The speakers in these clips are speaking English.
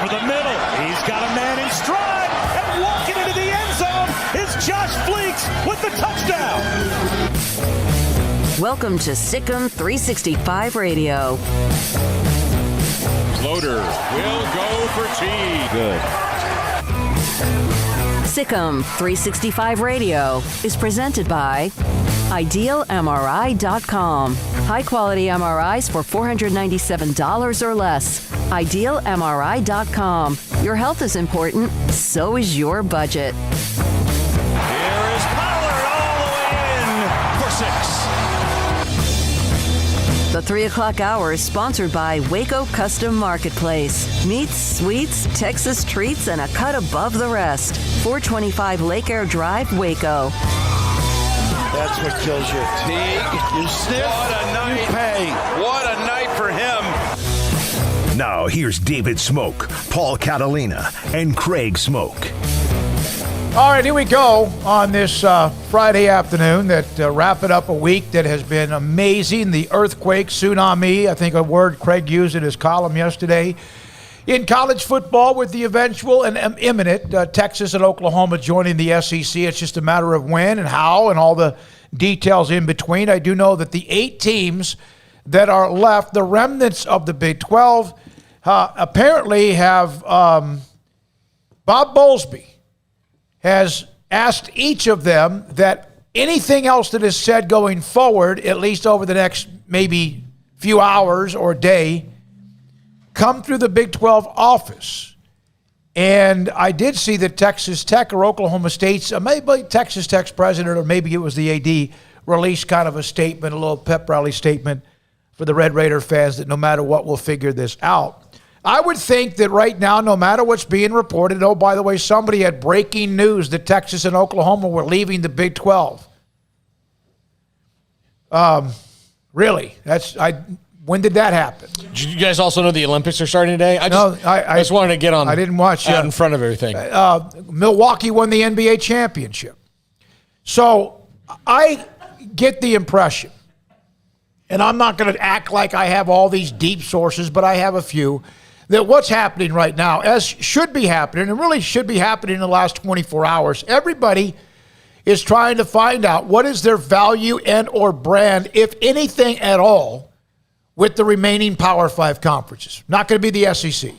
over the middle. He's got a man in stride, and walking into the end zone is Josh Fleeks with the touchdown. Welcome to SicEm365 Radio. Floater will go for T. Good. SicEm365 Radio is presented by IdealMRI.com. High-quality MRIs for $497 or less. IdealMRI.com. Your health is important, so is your budget. Here is Pollard all the way in for 6. The 3 o'clock hour is sponsored by Waco Custom Marketplace. Meats, sweets, Texas treats, and a cut above the rest. 425 Lake Air Drive, Waco. That's what kills you. You sniff, what a night. You pay. What a night for him. Now here's David Smoak, Paul Catalina, and Craig Smoak. All right, here we go on this Friday afternoon that wrapping up a week that has been amazing. The earthquake, tsunami, I think a word Craig used in his column yesterday. In college football with the eventual and imminent Texas and Oklahoma joining the SEC. It's just a matter of when and how and all the details in between. I do know that the 8 teams that are left, the remnants of the Big 12, apparently have Bob Bowlesby has asked each of them that anything else that is said going forward, at least over the next maybe few hours or day, come through the Big 12 office. And I did see that Texas Tech or Oklahoma State's, maybe Texas Tech's president or maybe it was the AD, released kind of a statement, a little pep rally statement for the Red Raider fans that no matter what, we'll figure this out. I would think that right now, no matter what's being reported, oh, by the way, somebody had breaking news that Texas and Oklahoma were leaving the Big 12. Really? When did that happen? Did you guys also know the Olympics are starting today? I just wanted to get on. I didn't watch out in front of everything. Milwaukee won the NBA championship. So I get the impression, and I'm not going to act like I have all these deep sources, but I have a few, that what's happening right now, as should be happening, and really should be happening in the last 24 hours, everybody is trying to find out what is their value and or brand, if anything at all, with the remaining Power 5 conferences. Not going to be the SEC.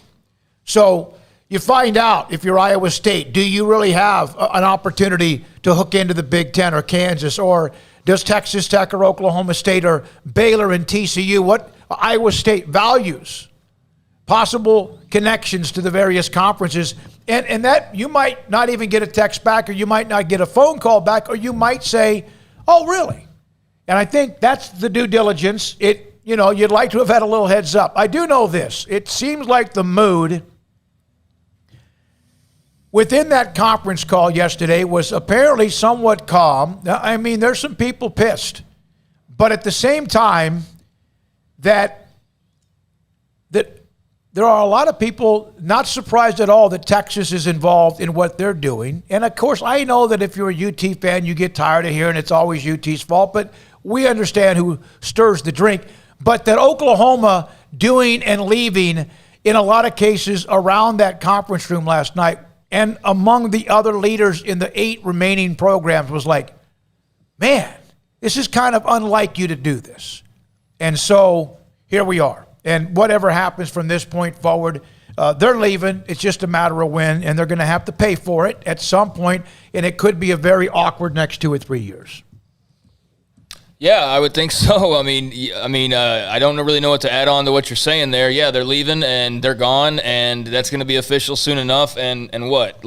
So you find out, if you're Iowa State, do you really have an opportunity to hook into the Big Ten or Kansas, or does Texas Tech or Oklahoma State or Baylor and TCU, what Iowa State values, possible connections to the various conferences, and that you might not even get a text back, or you might not get a phone call back, or you might say, oh, really? And I think that's the due diligence. You'd like to have had a little heads up. I do know this. It seems like the mood within that conference call yesterday was apparently somewhat calm. I mean, there's some people pissed. But at the same time, that there are a lot of people not surprised at all that Texas is involved in what they're doing. And, of course, I know that if you're a UT fan, you get tired of hearing it's always UT's fault. But we understand who stirs the drink. But that Oklahoma doing and leaving in a lot of cases around that conference room last night and among the other leaders in the 8 remaining programs was like, man, this is kind of unlike you to do this. And so here we are. And whatever happens from this point forward, they're leaving. It's just a matter of when, and they're going to have to pay for it at some point, and it could be a very awkward next 2 or 3 years. Yeah, I would think so. I mean, I don't really know what to add on to what you're saying there. Yeah, they're leaving and they're gone, and that's going to be official soon enough. And what?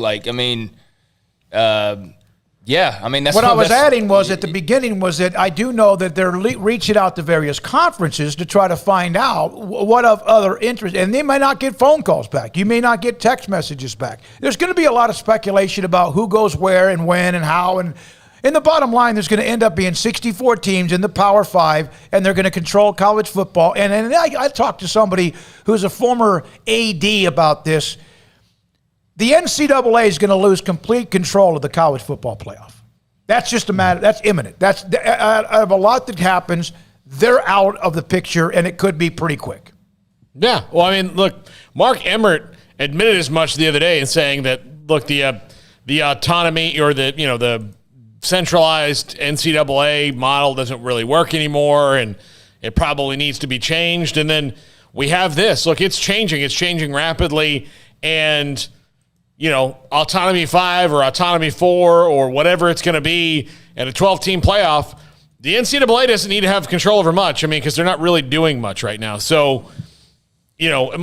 Yeah, I mean, that's what I was adding was at the beginning was that I do know that they're reaching out to various conferences to try to find out what of other interest, and they may not get phone calls back. You may not get text messages back. There's going to be a lot of speculation about who goes where and when and how, and in the bottom line, there's going to end up being 64 teams in the Power 5, and they're going to control college football. And I talked to somebody who's a former AD about this. The NCAA is going to lose complete control of the college football playoff. That's just a matter. That's imminent. That's out of a lot that happens. They're out of the picture, and it could be pretty quick. Yeah. Well, I mean, look, Mark Emmert admitted as much the other day in saying that, look, the autonomy or the centralized NCAA model doesn't really work anymore, and it probably needs to be changed. And then we have this. Look, it's changing. It's changing rapidly. And, Autonomy 5 or Autonomy 4 or whatever it's going to be at a 12-team playoff, the NCAA doesn't need to have control over much. I mean, because they're not really doing much right now. So,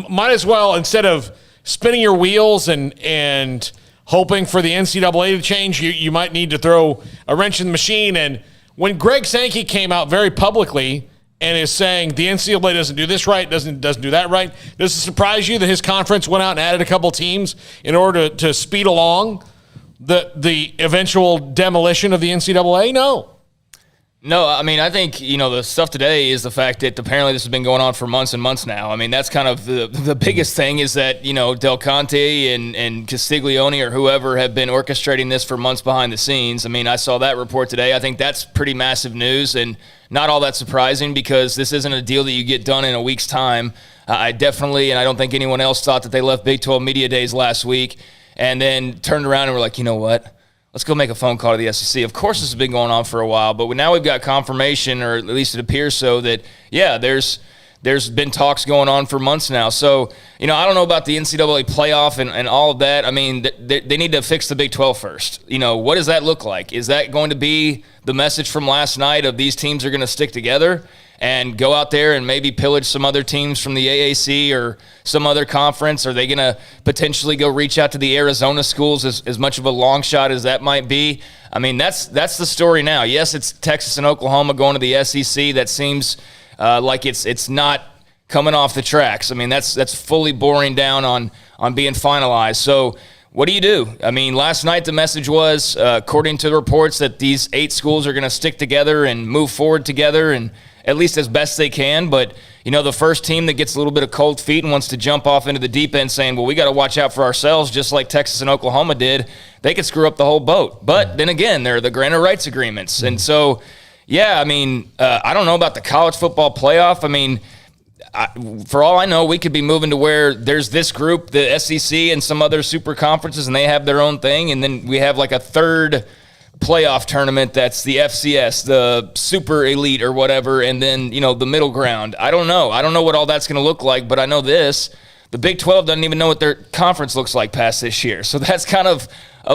might as well, instead of spinning your wheels and hoping for the NCAA to change, you might need to throw a wrench in the machine. And when Greg Sankey came out very publicly and is saying the NCAA doesn't do this right, doesn't do that right, does it surprise you that his conference went out and added a couple teams in order to speed along the eventual demolition of the NCAA? No, I mean, I think, the stuff today is the fact that apparently this has been going on for months and months now. I mean, that's kind of the biggest thing is that, Del Conte and Castiglione or whoever have been orchestrating this for months behind the scenes. I mean, I saw that report today. I think that's pretty massive news and not all that surprising because this isn't a deal that you get done in a week's time. I definitely, and I don't think anyone else thought that they left Big 12 Media Days last week and then turned around and were like, you know what? Let's go make a phone call to the SEC. Of course, this has been going on for a while, but now we've got confirmation, or at least it appears so, that, yeah, there's been talks going on for months now. So, I don't know about the NCAA playoff and all of that. I mean, they need to fix the Big 12 first. What does that look like? Is that going to be the message from last night of these teams are going to stick together and go out there and maybe pillage some other teams from the AAC or some other conference? Are they going to potentially go reach out to the Arizona schools as much of a long shot as that might be? I mean, that's the story now. Yes, it's Texas and Oklahoma going to the SEC. That seems like it's not coming off the tracks. I mean, that's fully boring down on being finalized. So what do you do? I mean, last night the message was, according to the reports, that these 8 schools are going to stick together and move forward together and at least as best they can. But, the first team that gets a little bit of cold feet and wants to jump off into the deep end saying, well, we got to watch out for ourselves, just like Texas and Oklahoma did, they could screw up the whole boat. But then again, there are the grantor rights agreements. And so, yeah, I mean, I don't know about the college football playoff. I mean, for all I know, we could be moving to where there's this group, the SEC and some other super conferences, and they have their own thing. And then we have like a third playoff tournament that's the FCS, the super elite or whatever, and then, the middle ground. I don't know what all that's going to look like, but I know this. The Big 12 doesn't even know what their conference looks like past this year. So that's kind of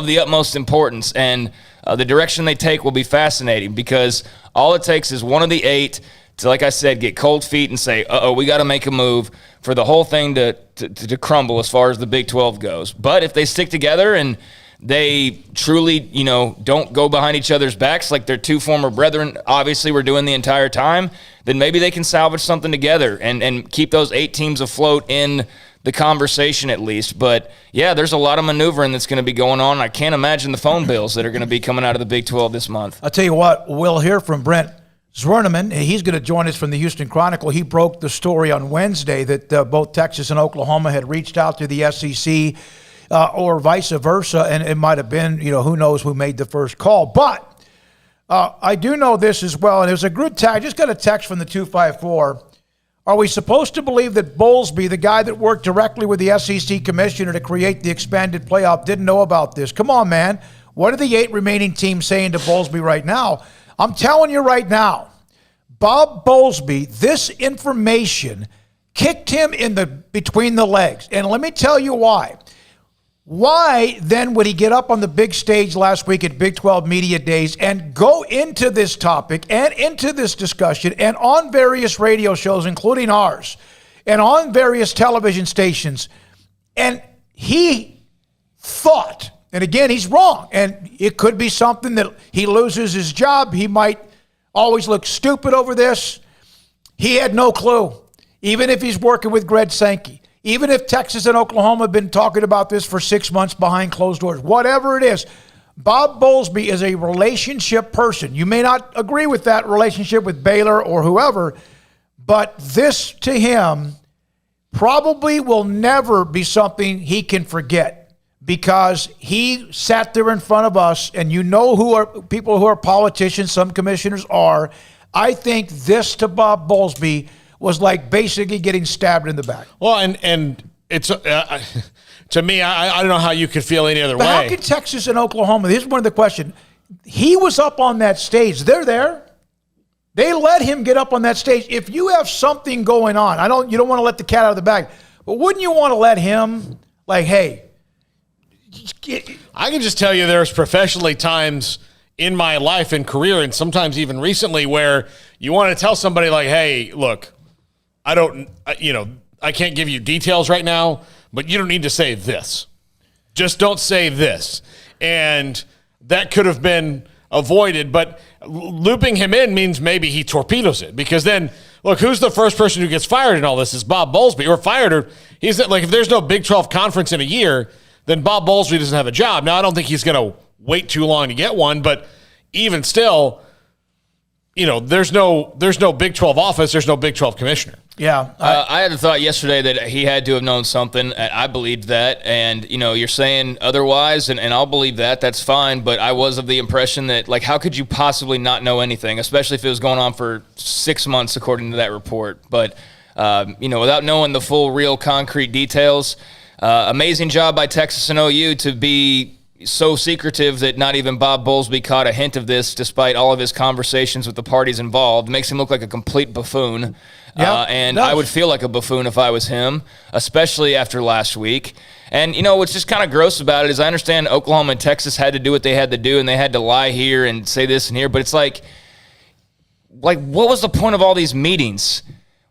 the utmost importance. And the direction they take will be fascinating because all it takes is one of the 8 to, like I said, get cold feet and say, we got to make a move for the whole thing to crumble as far as the Big 12 goes. But if they stick together and they truly, don't go behind each other's backs like their 2 former brethren obviously were doing the entire time, then maybe they can salvage something together and keep those 8 teams afloat in the conversation at least. But, yeah, there's a lot of maneuvering that's going to be going on. I can't imagine the phone bills that are going to be coming out of the Big 12 this month. I'll tell you what, we'll hear from Brent Zwerneman. He's going to join us from the Houston Chronicle. He broke the story on Wednesday that both Texas and Oklahoma had reached out to the SEC or vice versa, and it might have been, who knows who made the first call. But I do know this as well, and it was a good text. I just got a text from the 254. Are we supposed to believe that Bowlesby, the guy that worked directly with the SEC commissioner to create the expanded playoff, didn't know about this? Come on, man. What are the 8 remaining teams saying to Bowlesby right now? I'm telling you right now, Bob Bowlesby, this information kicked him between the legs. And let me tell you why. Why then would he get up on the big stage last week at Big 12 Media Days and go into this topic and into this discussion and on various radio shows, including ours, and on various television stations? And he thought, and again, he's wrong, and it could be something that he loses his job. He might always look stupid over this. He had no clue, even if he's working with Greg Sankey. Even if Texas and Oklahoma have been talking about this for 6 months behind closed doors, whatever it is, Bob Bowlesby is a relationship person. You may not agree with that relationship with Baylor or whoever, but this to him probably will never be something he can forget because he sat there in front of us, and who are people who are politicians, some commissioners are. I think this to Bob Bowlesby was like basically getting stabbed in the back. Well, and it's to me, I don't know how you could feel any other way. How can Texas and Oklahoma? Here's one of the questions. He was up on that stage. They're there. They let him get up on that stage. If you have something going on, you don't want to let the cat out of the bag, but wouldn't you want to let him, like, hey? I can just tell you there's professionally times in my life and career, and sometimes even recently, where you want to tell somebody like, hey, look, I can't give you details right now, but you don't need to say this. Just don't say this. And that could have been avoided, but looping him in means maybe he torpedoes it, because then, look, who's the first person who gets fired in all this? Is Bob Bowlesby, or fired, or he's like, if there's no Big 12 conference in a year, then Bob Bowlesby doesn't have a job. Now, I don't think he's going to wait too long to get one, but even still, there's no Big 12 office, there's no Big 12 commissioner. Yeah. I had the thought yesterday that he had to have known something. I believed that. And, you're saying otherwise, and I'll believe that. That's fine. But I was of the impression that, like, how could you possibly not know anything, especially if it was going on for 6 months, according to that report. But, without knowing the full, real, concrete details, amazing job by Texas and OU to be so secretive that not even Bob Bowlesby caught a hint of this, despite all of his conversations with the parties involved. It makes him look like a complete buffoon. And I would feel like a buffoon if I was him, especially after last week. And, what's just kind of gross about it is I understand Oklahoma and Texas had to do what they had to do, and they had to lie here and say this and here, but it's like what was the point of all these meetings?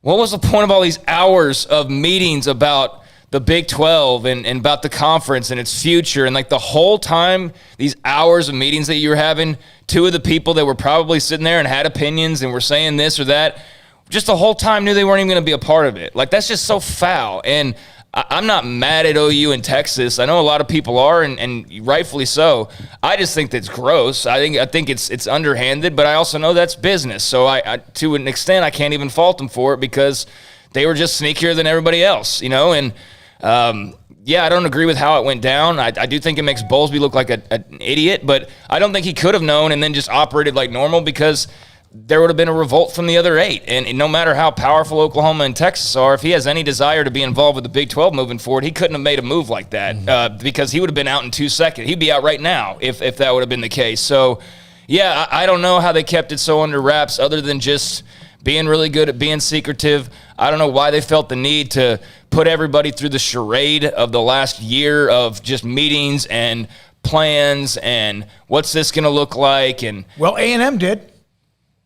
What was the point of all these hours of meetings about the Big 12 and about the conference and its future? And, like, the whole time, these hours of meetings that you were having, two of the people that were probably sitting there and had opinions and were saying this or that, just the whole time knew they weren't even going to be a part of it. Like, that's just so foul. And I'm not mad at OU and Texas. I know a lot of people are, and rightfully so. I just think that's gross. I think it's underhanded, but I also know that's business. So I to an extent, I can't even fault them for it, because they were just sneakier than everybody else, And I don't agree with how it went down. I do think it makes Bowlesby look like an idiot, but I don't think he could have known and then just operated like normal, because there would have been a revolt from the other 8. And no matter how powerful Oklahoma and Texas are, if he has any desire to be involved with the Big 12 moving forward, he couldn't have made a move like that, because he would have been out in 2 seconds. He'd be out right now if that would have been the case. So, I don't know how they kept it so under wraps, other than just being really good at being secretive. I don't know why they felt the need to put everybody through the charade of the last year of just meetings and plans and what's this going to look like. And well, A&M did.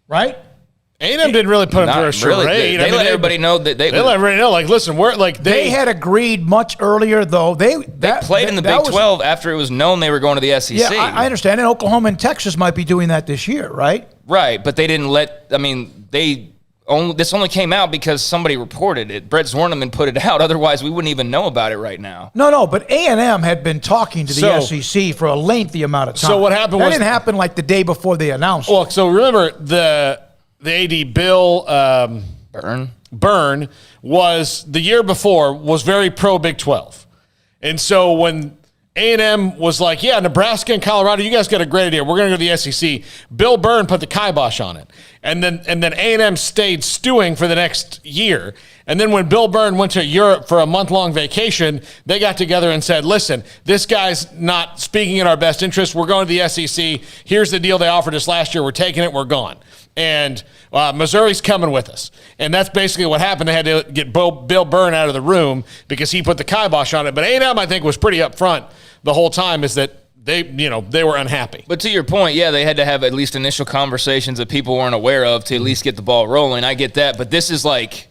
Right? A&M didn't really put him through a charade. Really. They let everybody know that they let everybody know. Like, listen, we're like they had agreed much earlier, though. They played in the Big 12 after it was known they were going to the SEC. Yeah, I understand. And Oklahoma and Texas might be doing that this year, right? Right, but they didn't let. I mean, this only came out because somebody reported it. Brent Zwerneman put it out. Otherwise, we wouldn't even know about it right now. No, but A&M had been talking to the SEC for a lengthy amount of time. So what happened that didn't happen like the day before they announced it. Well, so remember the AD Bill Byrne was the year before was very pro Big 12. And so when A&M was like, yeah, Nebraska and Colorado, you guys got a great idea. We're going to go to the SEC. Bill Byrne put the kibosh on it. And then A&M stayed stewing for the next year. And then when Bill Byrne went to Europe for a month-long vacation, they got together and said, listen, this guy's not speaking in our best interest. We're going to the SEC. Here's the deal they offered us last year. We're taking it. We're gone. And Missouri's coming with us. And that's basically what happened. They had to get Bill Byrne out of the room because he put the kibosh on it. But A&M, I think, was pretty upfront the whole time, is that they were unhappy. But to your point, yeah, they had to have at least initial conversations that people weren't aware of to at least get the ball rolling. I get that. But this is like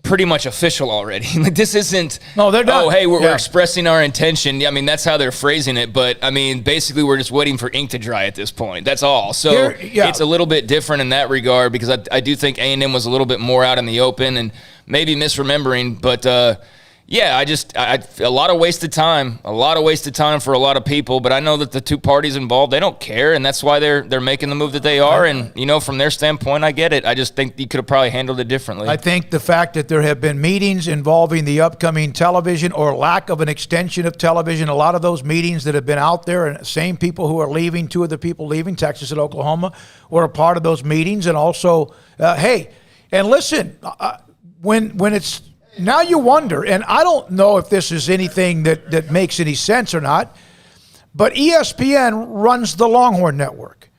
pretty much official already. Like, this isn't, no, they're not. Oh, hey, we're expressing our intention. I mean, that's how they're phrasing it. But, I mean, basically we're just waiting for ink to dry at this point. That's all. So it's a little bit different in that regard, because I do think A&M was a little bit more out in the open and maybe misremembering. But, yeah, a lot of wasted time. A lot of wasted time for a lot of people. But I know that the two parties involved, they don't care, and that's why they're making the move that they are. And, from their standpoint, I get it. I just think you could have probably handled it differently. I think the fact that there have been meetings involving the upcoming television or lack of an extension of television, a lot of those meetings that have been out there, and same people who are leaving, two of the people leaving, Texas and Oklahoma, were a part of those meetings. And also, hey, and listen, when it's now you wonder, and I don't know if this is anything that makes any sense or not, but ESPN runs the Longhorn Network.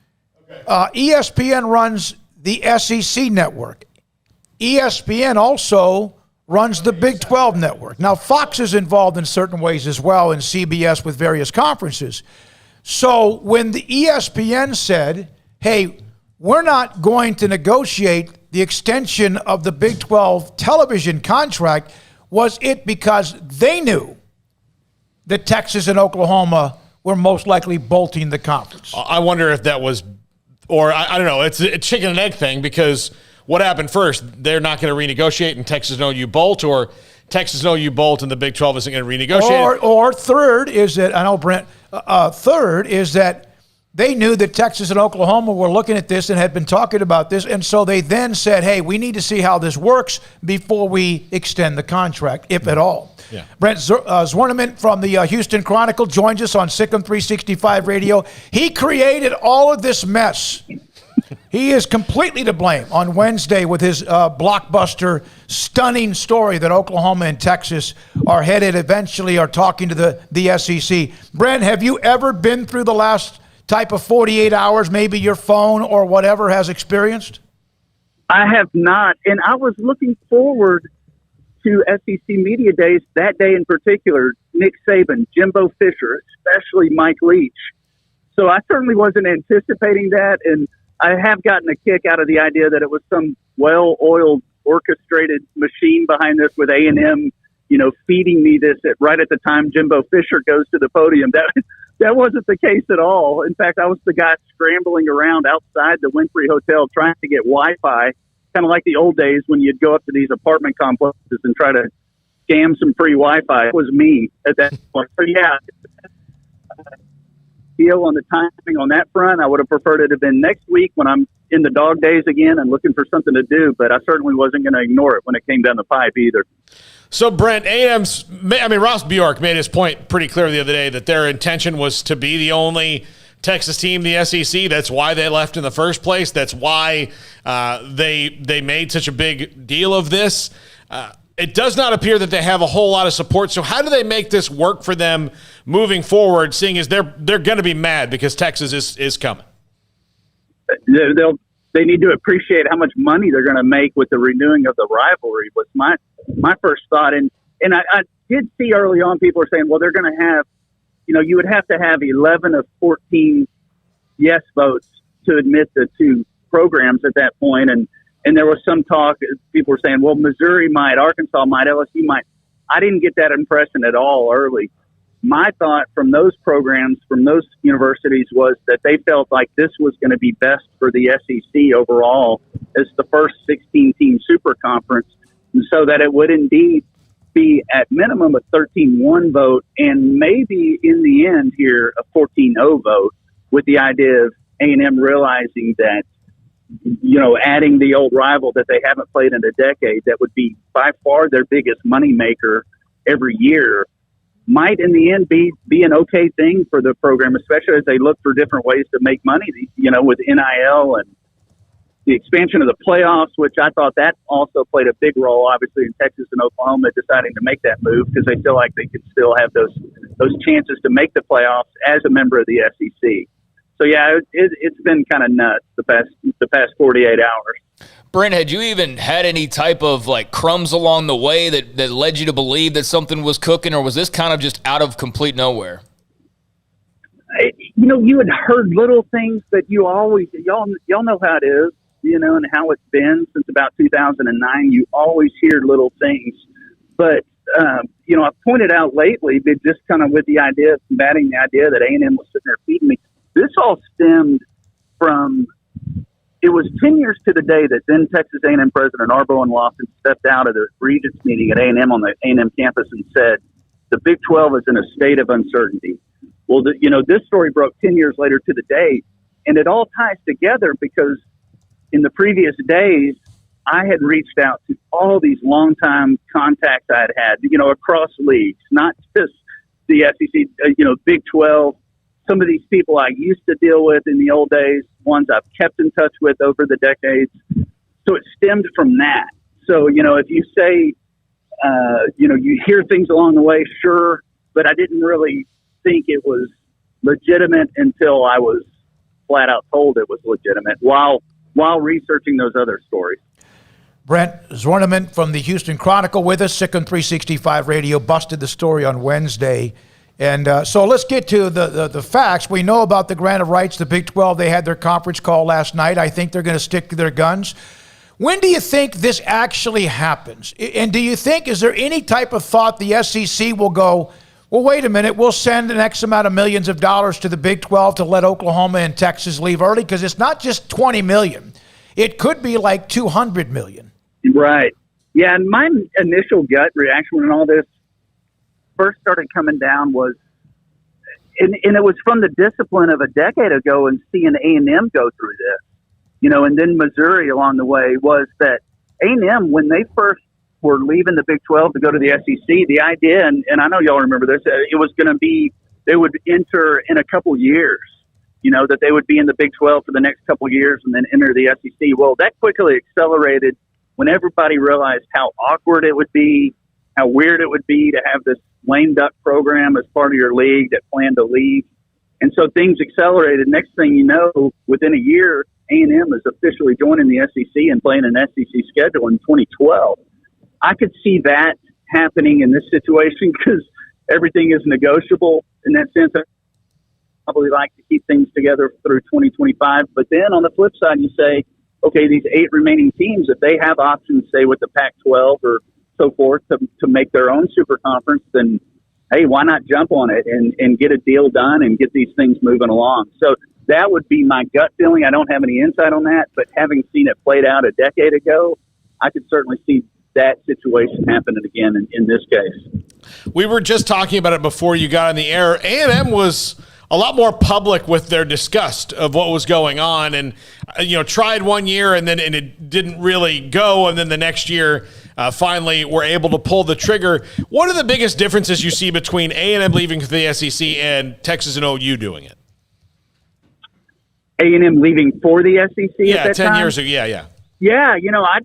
ESPN runs the SEC Network. ESPN also runs the Big 12 Network. Now, Fox is involved in certain ways as well, and CBS with various conferences. So when the ESPN said, hey, we're not going to negotiate the extension of the Big 12 television contract, was it because they knew that Texas and Oklahoma were most likely bolting the conference? I wonder if that was, or I don't know, it's a chicken and egg thing, because what happened first? They're not going to renegotiate and Texas know you bolt, or Texas know you bolt and the Big 12 isn't going to renegotiate? Or third is that, I know, Brent, third is that they knew that Texas and Oklahoma were looking at this and had been talking about this, and so they then said, hey, we need to see how this works before we extend the contract, if at all. Yeah. Brent Zwerneman from the Houston Chronicle joins us on SicEm365 Radio. He created all of this mess. He is completely to blame on Wednesday with his blockbuster, stunning story that Oklahoma and Texas are headed eventually, are talking to the SEC. Brent, have you ever been through the last type of 48 hours maybe your phone or whatever has experienced? I have not, and I was looking forward to SEC Media Days, that day in particular, Nick Saban, Jimbo Fisher, especially Mike Leach. So I certainly wasn't anticipating that, and I have gotten a kick out of the idea that it was some well-oiled, orchestrated machine behind this with A&M, feeding me this right at the time Jimbo Fisher goes to the podium. That wasn't the case at all. In fact, I was the guy scrambling around outside the Winfrey Hotel trying to get Wi-Fi, kind of like the old days when you'd go up to these apartment complexes and try to scam some free Wi-Fi. It was me at that point. So, yeah, deal on the timing on that front. I would have preferred it to have been next week when I'm in the dog days again and looking for something to do, but I certainly wasn't going to ignore it when it came down the pipe either. So, Brent, Ross Bjork made his point pretty clear the other day that their intention was to be the only Texas team, the SEC. That's why they left in the first place. That's why they made such a big deal of this. It does not appear that they have a whole lot of support. So how do they make this work for them moving forward, seeing as they're going to be mad because Texas is coming? They need to appreciate how much money they're going to make with the renewing of the rivalry was my first thought. And I did see early on people were saying, well, they're going to have, you would have to have 11 of 14 yes votes to admit the two programs at that point. And there was some talk, people were saying, well, Missouri might, Arkansas might, LSU might. I didn't get that impression at all early. My thought from those programs, from those universities, was that they felt like this was going to be best for the SEC overall as the first 16-team super conference, and so that it would indeed be at minimum a 13-1 vote and maybe in the end here a 14-0 vote, with the idea of A&M realizing that, adding the old rival that they haven't played in a decade, that would be by far their biggest moneymaker every year, might in the end be an okay thing for the program, especially as they look for different ways to make money, with NIL and the expansion of the playoffs, which I thought that also played a big role, obviously, in Texas and Oklahoma deciding to make that move because they feel like they could still have those chances to make the playoffs as a member of the SEC. So, yeah, it's been kind of nuts the past 48 hours. Brent, had you even had any type of crumbs along the way that led you to believe that something was cooking, or was this kind of just out of complete nowhere? You had heard little things that y'all know how it is, and how it's been since about 2009. You always hear little things. But, I've pointed out lately that just kind of with the idea of combating the idea that A&M was sitting there feeding me, this all stemmed from, it was 10 years to the day that then Texas A&M President Arbo and Lofton stepped out of the Regents meeting at A&M on the A&M campus and said, the Big 12 is in a state of uncertainty. Well, this story broke 10 years later to the day, and it all ties together because in the previous days, I had reached out to all these longtime contacts I had across leagues, not just the SEC, Big 12, some of these people I used to deal with in the old days, ones I've kept in touch with over the decades. So it stemmed from that. So, if you say, you hear things along the way, sure, but I didn't really think it was legitimate until I was flat out told it was legitimate while researching those other stories. Brent Zwerneman from the Houston Chronicle with us. SicEm365 Radio busted the story on Wednesday. And so let's get to the facts. We know about the grant of rights. The Big 12, they had their conference call last night. I think they're going to stick to their guns. When do you think this actually happens? And do you think, is there any type of thought the SEC will go, well, wait a minute, we'll send an X amount of millions of dollars to the Big 12 to let Oklahoma and Texas leave early? Because it's not just $20 million. It could be like $200 million. Right. Yeah, and my initial gut reaction when all this first started coming down was, and it was from the discipline of a decade ago and seeing A&M go through this, and then Missouri along the way, was that A&M, when they first were leaving the Big 12 to go to the SEC, the idea, and I know y'all remember this, it was going to be, they would enter in a couple years, that they would be in the Big 12 for the next couple years and then enter the SEC. Well, that quickly accelerated when everybody realized how awkward it would be, how weird it would be to have this lame duck program as part of your league that planned to leave. And so things accelerated. Next thing you know, within a year, A&M is officially joining the SEC and playing an SEC schedule in 2012. I could see that happening in this situation because everything is negotiable in that sense. I probably like to keep things together through 2025. But then on the flip side, you say, okay, these 8 remaining teams, if they have options, say with the Pac-12 or so forth, to make their own super conference, then hey, why not jump on it and get a deal done and get these things moving along? So that would be my gut feeling. I don't have any insight on that, but having seen it played out a decade ago, I could certainly see that situation happening again in this case. We were just talking about it before you got on the air. A&M was a lot more public with their disgust of what was going on, and tried one year and it didn't really go, and then the next year finally were able to pull the trigger. What are the biggest differences you see between A&M leaving the SEC and Texas and OU doing it? A&M leaving for the SEC? Yeah, at that 10 time? years ago. Yeah. Yeah, I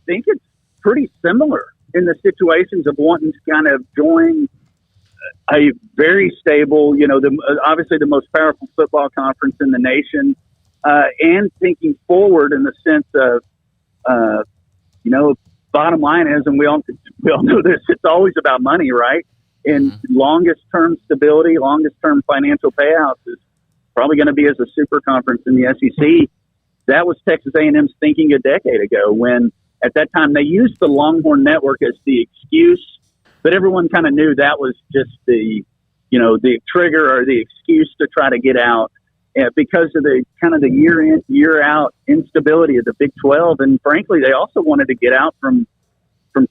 think it's pretty similar in the situations of wanting to kind of join a very stable, obviously the most powerful football conference in the nation, and thinking forward in the sense of, bottom line is, and we all know this, it's always about money, right? And longest term stability, longest term financial payouts is probably going to be as a super conference in the SEC. That was Texas A&M's thinking a decade ago when at that time they used the Longhorn Network as the excuse, but everyone kind of knew that was just the trigger or the excuse to try to get out because of the kind of the year in, year out instability of the Big 12. And frankly, they also wanted to get out from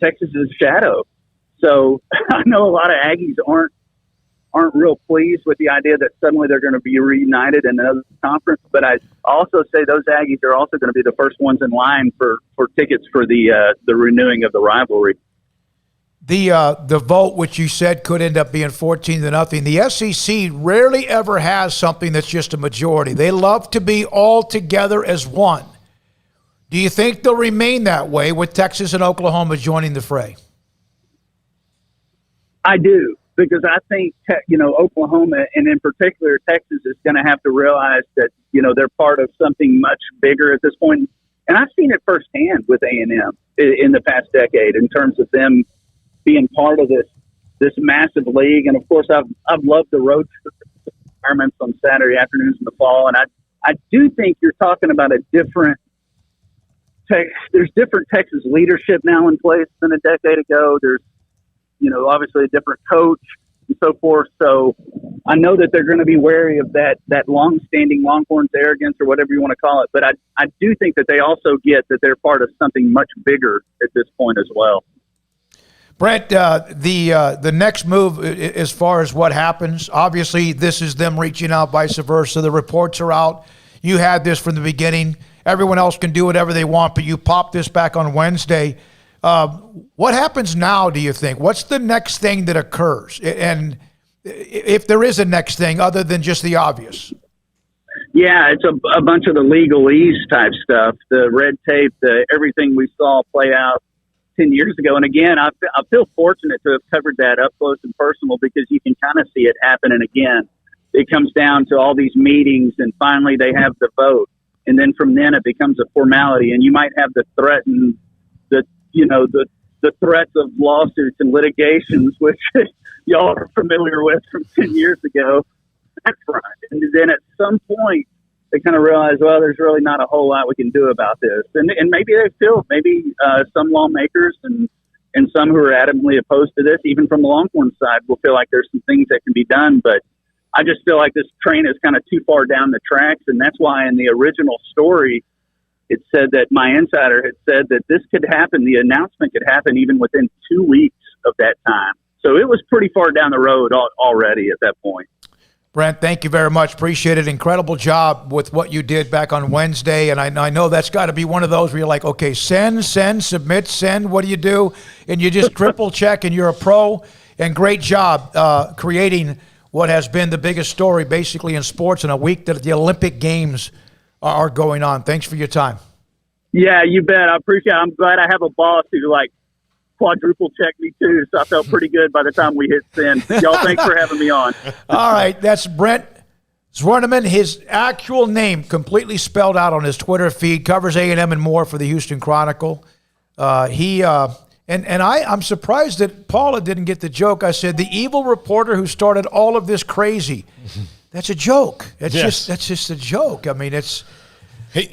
Texas's shadow. So I know a lot of Aggies aren't real pleased with the idea that suddenly they're going to be reunited in another conference. But I also say those Aggies are also going to be the first ones in line for tickets for the renewing of the rivalry. The vote, which you said could end up being 14-0, the SEC rarely ever has something that's just a majority. They love to be all together as one. Do you think they'll remain that way with Texas and Oklahoma joining the fray? I do, because I think, Oklahoma and in particular Texas is going to have to realize that, they're part of something much bigger at this point. And I've seen it firsthand with A&M in the past decade in terms of them being part of this massive league. And of course, I've loved the road environments on Saturday afternoons in the fall. And I do think you're talking about there's different Texas leadership now in place than a decade ago. There's, obviously a different coach and so forth. So I know that they're going to be wary of that long-standing Longhorns arrogance or whatever you want to call it. But I do think that they also get that they're part of something much bigger at this point as well. Brent, the next move as far as what happens, obviously this is them reaching out, vice versa. The reports are out. You had this from the beginning. Everyone else can do whatever they want, but you popped this back on Wednesday. What happens now, do you think? What's the next thing that occurs? And if there is a next thing other than just the obvious? Yeah, it's a bunch of the legalese type stuff, the red tape, everything we saw play out 10 years ago. And again, I feel fortunate to have covered that up close and personal, because you can kind of see it happening again. It comes down to all these meetings, and finally they have the vote. And then from then it becomes a formality, and you might have the threat and the threats of lawsuits and litigations, which y'all are familiar with from 10 years ago. That's right. And then at some point they kind of realize, well, there's really not a whole lot we can do about this. And maybe they feel, some lawmakers and some who are adamantly opposed to this, even from the Longhorn side, will feel like there's some things that can be done. But I just feel like this train is kind of too far down the tracks. And that's why in the original story, it said that my insider had said that this could happen. The announcement could happen even within 2 weeks of that time. So it was pretty far down the road already at that point. Brent, thank you very much. Appreciate it. Incredible job with what you did back on Wednesday. And I know that's got to be one of those where you're like, okay, send, submit, send. What do you do? And you just triple check, and you're a pro. And great job creating what has been the biggest story basically in sports in a week that the Olympic Games are going on. Thanks for your time. Yeah, you bet. I appreciate it. I'm glad I have a boss who quadruple check me too, so I felt pretty good by the time we hit send. Y'all, thanks for having me on. All right, that's Brent Zwerneman. His actual name completely spelled out on his Twitter feed. Covers A&M and more for the Houston Chronicle. I'm surprised that Paula didn't get the joke. I said the evil reporter who started all of this crazy. That's a joke. That's just a joke. I mean, it's. Hey,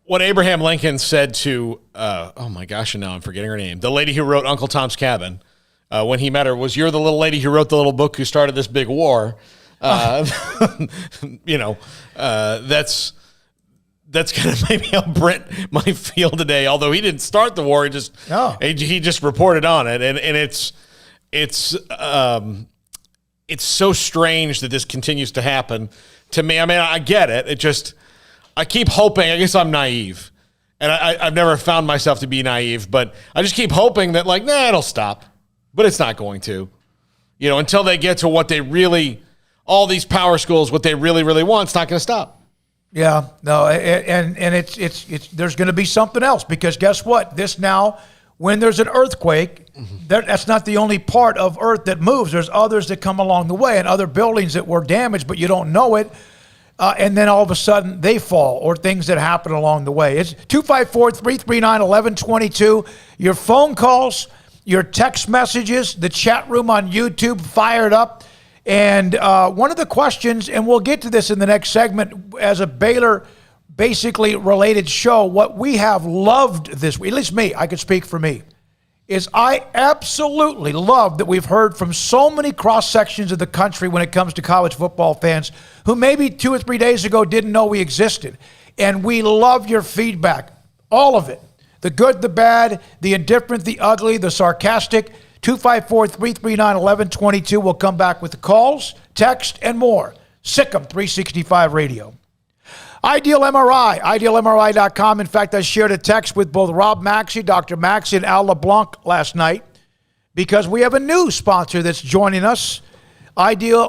what Abraham Lincoln said to, oh my gosh, and now I'm forgetting her name, the lady who wrote Uncle Tom's Cabin, when he met her, was, "You're the little lady who wrote the little book who started this big war." That's kind of maybe how Brent might feel today. Although he didn't start the war, he just reported on it, and it's so strange that this continues to happen to me. I mean, I get it. I keep hoping. I guess I'm naive, and I've never found myself to be naive, but I just keep hoping that it'll stop, but it's not going to. Until they get to what they really, all these power schools, what they really, really want, it's not going to stop. Yeah, no, and it's there's going to be something else, because guess what? When there's an earthquake, that's not the only part of Earth that moves. There's others that come along the way, and other buildings that were damaged, but you don't know it. And then all of a sudden they fall, or things that happen along the way. It's 254-339-1122. Your phone calls, your text messages, the chat room on YouTube fired up. And one of the questions, and we'll get to this in the next segment, as a Baylor basically related show, what we have loved this week, at least me, I could speak for me, is I absolutely love that we've heard from so many cross sections of the country when it comes to college football fans who maybe 2 or 3 days ago didn't know we existed. And we love your feedback, all of it. The good, the bad, the indifferent, the ugly, the sarcastic. 254-339-1122. We'll come back with the calls, text, and more. SicEm365 Radio. Ideal MRI, idealmri.com. In fact, I shared a text with both Rob Maxey, Dr. Maxey, and Al LeBlanc last night, because we have a new sponsor that's joining us, Ideal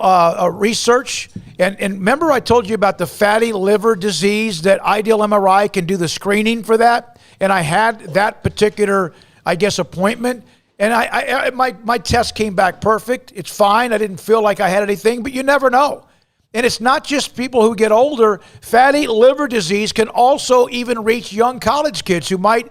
Research. And remember I told you about the fatty liver disease, that Ideal MRI can do the screening for that? And I had that particular, appointment. And my test came back perfect. It's fine. I didn't feel like I had anything, but you never know. And it's not just people who get older. Fatty liver disease can also even reach young college kids who might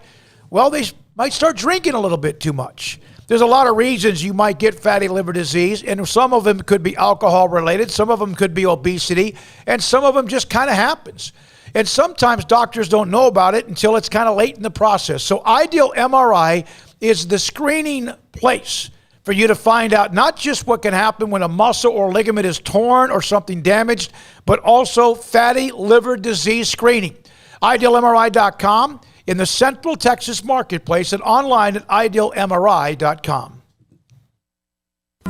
start drinking a little bit too much. There's a lot of reasons you might get fatty liver disease, and some of them could be alcohol related, some of them could be obesity, and some of them just kind of happens. And sometimes doctors don't know about it until it's kind of late in the process. So Ideal MRI is the screening place for you to find out not just what can happen when a muscle or ligament is torn or something damaged, but also fatty liver disease screening. IdealMRI.com, in the Central Texas marketplace, and online at IdealMRI.com.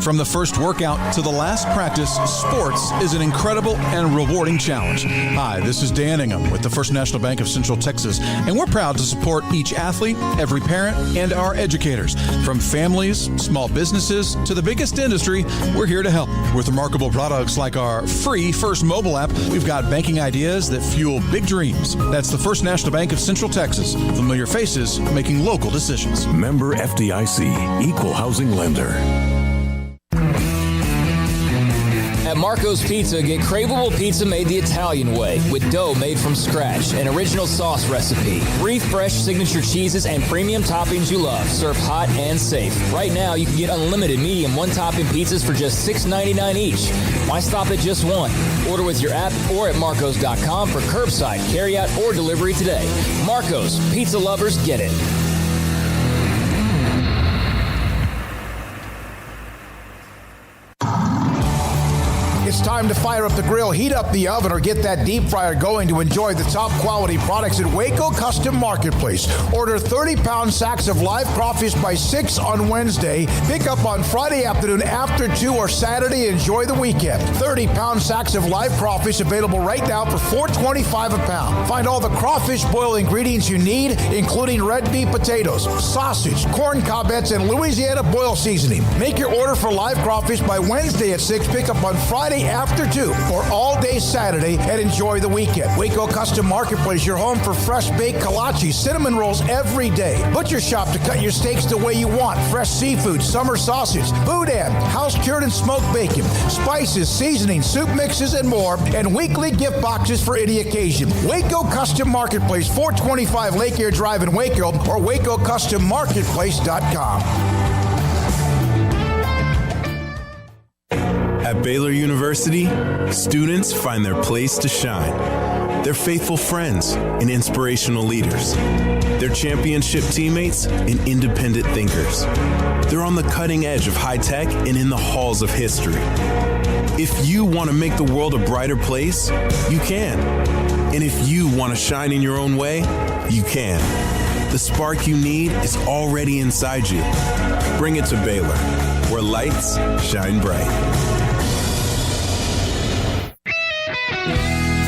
From the first workout to the last practice, sports is an incredible and rewarding challenge. Hi, this is Dan Ingham with the First National Bank of Central Texas, and we're proud to support each athlete, every parent, and our educators. From families, small businesses, to the biggest industry, we're here to help. With remarkable products like our free First mobile app, we've got banking ideas that fuel big dreams. That's the First National Bank of Central Texas. Familiar faces making local decisions. Member FDIC, Equal Housing Lender. At Marco's Pizza, get craveable pizza made the Italian way with dough made from scratch, an original sauce recipe, 3 fresh signature cheeses, and premium toppings you love, served hot and safe. Right now, you can get unlimited medium one-topping pizzas for just $6.99 each. Why stop at just one? Order with your app or at marcos.com for curbside, carryout, or delivery today. Marco's, pizza lovers get it. It's time to fire up the grill, heat up the oven, or get that deep fryer going to enjoy the top quality products at Waco Custom Marketplace. Order 30-pound sacks of live crawfish by 6 on Wednesday. Pick up on Friday afternoon after 2 or Saturday. Enjoy the weekend. 30-pound sacks of live crawfish available right now for $4.25 a pound. Find all the crawfish boil ingredients you need, including red beef potatoes, sausage, corn cobettes, and Louisiana boil seasoning. Make your order for live crawfish by Wednesday at 6. Pick up on Friday after 2 or all day Saturday, and enjoy the weekend. Waco Custom Marketplace, your home for fresh baked kolache, cinnamon rolls every day. Butcher shop to cut your steaks the way you want. Fresh seafood, summer sausage, boudin, house-cured and smoked bacon, spices, seasonings, soup mixes, and more, and weekly gift boxes for any occasion. Waco Custom Marketplace, 425 Lake Air Drive in Waco, or WacoCustomMarketplace.com. At Baylor University, students find their place to shine. They're faithful friends and inspirational leaders. They're championship teammates and independent thinkers. They're on the cutting edge of high tech and in the halls of history. If you want to make the world a brighter place, you can. And if you want to shine in your own way, you can. The spark you need is already inside you. Bring it to Baylor, where lights shine bright.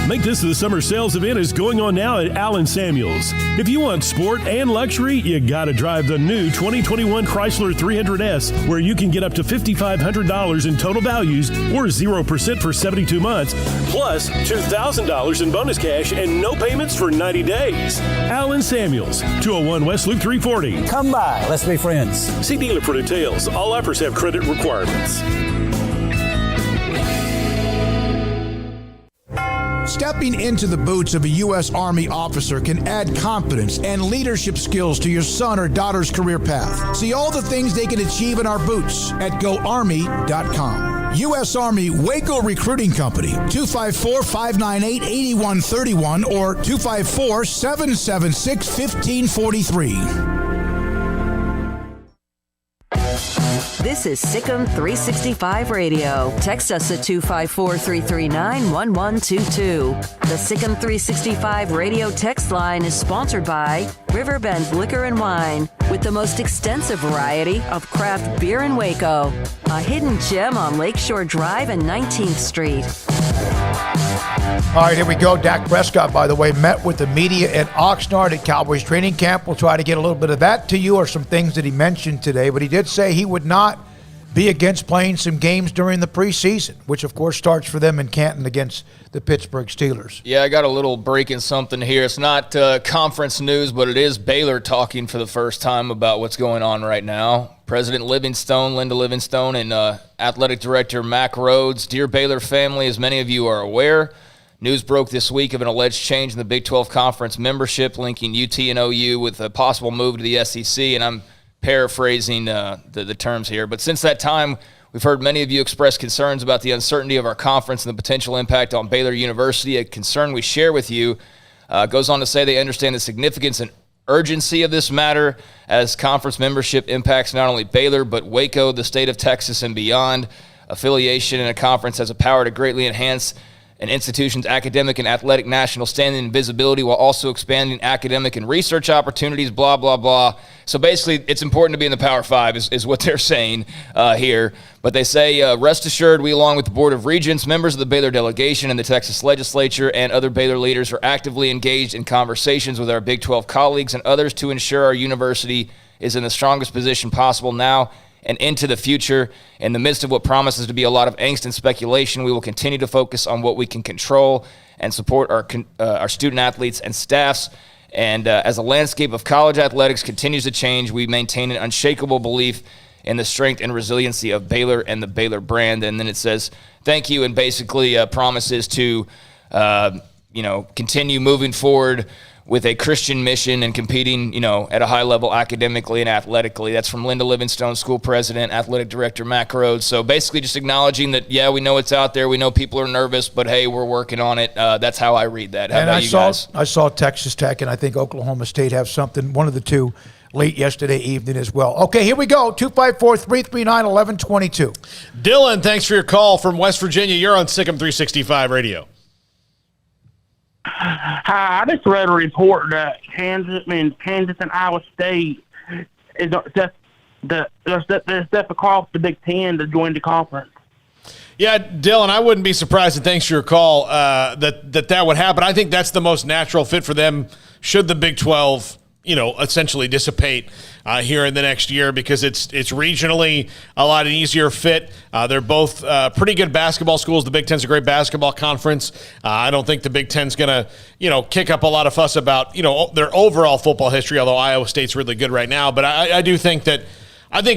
Make this the summer sales event is going on now at Allen Samuels. If you want sport and luxury, you gotta drive the new 2021 Chrysler 300S, where you can get up to $5,500 in total values or 0% for 72 months, plus $2,000 in bonus cash and no payments for 90 days. Allen Samuels, 201 West Loop 340. Come by, let's be friends. See dealer for details. All offers have credit requirements. Stepping into the boots of a U.S. Army officer can add confidence and leadership skills to your son or daughter's career path. See all the things they can achieve in our boots at GoArmy.com. U.S. Army Waco Recruiting Company, 254-598-8131 or 254-776-1543. This is SicEm365 Radio. Text us at 254-339-1122. The SicEm365 Radio text line is sponsored by Riverbend Liquor and Wine, with the most extensive variety of craft beer in Waco. A hidden gem on Lakeshore Drive and 19th Street. All right, here we go. Dak Prescott, by the way, met with the media at Oxnard at Cowboys training camp. We'll try to get a little bit of that to you, or some things that he mentioned today. But he did say he would not be against playing some games during the preseason, which, of course, starts for them in Canton against the Pittsburgh Steelers. Yeah, I got a little break in something here. It's not conference news, but it is Baylor talking for the first time about what's going on right now. President Linda Livingstone, and Athletic Director Mack Rhodes. Dear Baylor family, as many of you are aware, news broke this week of an alleged change in the Big 12 Conference membership, linking UT and OU with a possible move to the SEC, and I'm paraphrasing the terms here. But since that time, we've heard many of you express concerns about the uncertainty of our conference and the potential impact on Baylor University, a concern we share with you. Goes on to say they understand the significance and urgency of this matter as conference membership impacts not only Baylor, but Waco, the state of Texas, and beyond. Affiliation in a conference has a power to greatly enhance an institution's academic and athletic national standing and visibility while also expanding academic and research opportunities, blah, blah, blah. So basically, it's important to be in the Power 5 is what they're saying here. But they say, rest assured, we along with the Board of Regents, members of the Baylor delegation and the Texas legislature and other Baylor leaders are actively engaged in conversations with our Big 12 colleagues and others to ensure our university is in the strongest position possible now and into the future. In the midst of what promises to be a lot of angst and speculation, we will continue to focus on what we can control and support our student athletes and staffs. And as the landscape of college athletics continues to change, we maintain an unshakable belief in the strength and resiliency of Baylor and the Baylor brand. And then it says, thank you, and basically promises to, continue moving forward with a Christian mission and competing, at a high level academically and athletically. That's from Linda Livingstone, school president, athletic director, Mac Rhodes. So basically just acknowledging that, yeah, we know it's out there. We know people are nervous, but hey, we're working on it. That's how I read that. How about you guys? I saw Texas Tech, and I think Oklahoma State have something, one of the two, late yesterday evening as well. Okay, here we go. 254-339-1122. Dylan, thanks for your call from West Virginia. You're on SicEm365 Radio. Hi, I just read a report that Kansas and Iowa State is they're set to call the Big Ten to join the conference. Yeah, Dylan, I wouldn't be surprised, and thanks for your call, that would happen. I think that's the most natural fit for them should the Big 12 essentially dissipate here in the next year, because it's regionally a lot easier fit. They're both pretty good basketball schools. The Big Ten's a great basketball conference. I don't think the Big Ten's going to, kick up a lot of fuss about, their overall football history, although Iowa State's really good right now. But I do think that,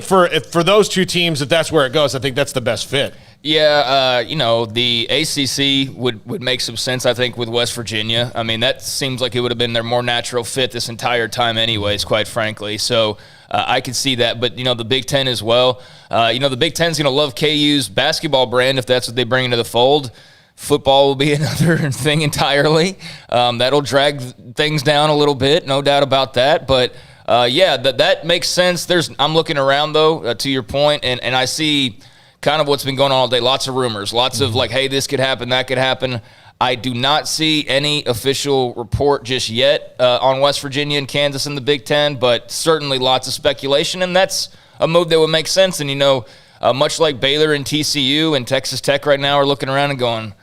for those two teams, if that's where it goes, I think that's the best fit. Yeah, the ACC would make some sense, I think, with West Virginia. I mean, that seems like it would have been their more natural fit this entire time anyways, quite frankly. So I could see that. But, the Big Ten as well. The Big Ten's going to love KU's basketball brand if that's what they bring into the fold. Football will be another thing entirely. That'll drag things down a little bit, no doubt about that. But, that makes sense. I'm looking around, though, to your point, and I see – kind of what's been going on all day. Lots of rumors, lots of like, hey, this could happen, that could happen. I do not see any official report just yet on West Virginia and Kansas in the Big Ten, but certainly lots of speculation, and that's a move that would make sense. And, much like Baylor and TCU and Texas Tech right now are looking around and going,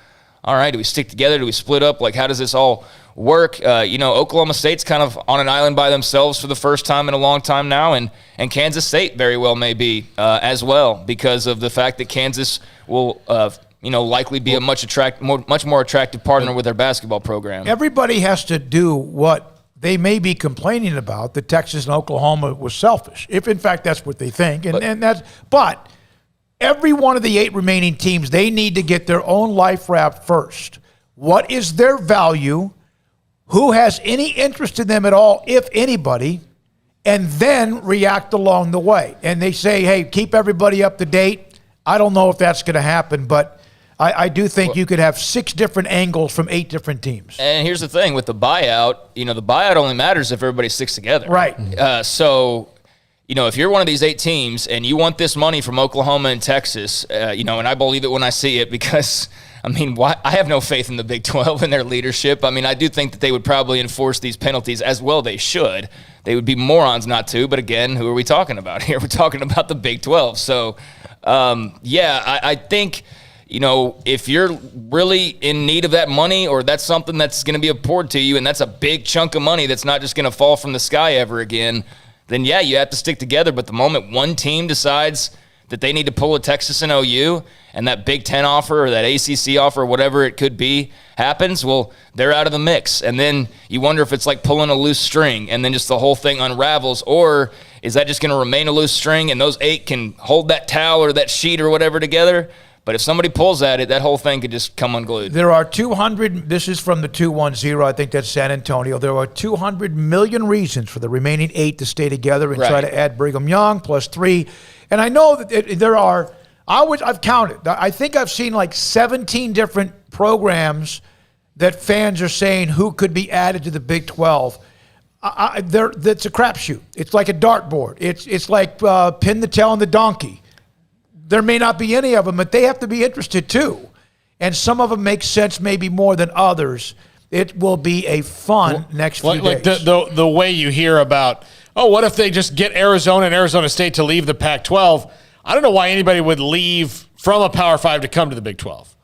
all right, do we stick together? Do we split up? Like, how does this all work? Oklahoma State's kind of on an island by themselves for the first time in a long time now, and Kansas State very well may be as well, because of the fact that Kansas will, likely be a much more attractive partner with their basketball program. Everybody has to do what they may be complaining about, that Texas and Oklahoma was selfish, if in fact that's what they think, but every one of the 8 remaining teams, they need to get their own life wrapped first. What is their value? Who has any interest in them at all, if anybody? And then react along the way. And they say, hey, keep everybody up to date. I don't know if that's going to happen, but I do think you could have 6 different angles from 8 different teams. And here's the thing with the buyout, the buyout only matters if everybody sticks together. Right. If you're one of these 8 teams and you want this money from Oklahoma and Texas, and I believe it when I see it, because, I have no faith in the Big 12 and their leadership. I do think that they would probably enforce these penalties as well they should. They would be morons not to, but again, who are we talking about here? We're talking about the Big 12. So, I think, if you're really in need of that money, or that's something that's going to be poured to you, and that's a big chunk of money that's not just going to fall from the sky ever again, then yeah, you have to stick together. But the moment one team decides that they need to pull a Texas and OU, and that Big Ten offer or that ACC offer, whatever it could be, happens, well, they're out of the mix. And then you wonder if it's like pulling a loose string, and then just the whole thing unravels, or is that just going to remain a loose string, and those 8 can hold that towel or that sheet or whatever together? But if somebody pulls at it, that whole thing could just come unglued. There are 200, this is from the 210, I think that's San Antonio. There are 200 million reasons for the remaining 8 to stay together and try to add Brigham Young plus 3. And I know that there are, I've counted. I think I've seen like 17 different programs that fans are saying who could be added to the Big 12. That's a crapshoot. It's like a dartboard. It's like pin the tail on the donkey. There may not be any of them, but they have to be interested too. and some of them make sense maybe more than others. It will be a fun next few days. Like the way you hear about, what if they just get Arizona and Arizona State to leave the Pac-12? I don't know why anybody would leave from a Power 5 to come to the Big 12.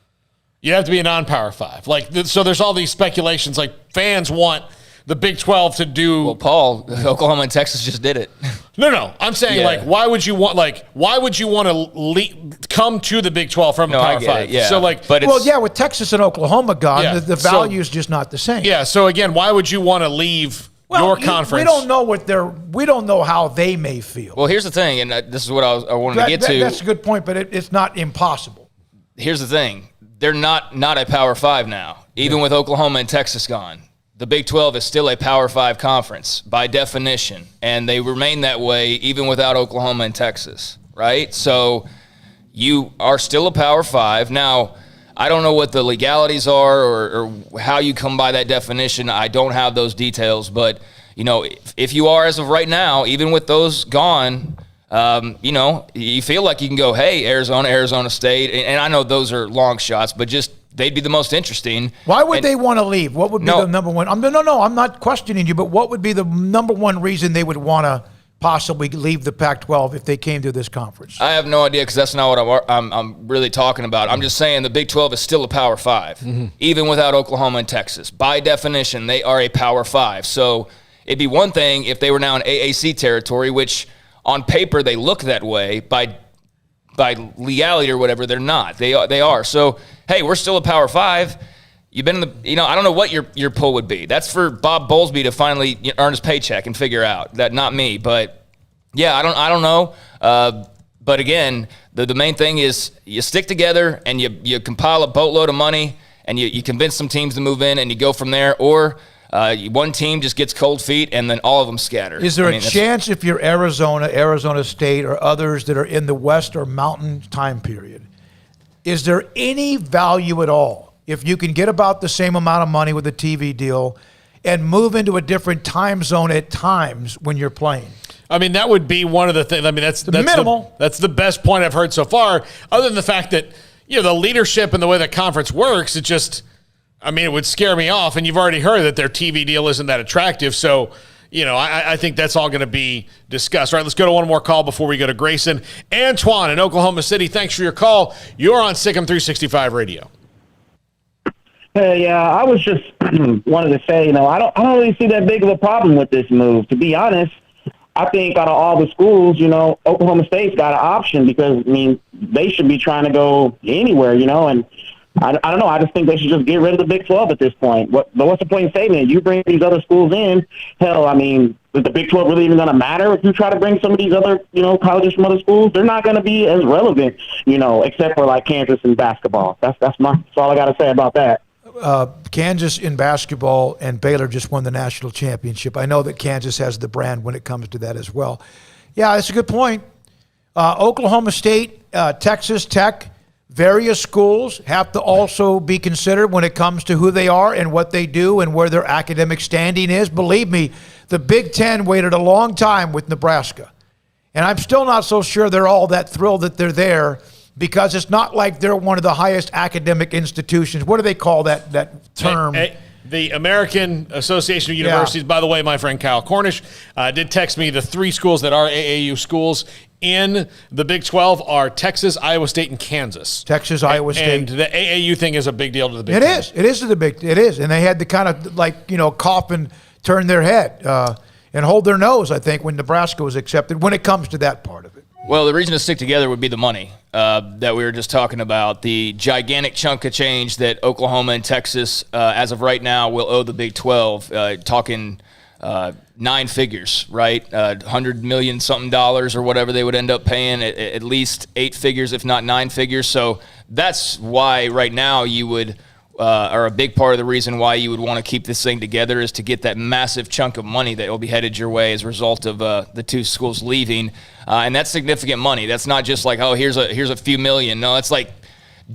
You have to be a non-Power 5. So there's all these speculations. Like, fans want the Big 12 to do. Well, Paul, Oklahoma and Texas just did it. No. I'm saying, why would you want to come to the Big 12 from a Power 5? Yeah. So, with Texas and Oklahoma gone, the value is just not the same. Yeah. So again, why would you want to leave your conference? We don't know how they may feel. Well, here's the thing, and this is what I wanted to get to. That's a good point, but it's not impossible. Here's the thing: they're not a Power 5 now, even with Oklahoma and Texas gone. The Big 12 is still a Power 5 conference by definition, and they remain that way even without Oklahoma and Texas, right? So you are still a Power 5. Now, I don't know what the legalities are or how you come by that definition. I don't have those details, but, if you are as of right now, even with those gone, you feel like you can go, hey, Arizona State, and I know those are long shots, but just they'd be the most interesting. Why would they want to leave? What would be the number one? No, I'm not questioning you, but what would be the number one reason they would want to possibly leave the Pac-12 if they came to this conference? I have no idea because that's not what I'm really talking about. I'm just saying the Big 12 is still a Power 5, even without Oklahoma and Texas. By definition, they are a Power 5. So it'd be one thing if they were now in AAC territory, which on paper they look that way. By legality or whatever, they're not. They are. So, hey, we're still a Power 5. You've been in the, I don't know what your pull would be. That's for Bob Bowlesby to finally earn his paycheck and figure out that, not me. But yeah, I don't know. But again, the main thing is you stick together and you compile a boatload of money and you convince some teams to move in and you go from there, or one team just gets cold feet and then all of them scatter. Is there a chance if you're Arizona State, or others that are in the West or Mountain time period, is there any value at all if you can get about the same amount of money with a TV deal and move into a different time zone at times when you're playing? I mean, that would be one of the things. I mean, that's minimal. That's the best point I've heard so far, other than the fact that, the leadership and the way the conference works, it just, it would scare me off. And you've already heard that their TV deal isn't that attractive. So, I think that's all going to be discussed. All right, let's go to one more call before we go to Grayson. Antoine in Oklahoma City, thanks for your call. You're on SicEm365 Radio. Hey, I was just wanted to say, I don't really see that big of a problem with this move. To be honest, I think out of all the schools, Oklahoma State's got an option because, they should be trying to go anywhere, and I don't know. I just think they should just get rid of the Big 12 at this point. What's the point in saying that? You bring these other schools in, hell, is the Big 12 really even going to matter if you try to bring some of these other, colleges from other schools? They're not going to be as relevant, except for like Kansas in basketball. That's all I got to say about that. Kansas in basketball and Baylor just won the national championship. I know that Kansas has the brand when it comes to that as well. Yeah, that's a good point. Oklahoma State, Texas Tech, various schools have to also be considered when it comes to who they are and what they do and where their academic standing is. Believe me, the Big Ten waited a long time with Nebraska. And I'm still not so sure they're all that thrilled that they're there, because it's not like they're one of the highest academic institutions. What do they call that term? The American Association of Universities. Yeah. By the way, my friend Kyle Cornish did text me the three schools that are AAU schools in the Big 12 are Texas, Iowa State, and Kansas. Texas, Iowa State. And the AAU thing is a big deal to the Big 12. It is to the Big. It is. And they had to kind of cough and turn their head and hold their nose, I think, when Nebraska was accepted, when it comes to that part of it. Well, the reason to stick together would be the money that we were just talking about. The gigantic chunk of change that Oklahoma and Texas, as of right now, will owe the Big 12, talking 9 figures, right? $100 million something or whatever they would end up paying, at least 8 figures, if not 9 figures. So that's why right now you would, or a big part of the reason why you would want to keep this thing together is to get that massive chunk of money that will be headed your way as a result of the two schools leaving. And that's significant money. That's not just like, oh, here's a few million. No, it's like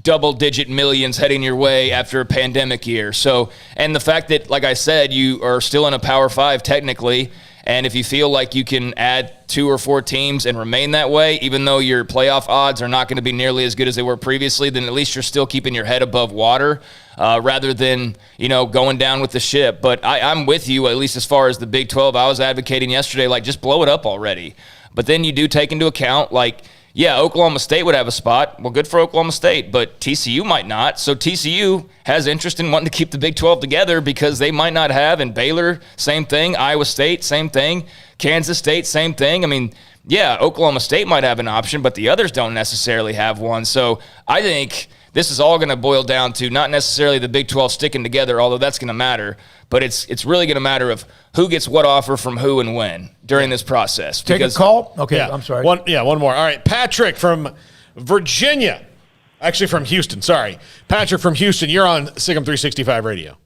double-digit millions heading your way after a pandemic year. So, and the fact that, like I said, you are still in a Power 5 technically, And if you feel like you can add 2 or 4 teams and remain that way, even though your playoff odds are not going to be nearly as good as they were previously, then at least you're still keeping your head above water rather than, going down with the ship. But I'm with you, at least as far as the Big 12. I was advocating yesterday, just blow it up already. But then you do take into account, Oklahoma State would have a spot. Well, good for Oklahoma State, but TCU might not. So TCU has interest in wanting to keep the Big 12 together because they might not have. And Baylor, same thing. Iowa State, same thing. Kansas State, same thing. I mean, Oklahoma State might have an option, but the others don't necessarily have one. So I think this is all going to boil down to not necessarily the Big 12 sticking together, although that's going to matter, but it's really going to matter of who gets what offer from who and when during this process. Take a call? Okay, I'm sorry. One more. All right, Patrick from Virginia. Actually, from Houston, sorry. Patrick from Houston, you're on SicEm365 Radio.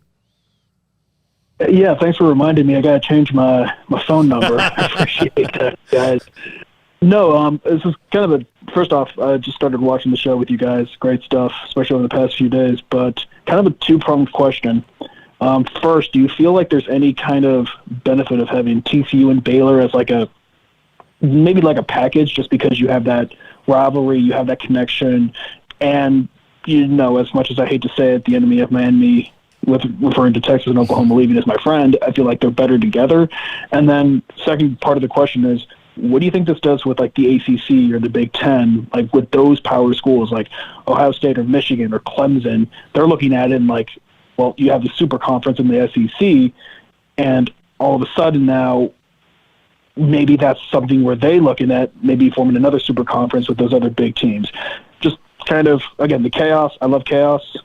Yeah, thanks for reminding me. I got to change my phone number. I appreciate that, guys. No, this is kind of first off, I just started watching the show with you guys. Great stuff, especially over the past few days. But kind of a two-pronged question. First, do you feel like there's any kind of benefit of having TCU and Baylor as maybe a package, just because you have that rivalry, you have that connection, and as much as I hate to say it, the enemy of my enemy, with referring to Texas and Oklahoma leaving as my friend, I feel like they're better together. And then second part of the question is, what do you think this does with the ACC or the Big Ten, with those power schools like Ohio State or Michigan or Clemson? They're looking at it you have the super conference in the SEC, and all of a sudden now maybe that's something where they looking at maybe forming another super conference with those other big teams. Just kind of, again, the chaos. I love chaos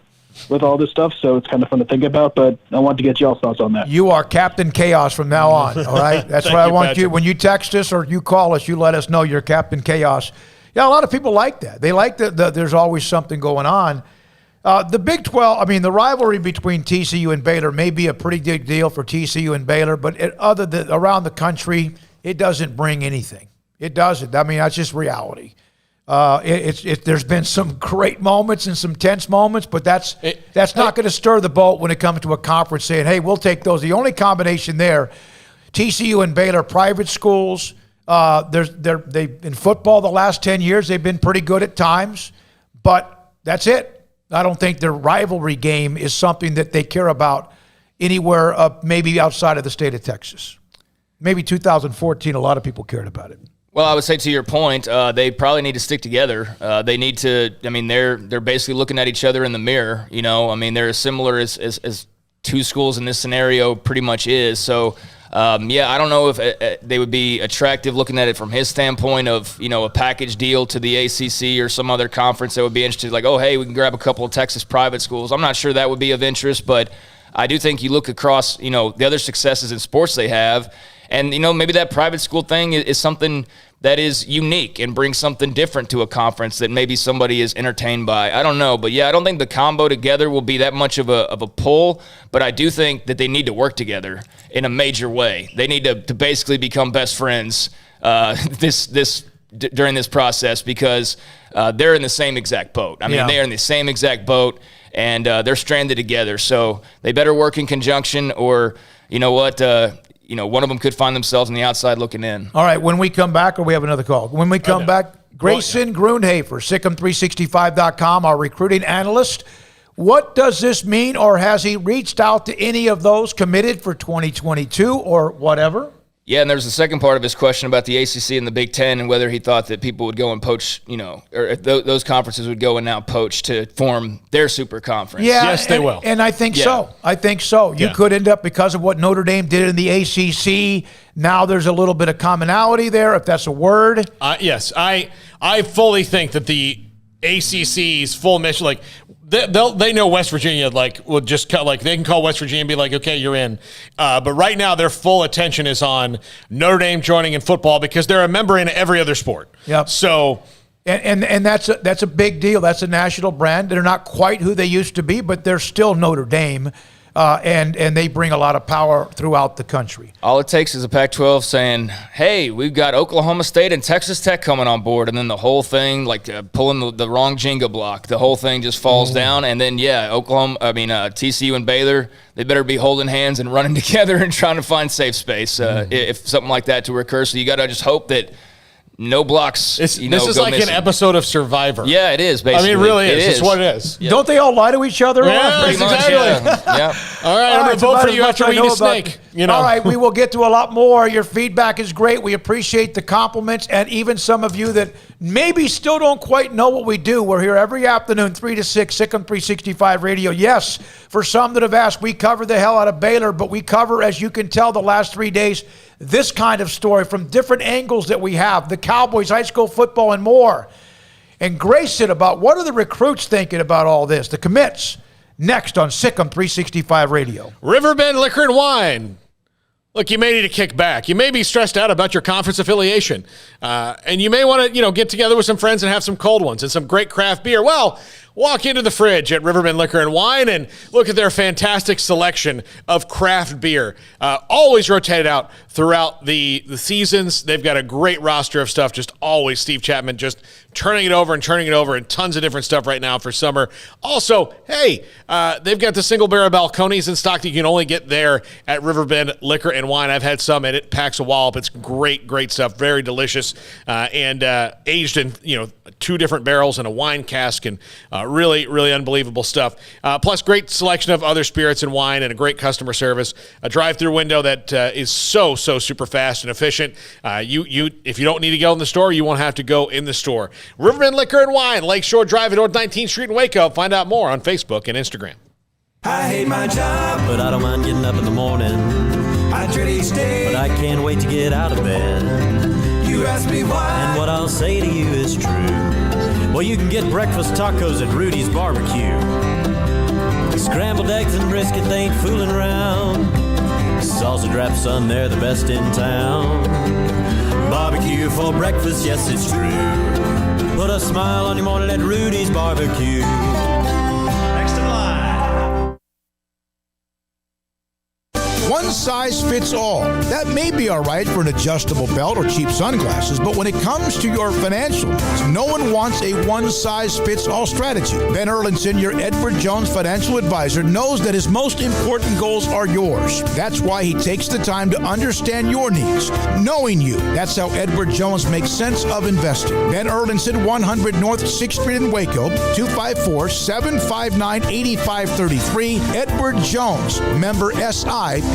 with all this stuff, so it's kind of fun to think about, but I want to get y'all's thoughts on that. You are Captain Chaos from now on, all right? That's what I want Patrick. You. When you text us or you call us, you let us know you're Captain Chaos. Yeah, a lot of people like that. They like that there's always something going on. The Big 12, the rivalry between TCU and Baylor may be a pretty big deal for TCU and Baylor, but other than around the country, it doesn't bring anything. It doesn't. That's just reality. There's been some great moments and some tense moments, but that's not going to stir the boat when it comes to a conference saying, hey, we'll take those. The only combination there, TCU and Baylor, private schools, they've in football the last 10 years, they've been pretty good at times, but that's it. I don't think their rivalry game is something that they care about anywhere maybe outside of the state of Texas. Maybe 2014, a lot of people cared about it. Well, I would say to your point, they probably need to stick together. They need to. They're basically looking at each other in the mirror. They're as similar as two schools in this scenario pretty much is. So, I don't know if they would be attractive looking at it from his standpoint of a package deal to the ACC or some other conference that would be interested. Like, oh, hey, we can grab a couple of Texas private schools. I'm not sure that would be of interest, but I do think you look across the other successes in sports they have. And, maybe that private school thing is something that is unique and brings something different to a conference that maybe somebody is entertained by. I don't know. But, I don't think the combo together will be that much of a pull. But I do think that they need to work together in a major way. They need to basically become best friends during this process because they're in the same exact boat. They are in the same exact boat, and they're stranded together. So they better work in conjunction or, one of them could find themselves on the outside looking in. All right, when we come back, or we have another call. When we come back, Grayson Grunhafer, SicEm365.com, our recruiting analyst. What does this mean, or has he reached out to any of those committed for 2022 or whatever? Yeah, and there's the second part of his question about the ACC and the Big Ten and whether he thought that people would go and poach, or those conferences would go and now poach to form their super conference. Yeah, yes, they will. And I think so. I think so. You could end up, because of what Notre Dame did in the ACC, now there's a little bit of commonality there, if that's a word. Yes, I fully think that the ACC's full mission, they know West Virginia, will just cut, they can call West Virginia and be like, okay, you're in. But right now, their full attention is on Notre Dame joining in football because they're a member in every other sport. Yep. So, and that's a big deal. That's a national brand. They're not quite who they used to be, but they're still Notre Dame. and they bring a lot of power throughout the country. All it takes is a Pac-12 saying, hey, we've got Oklahoma State and Texas Tech coming on board, and then the whole thing, like pulling the wrong Jenga block, the whole thing just falls down. And then, TCU and Baylor, they better be holding hands and running together and trying to find safe space if something like that to recur. So you got to just hope that no blocks. This is like an episode of Survivor. Yeah, it is, basically. I mean, really is. It's what it is. Yep. Don't they all lie to each other? Yeah, exactly. Yeah. All right, I'm going to vote for you after we eat a snake. All right, we will get to a lot more. Your feedback is great. We appreciate the compliments, and even some of you that maybe still don't quite know what we do. We're here every afternoon, 3 to 6, SicEm365 Radio. Yes, for some that have asked, we cover the hell out of Baylor, but we cover, as you can tell, the last 3 days, this kind of story from different angles that we have, the Cowboys, high school football, and more. And Grayson about what are the recruits thinking about all this, the commits, next on SicEm365 Radio. Riverbend Liquor and Wine. Look, you may need to kick back. You may be stressed out about your conference affiliation. And you may want to, get together with some friends and have some cold ones and some great craft beer. Well, walk into the fridge at Riverbend Liquor and Wine and look at their fantastic selection of craft beer. Always rotated out throughout the seasons. They've got a great roster of stuff. Just always Steve Chapman just turning it over and tons of different stuff right now for summer. Also, hey, they've got the single barrel Balcones in stock that you can only get there at Riverbend Liquor and Wine. I've had some and it packs a wallop. It's great stuff. Very delicious and aged in, 2 different barrels and a wine cask and really, really unbelievable stuff. Plus, great selection of other spirits and wine and a great customer service. A drive-through window that is so super fast and efficient. If you don't need to go in the store, you won't have to go in the store. Riverbend Liquor and Wine, Lakeshore Drive at North 19th Street in Waco. Find out more on Facebook and Instagram. I hate my job, but I don't mind getting up in the morning. I dread each day, but I can't wait to get out of bed. You ask me why, and what I'll say to you is true. Well, you can get breakfast tacos at Rudy's Barbecue. Scrambled eggs and brisket, they ain't fooling around. Sausage wrap, son, they're the best in town. Barbecue for breakfast, yes, it's true. Put a smile on your morning at Rudy's Barbecue. Next in line. One size fits all. That may be all right for an adjustable belt or cheap sunglasses, but when it comes to your financial needs, no one wants a one-size-fits-all strategy. Ben Erlinson, your Edward Jones financial advisor, knows that his most important goals are yours. That's why he takes the time to understand your needs, knowing you. That's how Edward Jones makes sense of investing. Ben Erlinson, 100 North 6th Street in Waco, 254-759-8533. Edward Jones, member SIPC.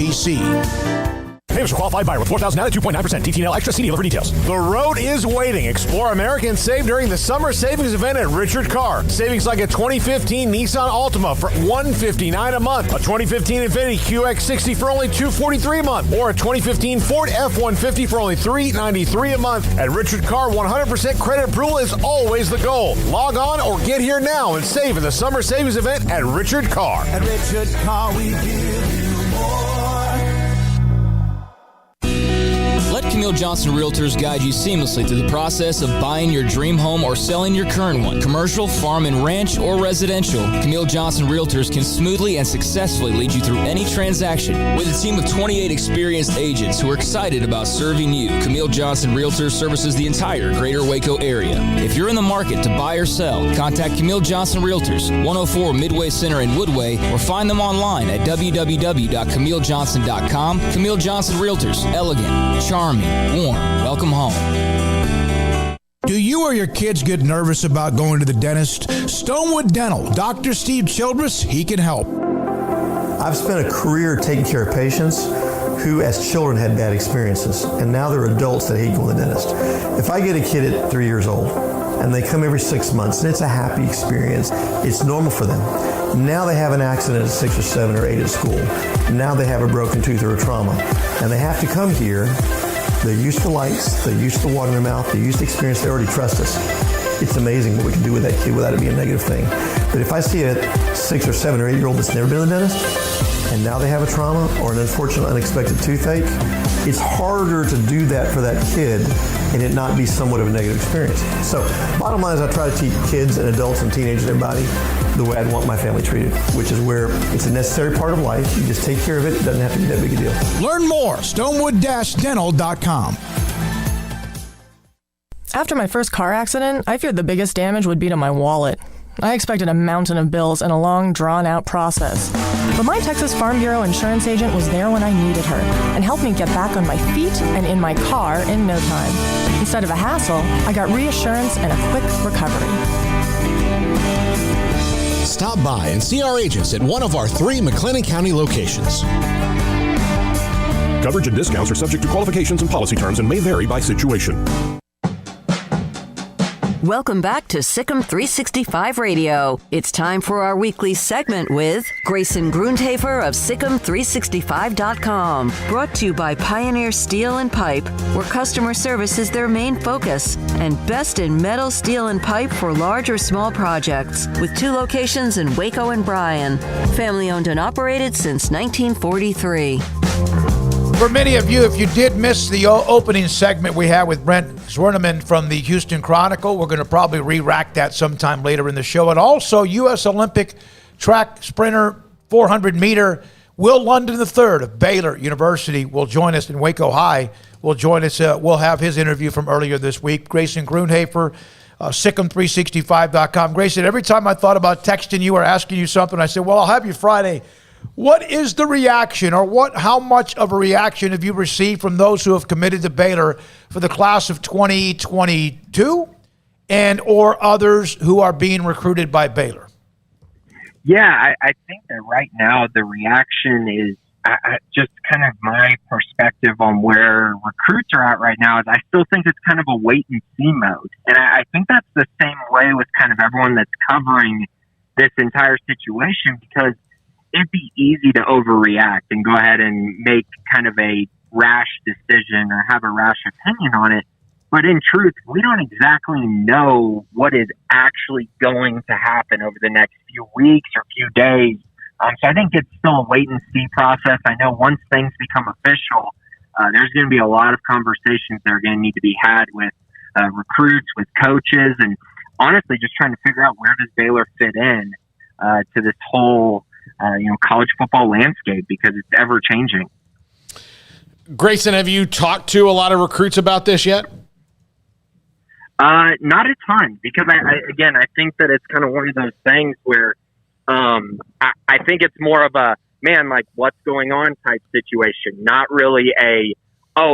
Payments for qualified buyer with $4,000 at 2.9%. TTL extra. See dealer for details. The road is waiting. Explore America and save during the summer savings event at Richard Carr. Savings like a 2015 Nissan Altima for $159 a month, a 2015 Infiniti QX60 for only $243 a month, or a 2015 Ford F-150 for only $393 a month. At Richard Carr, 100% credit approval is always the goal. Log on or get here now and save in the summer savings event at Richard Carr. At Richard Carr, we give you more. Let Camille Johnson Realtors guide you seamlessly through the process of buying your dream home or selling your current one. Commercial, farm and ranch, or residential, Camille Johnson Realtors can smoothly and successfully lead you through any transaction. With a team of 28 experienced agents who are excited about serving you, Camille Johnson Realtors services the entire greater Waco area. If you're in the market to buy or sell, contact Camille Johnson Realtors, 104 Midway Center in Woodway, or find them online at www.camillejohnson.com. Camille Johnson Realtors, elegant, charming, warm. Welcome home. Do you or your kids get nervous about going to the dentist? Stonewood Dental, Dr. Steve Childress, he can help. I've spent a career taking care of patients who as children had bad experiences, and now they're adults that hate going to the dentist. If I get a kid at 3 years old and they come every 6 months and it's a happy experience, it's normal for them. Now they have an accident at 6 or 7 or 8 at school. Now they have a broken tooth or a trauma, and they have to come here. They're used to lights, they're used to water in their mouth, they're used to experience, they already trust us. It's amazing what we can do with that kid without it being a negative thing. But if I see a 6 or 7 or 8 year old that's never been to the dentist, and now they have a trauma or an unfortunate unexpected toothache, it's harder to do that for that kid and it not be somewhat of a negative experience. So bottom line is I try to teach kids and adults and teenagers and everybody, the way I'd want my family treated, which is where it's a necessary part of life. You just take care of it. It doesn't have to be that big a deal. Learn more, stonewood-dental.com. After my first car accident, I feared the biggest damage would be to my wallet. I expected a mountain of bills and a long, drawn-out process. But my Texas Farm Bureau insurance agent was there when I needed her and helped me get back on my feet and in my car in no time. Instead of a hassle, I got reassurance and a quick recovery. Stop by and see our agents at one of our 3 McLennan County locations. Coverage and discounts are subject to qualifications and policy terms and may vary by situation. Welcome back to SicEm365 Radio. It's time for our weekly segment with Grayson Grundhafer of SicEm365.com. Brought to you by Pioneer Steel and Pipe, where customer service is their main focus, and best in metal, steel, and pipe for large or small projects, with 2 locations in Waco and Bryan. Family owned and operated since 1943. For many of you, if you did miss the opening segment we had with Brent Zwerneman from the Houston Chronicle, we're going to probably re-rack that sometime later in the show. And also, U.S. Olympic track sprinter 400-meter Will London III of Baylor University will join us in Waco High. Will join us. We'll have his interview from earlier this week. Grayson Grundhafer, SicEm365.com. Grayson, every time I thought about texting you or asking you something, I said, well, I'll have you Friday. What is the reaction, or how much of a reaction have you received from those who have committed to Baylor for the class of 2022 and or others who are being recruited by Baylor? Yeah, I think that right now the reaction is just kind of my perspective on where recruits are at right now is I still think it's kind of a wait and see mode. And I think that's the same way with kind of everyone that's covering this entire situation, because it'd be easy to overreact and go ahead and make kind of a rash decision or have a rash opinion on it. But in truth, we don't exactly know what is actually going to happen over the next few weeks or few days. So I think it's still a wait and see process. I know once things become official, there's going to be a lot of conversations that are going to need to be had with recruits, with coaches, and honestly just trying to figure out where does Baylor fit in to this whole college football landscape, because it's ever changing. Grayson, have you talked to a lot of recruits about this yet? Not a ton, because I think that it's kind of one of those things where I think it's more of a, man, like, what's going on type situation. Not really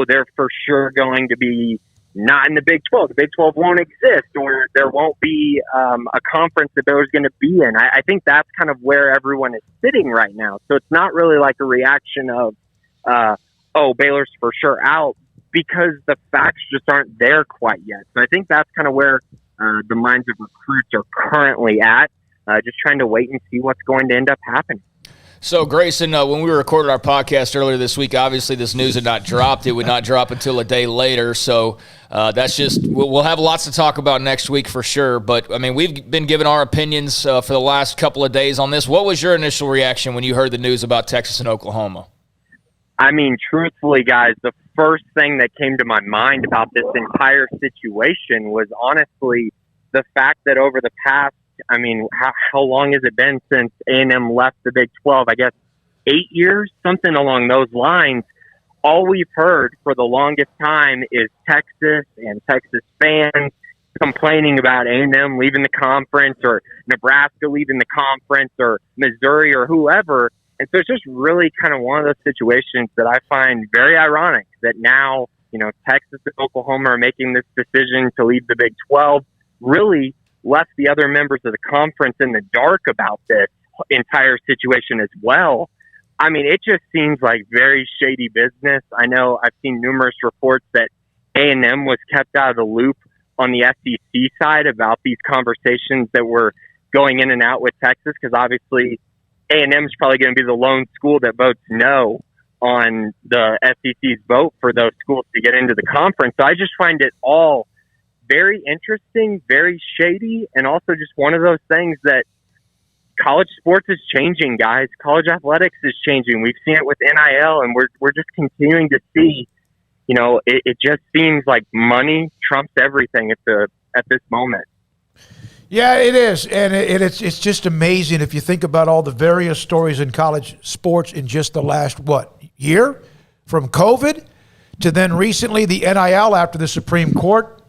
they're for sure going to be not in the Big 12. The Big 12 won't exist, or there won't be a conference that Baylor's going to be in. I think that's kind of where everyone is sitting right now. So it's not really like a reaction of, Baylor's for sure out, because the facts just aren't there quite yet. So I think that's kind of where the minds of recruits are currently at, just trying to wait and see what's going to end up happening. So, Grayson, when we recorded our podcast earlier this week, obviously this news had not dropped. It would not drop until a day later. So that's just – we'll have lots to talk about next week for sure. But, I mean, we've been giving our opinions for the last couple of days on this. What was your initial reaction when you heard the news about Texas and Oklahoma? I mean, truthfully, guys, the first thing that came to my mind about this entire situation was honestly the fact that over the past, I mean, how long has it been since A&M left the Big 12? I guess 8 years, something along those lines. All we've heard for the longest time is Texas and Texas fans complaining about A&M leaving the conference, or Nebraska leaving the conference, or Missouri, or whoever. And so it's just really kind of one of those situations that I find very ironic that now, Texas and Oklahoma are making this decision to leave the Big 12, really left the other members of the conference in the dark about this entire situation as well. I mean, it just seems like very shady business. I know I've seen numerous reports that A&M was kept out of the loop on the SEC side about these conversations that were going in and out with Texas, because obviously A&M is probably going to be the lone school that votes no on the SEC's vote for those schools to get into the conference. So I just find it all very interesting, very shady, and also just one of those things that college sports is changing, guys. College athletics is changing. We've seen it with NIL, and we're just continuing to see, it just seems like money trumps everything at this moment. Yeah, it is, and it's just amazing if you think about all the various stories in college sports in just the last, year? From COVID to then recently the NIL after the Supreme Court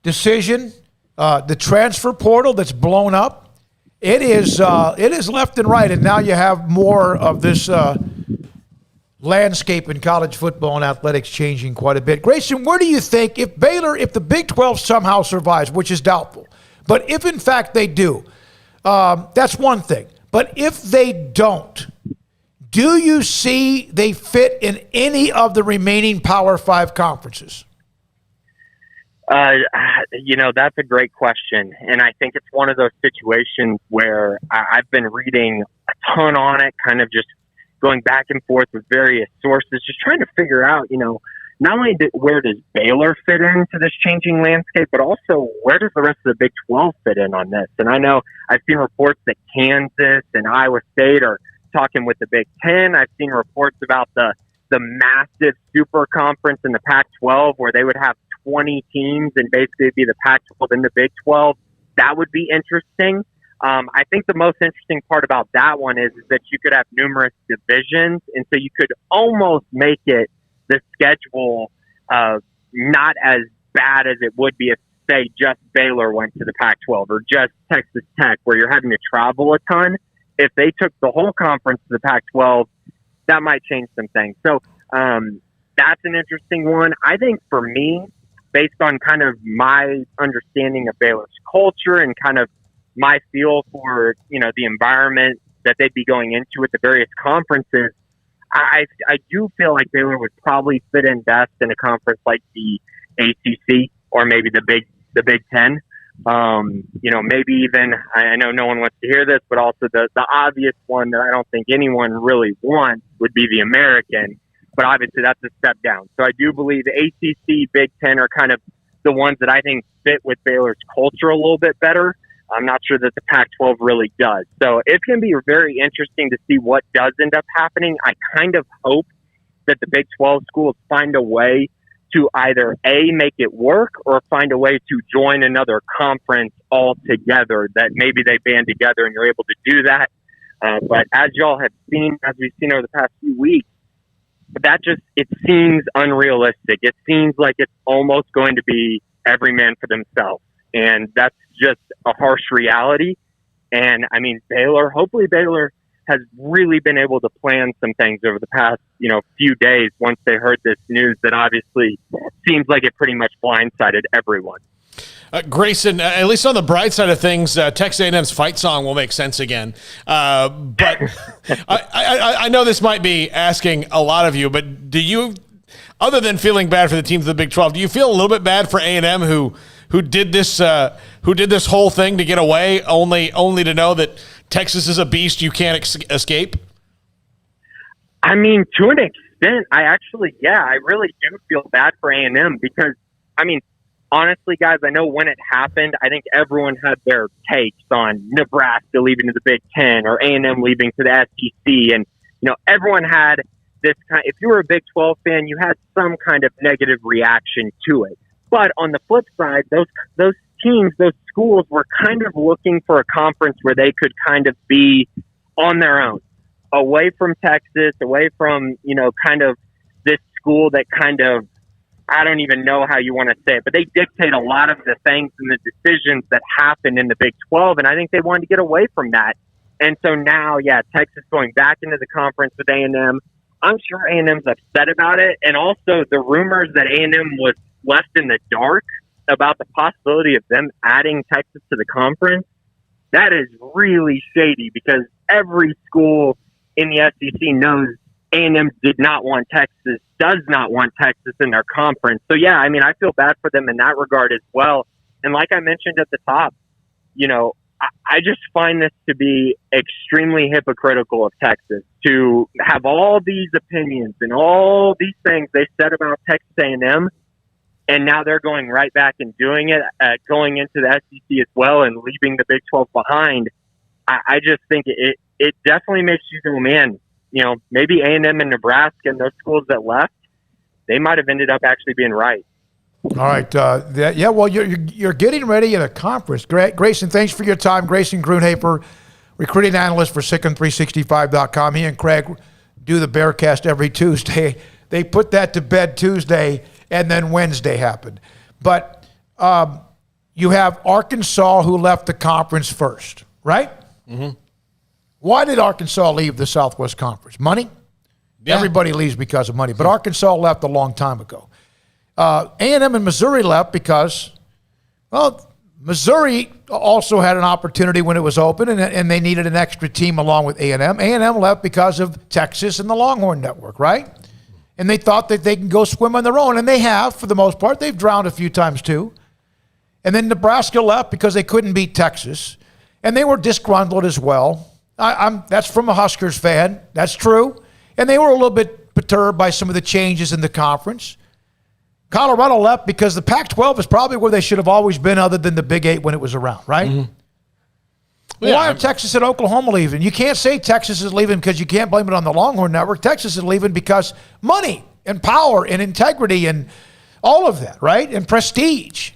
decision, the transfer portal that's blown up. It is left and right, and now you have more of this landscape in college football and athletics changing quite a bit. Grayson, where do you think if the Big 12 somehow survives, which is doubtful, but if in fact they do, that's one thing. But if they don't, do you see they fit in any of the remaining Power 5 conferences? That's a great question. And I think it's one of those situations where I've been reading a ton on it, kind of just going back and forth with various sources, just trying to figure out, not only where does Baylor fit into this changing landscape, but also where does the rest of the Big 12 fit in on this? And I know I've seen reports that Kansas and Iowa State are talking with the Big 10. I've seen reports about the massive super conference in the Pac-12 where they would have 20 teams and basically be the Pac-12 and the Big 12. That would be interesting. I think the most interesting part about that one is that you could have numerous divisions, and so you could almost make it the schedule not as bad as it would be if, say, just Baylor went to the Pac-12 or just Texas Tech, where you're having to travel a ton. If they took the whole conference to the Pac-12, that might change some things. So that's an interesting one. I think for me, based on kind of my understanding of Baylor's culture and kind of my feel for, the environment that they'd be going into with the various conferences, I do feel like Baylor would probably fit in best in a conference like the ACC or maybe the Big Ten. Maybe even, I know no one wants to hear this, but also the obvious one that I don't think anyone really wants would be the American, but obviously that's a step down. So I do believe the ACC, Big Ten are kind of the ones that I think fit with Baylor's culture a little bit better. I'm not sure that the Pac-12 really does. So it's going to be very interesting to see what does end up happening. I kind of hope that the Big 12 schools find a way to either A, make it work, or find a way to join another conference altogether, that maybe they band together and you're able to do that. But as y'all have seen, as we've seen over the past few weeks, it seems unrealistic. It seems like it's almost going to be every man for themselves. And that's just a harsh reality. And I mean, hopefully Baylor has really been able to plan some things over the past, few days once they heard this news that obviously seems like it pretty much blindsided everyone. Grayson, at least on the bright side of things, Texas A&M's fight song will make sense again. But I know this might be asking a lot of you, but do you, other than feeling bad for the teams of the Big 12, do you feel a little bit bad for A&M who did this whole thing to get away, only to know that Texas is a beast you can't escape? I mean, to an extent, I really do feel bad for A&M because, honestly, guys, I know when it happened, I think everyone had their takes on Nebraska leaving to the Big Ten or A&M leaving to the SEC, and everyone had this kind. If you were a Big 12 fan, you had some kind of negative reaction to it. But on the flip side, those teams, those schools were kind of looking for a conference where they could kind of be on their own, away from Texas, away from, kind of this school that kind of, I don't even know how you want to say it, but they dictate a lot of the things and the decisions that happen in the Big 12. And I think they wanted to get away from that. And so now, Texas going back into the conference with A&M. I'm sure A&M's upset about it. And also the rumors that A&M was left in the dark about the possibility of them adding Texas to the conference, that is really shady because every school in the SEC knows A&M does not want Texas in their conference. So, I feel bad for them in that regard as well. And like I mentioned at the top, I just find this to be extremely hypocritical of Texas to have all these opinions and all these things they said about Texas A&M. And now they're going right back and doing it, going into the SEC as well and leaving the Big 12 behind. I just think it definitely makes you go, man, maybe A&M and Nebraska and those schools that left, they might have ended up actually being right. All right. Well, you're getting ready at a conference. Grayson, thanks for your time. Grayson Grunhafer, recruiting analyst for SicEm365.com. He and Craig do the Bearcast every Tuesday. They put that to bed Tuesday, and then Wednesday happened. But you have Arkansas who left the conference first, right? Mm-hmm. Why did Arkansas leave the Southwest Conference? Money? Yeah. Everybody leaves because of money. But Arkansas left a long time ago. A&M and Missouri left because, well, Missouri also had an opportunity when it was open, and they needed an extra team along with A&M. A&M left because of Texas and the Longhorn Network, right? And they thought that they can go swim on their own, and they have for the most part. They've drowned a few times too. And then Nebraska left because they couldn't beat Texas, and they were disgruntled as well. That's from a Huskers fan. That's true. And they were a little bit perturbed by some of the changes in the conference. Colorado left because the Pac-12 is probably where they should have always been other than the Big 8 when it was around, right? Mm-hmm. Why are Texas and Oklahoma leaving? You can't say Texas is leaving because you can't blame it on the Longhorn Network. Texas is leaving because money and power and integrity and all of that, right? And prestige.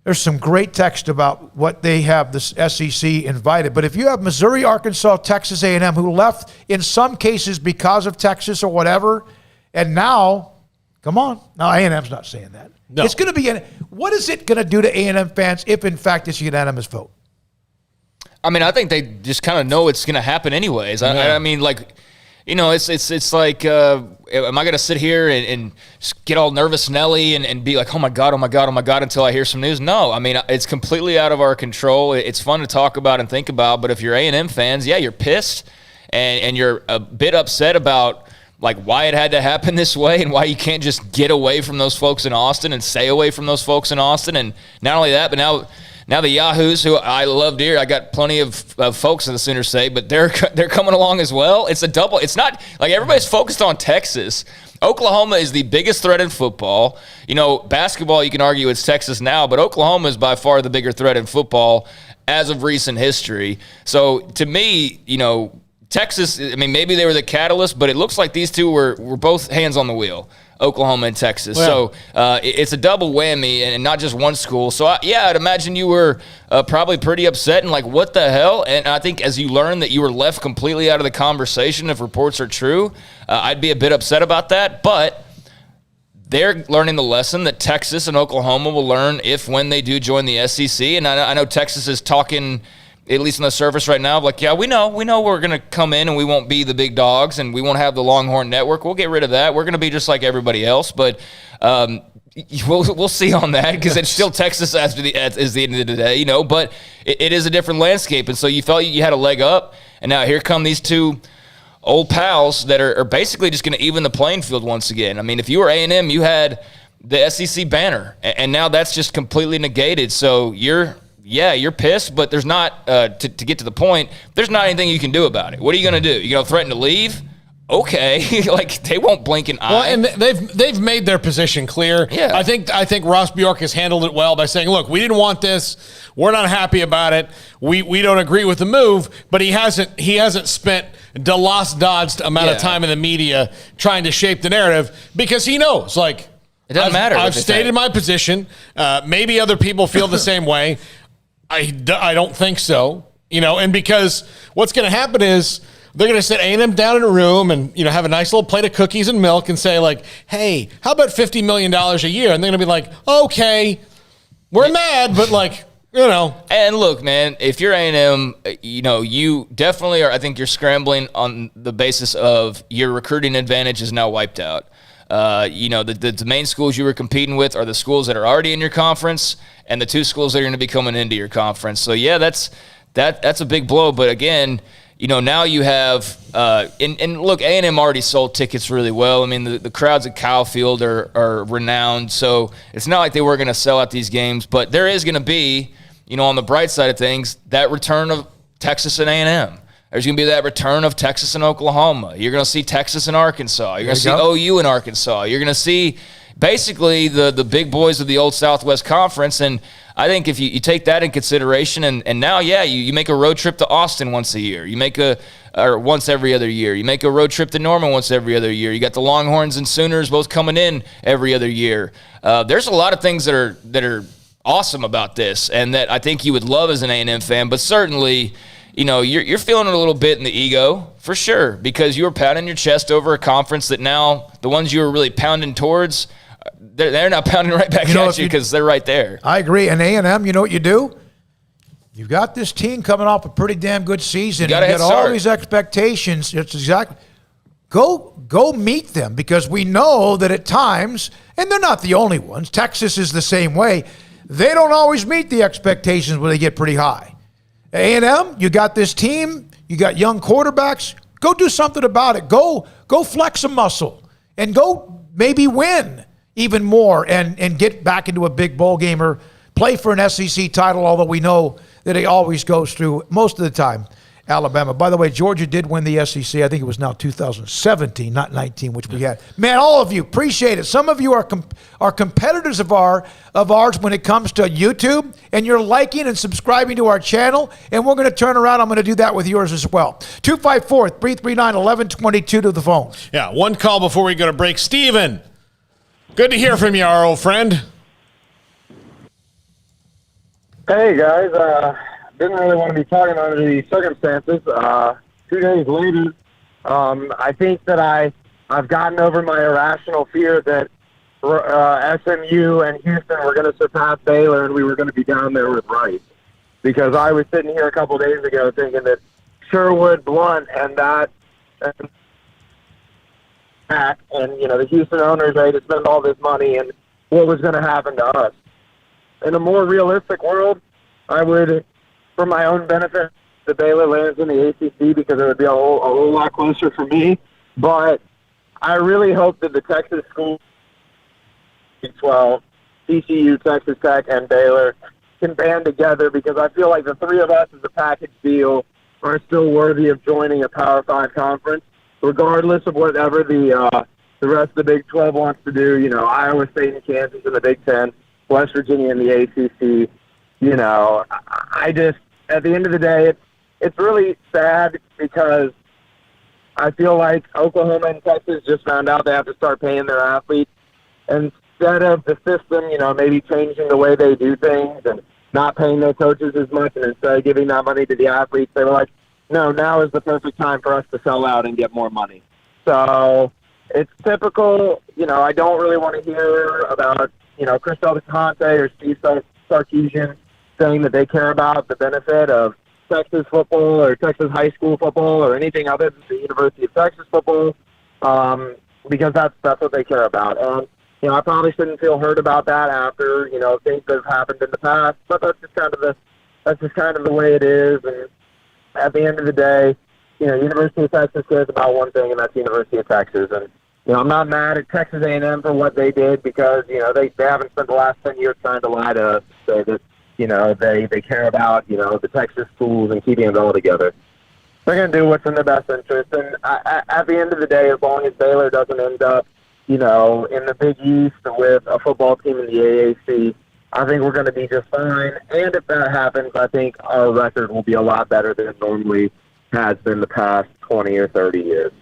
There's some great text about what they have the SEC invited. But if you have Missouri, Arkansas, Texas A&M who left in some cases because of Texas or whatever, and now, come on. Now A&M's not saying that. No. It's going to be, what is it going to do to A&M fans if in fact it's a unanimous vote? I mean, I think they just kind of know it's going to happen anyways. I mean, like, you know, it's like, am I going to sit here and just get all nervous Nelly and be like, oh my God, until I hear some news? No, I mean, it's completely out of our control. It's fun to talk about and think about, but if you're A&M fans, yeah, you're pissed and you're a bit upset about like why it had to happen this way and why you can't just get away from those folks in Austin and stay away from those folks in Austin. And not only that, but now the Yahoos, who I love dear, I got plenty of folks in the Sooners say, but they're coming along as well. It's a double. It's not like everybody's focused on Texas. Oklahoma is the biggest threat in football. You know, basketball, you can argue it's Texas now, but Oklahoma is by far the bigger threat in football as of recent history. So to me, you know, Texas, I mean, maybe they were the catalyst, but it looks like these two were both hands on the wheel, Oklahoma and Texas. Well, so it's a double whammy and not just one school. So, I'd imagine you were probably pretty upset and like, what the hell? And I think as you learn that you were left completely out of the conversation, if reports are true, I'd be a bit upset about that. But they're learning the lesson that Texas and Oklahoma will learn when they do join the SEC. And I know Texas is talking, at least on the surface right now, like, yeah, we know we're going to come in and we won't be the big dogs and we won't have the Longhorn Network. We'll get rid of that. We're going to be just like everybody else. But we'll see on that because it's still Texas as the end of the day, you know. But it is a different landscape. And so you felt you had a leg up. And now here come these two old pals that are basically just going to even the playing field once again. I mean, if you were A&M, you had the SEC banner. And now that's just completely negated. So you're pissed, but there's not, to get to the point, there's not anything you can do about it. What are you going to do? You going to threaten to leave? Okay. Like, they won't blink an eye. Well, and they've made their position clear. Yeah. I think Ross Bjork has handled it well by saying, look, we didn't want this. We're not happy about it. We don't agree with the move, but he hasn't spent the lost dodged amount of time in the media trying to shape the narrative because he knows, like, it doesn't matter. I've stated my position. Maybe other people feel the same way. I don't think so, you know, and because what's going to happen is they're going to sit A&M down in a room and, you know, have a nice little plate of cookies and milk and say, like, hey, how about $50 million a year? And they're going to be like, okay, we're mad, but, like, you know. And look, man, if you're A&M, you know, you definitely are. I think you're scrambling on the basis of your recruiting advantage is now wiped out. You know, the main schools you were competing with are the schools that are already in your conference and the two schools that are going to be coming into your conference. So, yeah, that's a big blow. But, again, you know, now you have and look, A&M already sold tickets really well. I mean, the crowds at Kyle Field are renowned. So it's not like they were going to sell out these games. But there is going to be, you know, on the bright side of things, that return of Texas and A&M. There's going to be that return of Texas and Oklahoma. You're going to see Texas and Arkansas. You're going to see OU and Arkansas. You're going to see, basically the big boys of the old Southwest Conference. And I think if you take that in consideration, and now, you make a road trip to Austin once a year. You make or once every other year. You make a road trip to Norman once every other year. You got the Longhorns and Sooners both coming in every other year. There's a lot of things that are awesome about this, and that I think you would love as an A&M fan. But certainly, you're feeling it a little bit in the ego for sure, because you were pounding your chest over a conference that now the ones you were really pounding towards, they're not pounding right back at you because they're right there. I agree. And A&M, you know what you do? You've got this team coming off a pretty damn good season. You got all these expectations. It's exactly go meet them, because we know that at times, and they're not the only ones. Texas is the same way. They don't always meet the expectations when they get pretty high. A&M, you got this team. You got young quarterbacks. Go do something about it. Go flex a muscle and go maybe win even more and get back into a big bowl game or play for an SEC title, although we know that it always goes through, most of the time, Alabama. By the way, Georgia did win the SEC. I think it was now 2017, not 19, which we had. Man, all of you, appreciate it. Some of you are competitors of ours when it comes to YouTube, and you're liking and subscribing to our channel, and we're going to turn around. I'm going to do that with yours as well. 254-339-1122 to the phone. Yeah, one call before we go to break. Steven, good to hear from you, our old friend. Hey, guys. Didn't really want to be talking under these circumstances. 2 days later, I think that I've gotten over my irrational fear that SMU and Houston were going to surpass Baylor and we were going to be down there with Rice. Because I was sitting here a couple days ago thinking that Sherwood, Blunt, and the Houston owners ready to spend all this money, and what was going to happen to us. In a more realistic world, I would, for my own benefit, the Baylor lands in the ACC because it would be a whole lot closer for me. But I really hope that the Texas schools, Big 12, TCU, Texas Tech, and Baylor can band together, because I feel like the three of us as a package deal are still worthy of joining a Power 5 conference, regardless of whatever the rest of the Big 12 wants to do. Iowa State and Kansas in the Big 10. West Virginia in the ACC. I just, at the end of the day, it's really sad, because I feel like Oklahoma and Texas just found out they have to start paying their athletes. Instead of the system, maybe changing the way they do things and not paying their coaches as much, and instead of giving that money to the athletes, they were like, no, now is the perfect time for us to sell out and get more money. So it's typical. I don't really want to hear about Chris Conte or Steve Sarkisian saying that they care about the benefit of Texas football or Texas high school football or anything other than the University of Texas football, because that's what they care about. And I probably shouldn't feel hurt about that after things that have happened in the past, but that's just kind of the way it is. And at the end of the day, University of Texas cares about one thing, and that's University of Texas. And I'm not mad at Texas A&M for what they did, because, they haven't spent the last 10 years trying to lie to us, say that, they care about, the Texas schools and keeping it all together. They're going to do what's in their best interest. And at the end of the day, as long as Baylor doesn't end up, in the Big East with a football team in the AAC, I think we're going to be just fine. And if that happens, I think our record will be a lot better than it normally has been the past 20 or 30 years.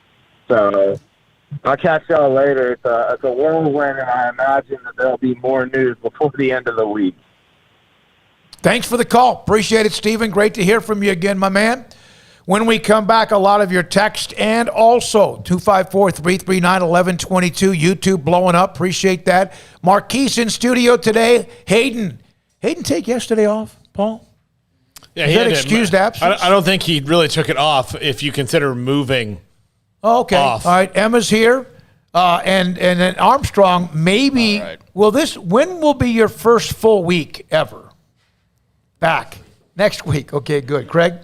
So I'll catch y'all later. It's a whirlwind, and I imagine that there'll be more news before the end of the week. Thanks for the call. Appreciate it, Stephen. Great to hear from you again, my man. When we come back, a lot of your text, and also 254-339-1122. YouTube blowing up. Appreciate that. Marquise in studio today. Hayden take yesterday off, Paul? Yeah, Is that excused absence? I don't think he really took it off if you consider moving okay. off. All right, Emma's here. And then Armstrong, maybe, right. When will be your first full week ever? Back. Next week. Okay, good. Craig?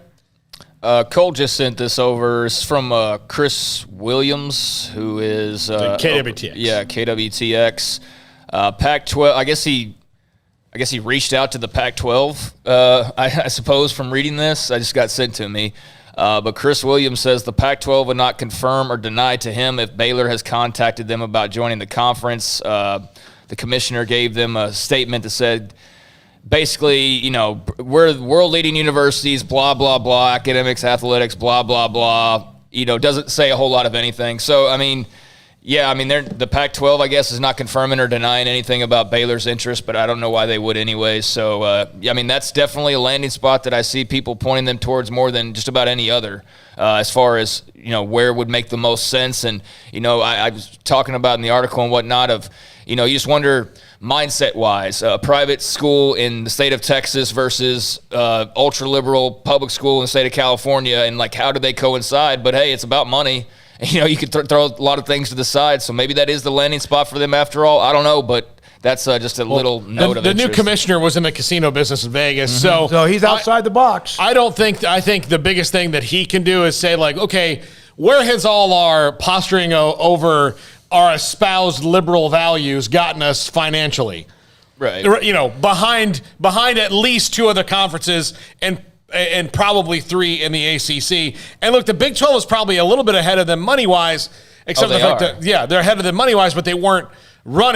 Cole just sent this over. It's from Chris Williams, who is KWTX. Yeah, KWTX. Pac-12. I guess he reached out to the Pac-12. I suppose from reading this, I just got sent to me. But Chris Williams says the Pac-12 would not confirm or deny to him if Baylor has contacted them about joining the conference. The commissioner gave them a statement that said, basically, we're world-leading universities, blah, blah, blah, academics, athletics, blah, blah, blah. Doesn't say a whole lot of anything. So, the Pac-12, I guess, is not confirming or denying anything about Baylor's interest, but I don't know why they would anyway. So, that's definitely a landing spot that I see people pointing them towards more than just about any other, as far as, where would make the most sense. And, I was talking about in the article and whatnot of, you just wonder mindset-wise, a private school in the state of Texas versus ultra-liberal public school in the state of California, and, how do they coincide? But, hey, it's about money. You could throw a lot of things to the side, so maybe that is the landing spot for them after all. I don't know, but that's just a little note of the interest. new commissioner was in the casino business in Vegas, so he's outside the box. I think the biggest thing that he can do is say, okay, where has all our posturing over our espoused liberal values gotten us financially? Right. Behind at least 2 other conferences and probably 3 in the ACC. And look, the Big 12 is probably a little bit ahead of them money-wise, except the fact that, they're ahead of them money-wise, but they weren't run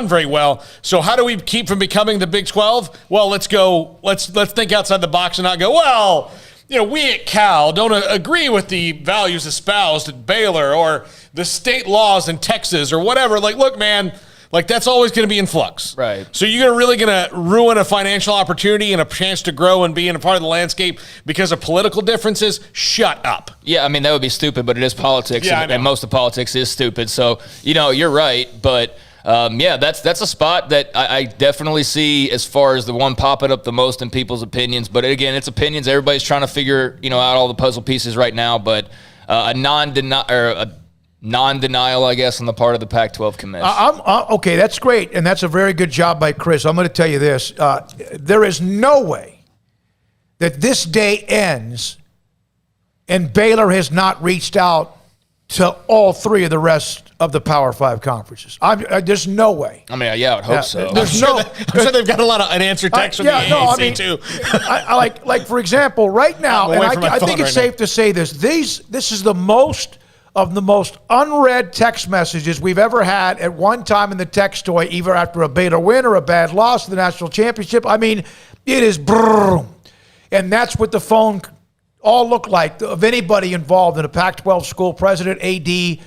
very well. So how do we keep from becoming the Big 12? Well, let's think outside the box and not go, well, we at Cal don't agree with the values espoused at Baylor or the state laws in Texas or whatever. Look, man, that's always going to be in flux. Right. So you're really going to ruin a financial opportunity and a chance to grow and be in a part of the landscape because of political differences? Shut up. Yeah, that would be stupid, but it is politics, and most of politics is stupid. So, you're right, but that's a spot that I definitely see as far as the one popping up the most in people's opinions. But again, it's opinions. Everybody's trying to figure, out all the puzzle pieces right now, but a non-denial, I guess, on the part of the Pac-12 commission. Okay, that's great, and that's a very good job by Chris. I'm going to tell you this. There is no way that this day ends and Baylor has not reached out to all 3 of the rest of the Power 5 conferences. There's no way. I would hope so. I'm sure they've got a lot of unanswered texts from the AAC, too. I for example, right now, and I think it's safe to say this. This is the most unread text messages we've ever had at one time in the text toy, either after a Baylor win or a bad loss to the national championship. It is brrr. And that's what the phone all look like of anybody involved in a Pac-12 school, president, AD,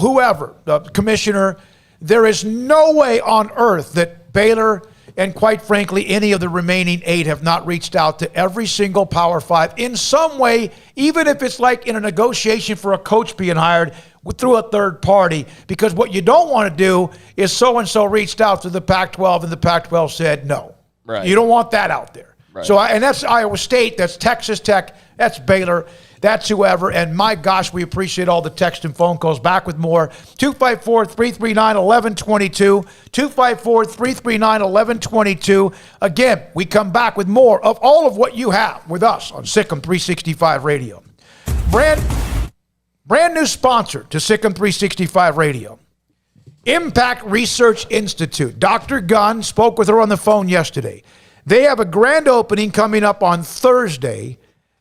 whoever, commissioner. There is no way on earth that Baylor and, quite frankly, any of the remaining 8 have not reached out to every single Power 5 in some way, even if it's in a negotiation for a coach being hired through a third party. Because what you don't want to do is so-and-so reached out to the Pac-12 and the Pac-12 said no. Right. You don't want that out there. Right. So, and that's Iowa State, that's Texas Tech, that's Baylor, that's whoever. And my gosh, we appreciate all the text and phone calls. Back with more. 254-339-1122. 254-339-1122. Again, we come back with more of all of what you have with us on SicEm365 Radio. Brent, brand new sponsor to SicEm365 Radio. Impact Research Institute. Dr. Gunn spoke with her on the phone yesterday. They have a grand opening coming up on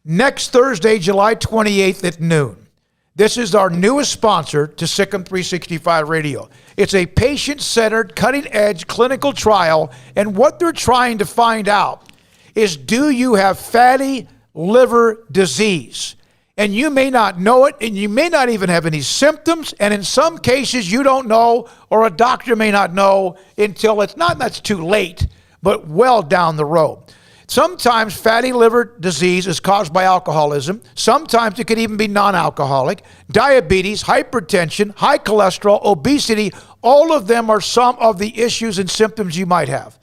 next Thursday, July 28th at noon. This is our newest sponsor to SicEm365 Radio. It's a patient-centered, cutting-edge clinical trial, and what they're trying to find out is, do you have fatty liver disease? And you may not know it, and you may not even have any symptoms, and in some cases you don't know, or a doctor may not know until that's too late, but well down the road. Sometimes fatty liver disease is caused by alcoholism. Sometimes it could even be non-alcoholic. Diabetes, hypertension, high cholesterol, obesity, all of them are some of the issues and symptoms you might have.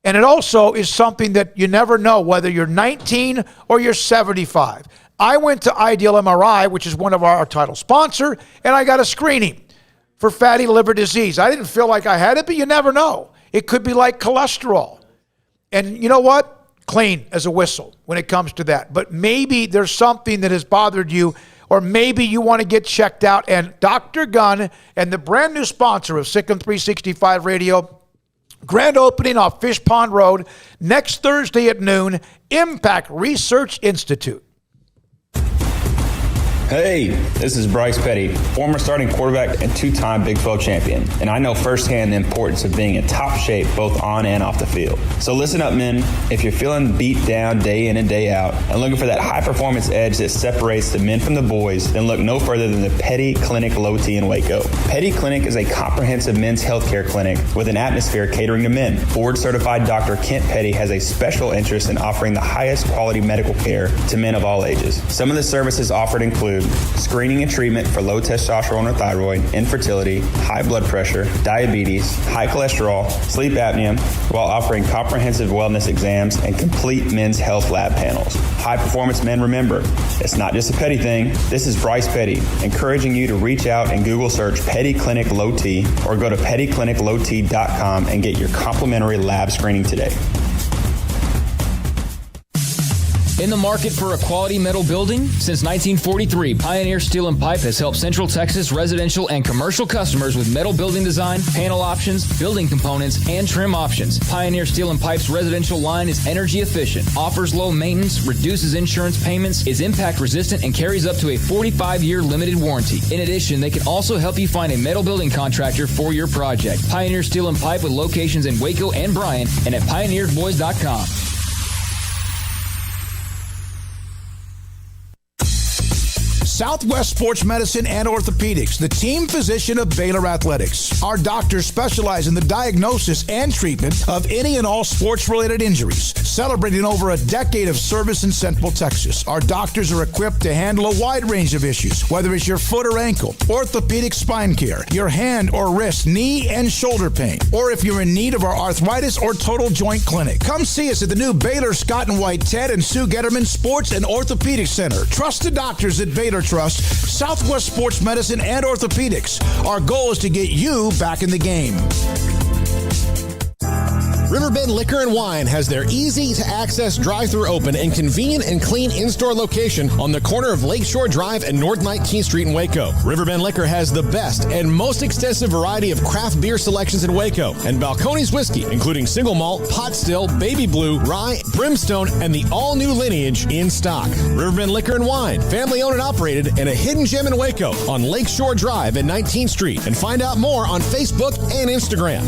And it also is something that you never know whether you're 19 or you're 75. I went to Ideal MRI, which is one of our title sponsor, and I got a screening for fatty liver disease. I didn't feel like I had it, but you never know. It could be like cholesterol. And you know what? Clean as a whistle when it comes to that. But maybe there's something that has bothered you, or maybe you want to get checked out. And Dr. Gunn and the brand new sponsor of SicEm365 Radio, grand opening off Fish Pond Road next Thursday at noon, Impact Research Institute. Hey, this is Bryce Petty, former starting quarterback and two-time Big 12 champion, and I know firsthand the importance of being in top shape both on and off the field. So listen up, men. If you're feeling beat down day in and day out and looking for that high-performance edge that separates the men from the boys, then look no further than the Petty Clinic Low T in Waco. Petty Clinic is a comprehensive men's healthcare clinic with an atmosphere catering to men. Board-certified Dr. Kent Petty has a special interest in offering the highest quality medical care to men of all ages. Some of the services offered include screening and treatment for low testosterone or thyroid, infertility, high blood pressure, diabetes, high cholesterol, sleep apnea, while offering comprehensive wellness exams and complete men's health lab panels. High performance men, remember, it's not just a Petty thing. This is Bryce Petty, encouraging you to reach out and Google search Petty Clinic Low T or go to pettycliniclowt.com and get your complimentary lab screening today. In the market for a quality metal building? Since 1943, Pioneer Steel and Pipe has helped Central Texas residential and commercial customers with metal building design, panel options, building components, and trim options. Pioneer Steel and Pipe's residential line is energy efficient, offers low maintenance, reduces insurance payments, is impact resistant, and carries up to a 45-year limited warranty. In addition, they can also help you find a metal building contractor for your project. Pioneer Steel and Pipe with locations in Waco and Bryan and at pioneersboys.com. Southwest Sports Medicine and Orthopedics, the team physician of Baylor Athletics. Our doctors specialize in the diagnosis and treatment of any and all sports-related injuries, celebrating over a decade of service in Central Texas. Our doctors are equipped to handle a wide range of issues, whether it's your foot or ankle, orthopedic spine care, your hand or wrist, knee and shoulder pain, or if you're in need of our arthritis or total joint clinic. Come see us at the new Baylor Scott and White Ted and Sue Getterman Sports and Orthopedic Center. Trusted doctors at Baylor Trust, Southwest Sports Medicine and Orthopedics. Our goal is to get you back in the game. Riverbend Liquor and Wine has their easy-to-access drive-thru open and convenient and clean in-store location on the corner of Lakeshore Drive and North 19th Street in Waco. Riverbend Liquor has the best and most extensive variety of craft beer selections in Waco and Balcones whiskey, including single malt, pot still, baby blue, rye, brimstone, and the all-new lineage in stock. Riverbend Liquor and Wine, family-owned and operated, and a hidden gem in Waco on Lakeshore Drive and 19th Street. And find out more on Facebook and Instagram.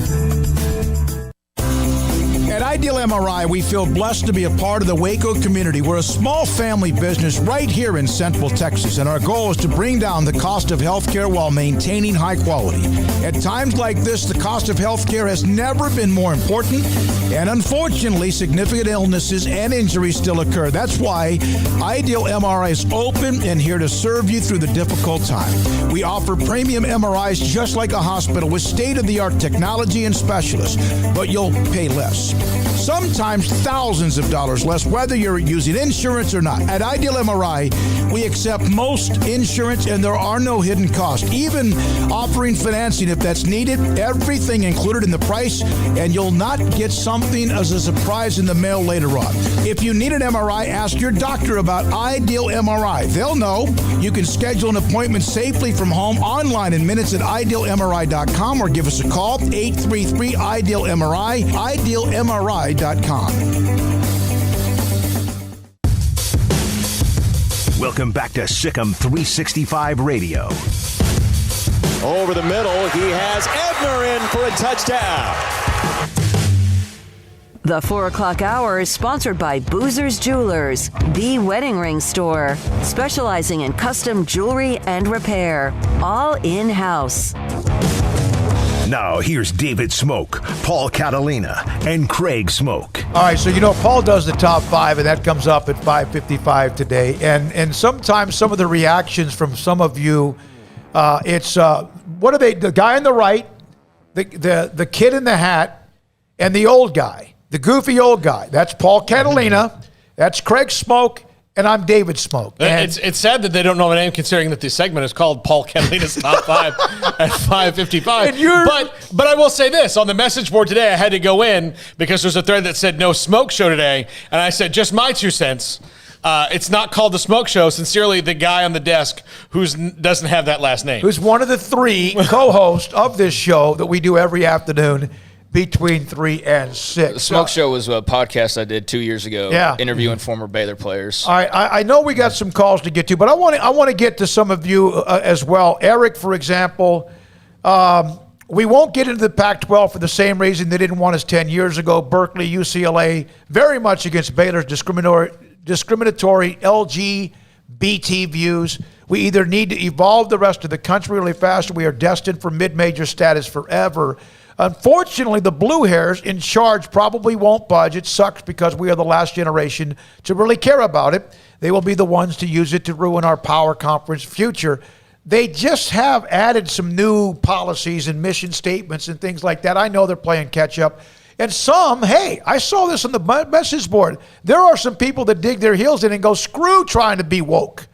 At Ideal MRI, we feel blessed to be a part of the Waco community. We're a small family business right here in Central Texas, and our goal is to bring down the cost of healthcare while maintaining high quality. At times like this, the cost of healthcare has never been more important, and unfortunately, significant illnesses and injuries still occur. That's why Ideal MRI is open and here to serve you through the difficult time. We offer premium MRIs just like a hospital with state-of-the-art technology and specialists, but you'll pay less. Sometimes thousands of dollars less, whether you're using insurance or not. At Ideal MRI, we accept most insurance and there are no hidden costs, even offering financing if that's needed. Everything included in the price, and you'll not get something as a surprise in the mail later on. If you need an MRI, ask your doctor about Ideal MRI. They'll know. You can schedule an appointment safely from home online in minutes at idealmri.com or give us a call, 833-IDEAL-MRI, idealmri.com. Welcome back to SicEm365 Radio. Over the middle, he has Ebner in for a touchdown. The 4 o'clock hour is sponsored by Boozer's Jewelers, the wedding ring store, specializing in custom jewelry and repair, all in-house. Now, here's David Smoak, Paul Catalina, and Craig Smoak. All right, so Paul does the top 5, and that comes up at 5:55 today. And sometimes some of the reactions from some of you, it's what are they? The guy on the right, the kid in the hat, and the old guy, the goofy old guy. That's Paul Catalina. That's Craig Smoak. And I'm David Smoak. It's sad that they don't know my name, considering that this segment is called Paul Catalina's Top 5 at 5:55. But I will say this. On the message board today, I had to go in because there's a thread that said no Smoke Show today. And I said, just my 2 cents. It's not called the Smoke Show. Sincerely, the guy on the desk who doesn't have that last name. Who's one of the 3 co-hosts of this show that we do every afternoon. between 3 and 6. The Smoke Show was a podcast I did 2 years ago, interviewing former Baylor players. All right, I know we got some calls to get to, but I want to get to some of you as well. Eric, for example, we won't get into the Pac-12 for the same reason they didn't want us 10 years ago. Berkeley, UCLA, very much against Baylor's discriminatory LGBT views. We either need to evolve the rest of the country really fast, or we are destined for mid-major status forever. Unfortunately, the blue hairs in charge probably won't budge. It sucks because we are the last generation to really care about it. They will be the ones to use it to ruin our power conference future. They just have added some new policies and mission statements and things like that. I know they're playing catch up. And some, hey, I saw this on the message board. There are some people that dig their heels in and go, screw trying to be woke.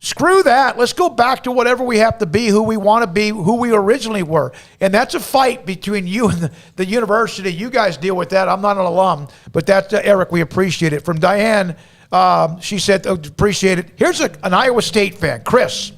Screw that. Let's go back to whatever we have to be, who we want to be, who we originally were. And that's a fight between you and the university. You guys deal with that. I'm not an alum, but that's, Eric, we appreciate it. From Diane, she said, appreciate it. Here's an Iowa State fan, Chris.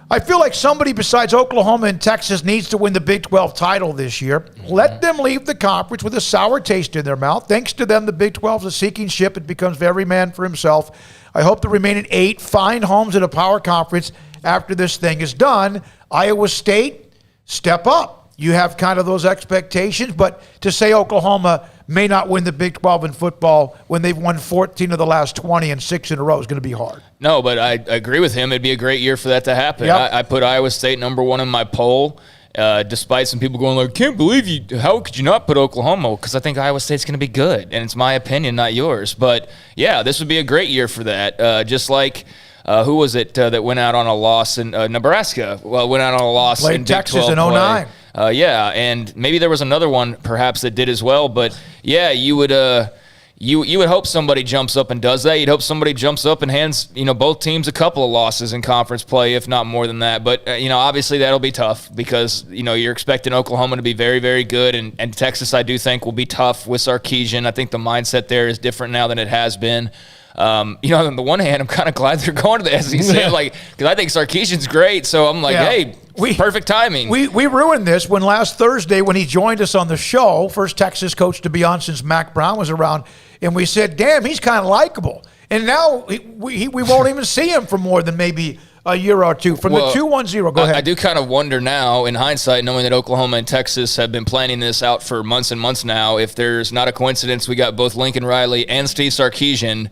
I feel like somebody besides Oklahoma and Texas needs to win the Big 12 title this year. Let them leave the conference with a sour taste in their mouth. Thanks to them, the Big 12 is a sinking ship. It becomes every man for himself. I hope to remain at 8, find homes in a power conference after this thing is done. Iowa State, step up. You have kind of those expectations, but to say Oklahoma may not win the Big 12 in football when they've won 14 of the last 20 and 6 in a row is going to be hard. No, but I agree with him. It'd be a great year for that to happen. Yep. I put Iowa State number 1 in my poll, despite some people going like, can't believe you, how could you not put Oklahoma? Because I think Iowa State's going to be good, and it's my opinion, not yours. But, yeah, this would be a great year for that. Just like who was it that went out on a loss in Nebraska? Well, went out on a loss played in Texas Big 12 in 09. play. Yeah, and maybe there was another one perhaps that did as well. But, yeah, you would hope somebody jumps up and does that. You'd hope somebody jumps up and hands, both teams a couple of losses in conference play, if not more than that. But, obviously that'll be tough because, you're expecting Oklahoma to be very, very good. And Texas, I do think, will be tough with Sarkisian. I think the mindset there is different now than it has been. On the one hand, I'm kind of glad they're going to the SEC, because I think Sarkisian's great. So I'm like, hey, perfect timing. We ruined this when last Thursday when he joined us on the show, first Texas coach to be on since Mac Brown was around, and we said, damn, he's kind of likable. And now we won't even see him for more than maybe a year or two. From the 2-1-0, go ahead. I do kind of wonder now, in hindsight, knowing that Oklahoma and Texas have been planning this out for months and months now, if there's not a coincidence we got both Lincoln Riley and Steve Sarkisian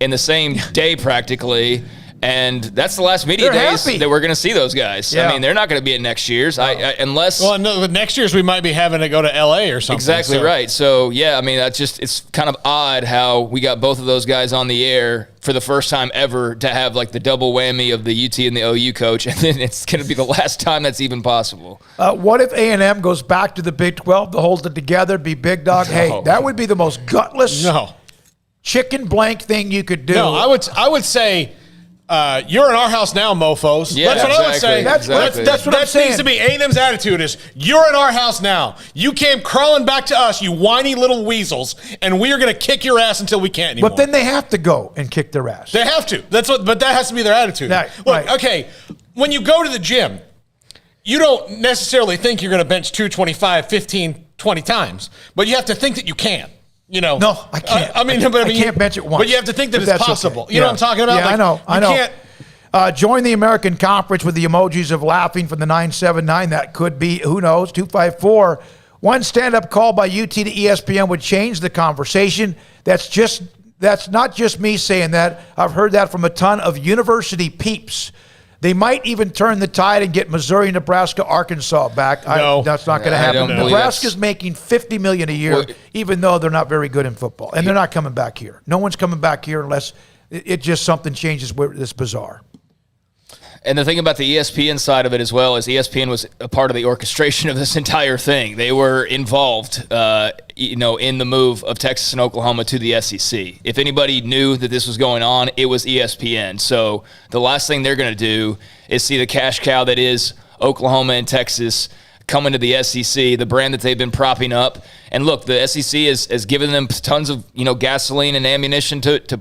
in the same day practically, and that's the last media days that we're going to see those guys. Yeah. I mean, they're not going to be at next year's, unless. Well, no, next year's we might be having to go to LA or something. Exactly right. So yeah, I mean, it's kind of odd how we got both of those guys on the air for the first time ever to have like the double whammy of the UT and the OU coach, and then it's going to be the last time that's even possible. What if A&M goes back to the Big 12 to hold it together, be big dog? No. Hey, that would be the most gutless. Chicken blank thing you could do. No, I would say you're in our house now, mofos. Yeah, that's what I would say. That's what I'm saying. Needs to be A&M's attitude is you're in our house now. You came crawling back to us, you whiny little weasels, and we are going to kick your ass until we can't anymore. But then they have to go and kick their ass. They have to. But that has to be their attitude. Look, okay, when you go to the gym, you don't necessarily think you're going to bench 225 15, 20 times, but you have to think that you can. No, I can't. I can't bench it once. But you have to think that it's possible. Okay. You know what I'm talking about? Yeah, I know. Join the American Conference with the emojis of laughing from the 979. That could be, who knows, 254. One stand-up call by UT to ESPN would change the conversation. That's not just me saying that. I've heard that from a ton of university peeps. They might even turn the tide and get Missouri, Nebraska, Arkansas back. No, that's not going to happen. Nebraska's making $50 million a year, even though they're not very good in football, and they're not coming back here. No one's coming back here unless it just something changes where it's bizarre. And the thing about the ESPN side of it as well is ESPN was a part of the orchestration of this entire thing. They were involved, in the move of Texas and Oklahoma to the SEC. If anybody knew that this was going on, it was ESPN. So the last thing they're going to do is see the cash cow that is Oklahoma and Texas coming to the SEC, the brand that they've been propping up. And look, the SEC has given them tons of gasoline and ammunition to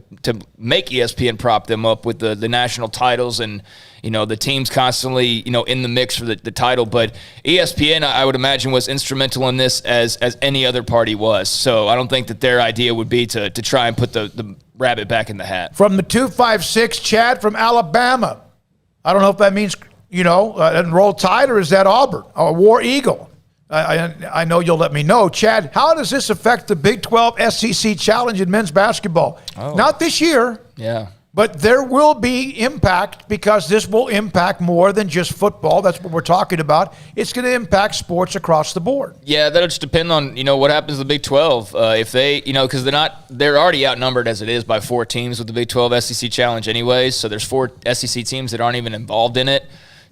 make ESPN prop them up with the national titles and the teams constantly in the mix for the title. But ESPN, I would imagine, was instrumental in this as any other party was. So I don't think that their idea would be to try and put the rabbit back in the hat. From the 256, Chad from Alabama. I don't know if that means Roll Tide, or is that Auburn or War Eagle? I know you'll let me know. Chad, how does this affect the Big 12 SEC Challenge in men's basketball? Not this year. Yeah. But there will be impact, because this will impact more than just football. That's what we're talking about. It's going to impact sports across the board. Yeah, that'll just depend on, what happens to the Big 12. If they, because they're already outnumbered as it is by 4 teams with the Big 12 SEC Challenge anyways. So there's 4 SEC teams that aren't even involved in it.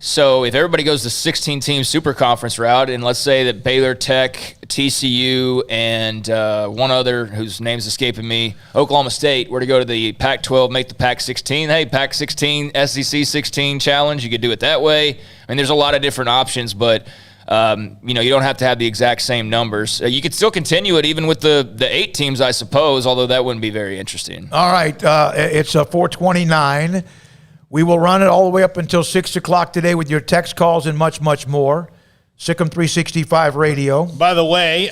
So if everybody goes the 16-team super conference route, and let's say that Baylor, Tech, TCU, and one other whose name's escaping me, Oklahoma State, were to go to the Pac-12, make the Pac-16. Hey, Pac-16, SEC 16 challenge, you could do it that way. I mean, there's a lot of different options, but you don't have to have the exact same numbers. You could still continue it even with the 8 teams, I suppose, although that wouldn't be very interesting. All right, it's 4:29. We will run it all the way up until 6 o'clock today with your text calls and much, much more. SicEm365 Radio. By the way,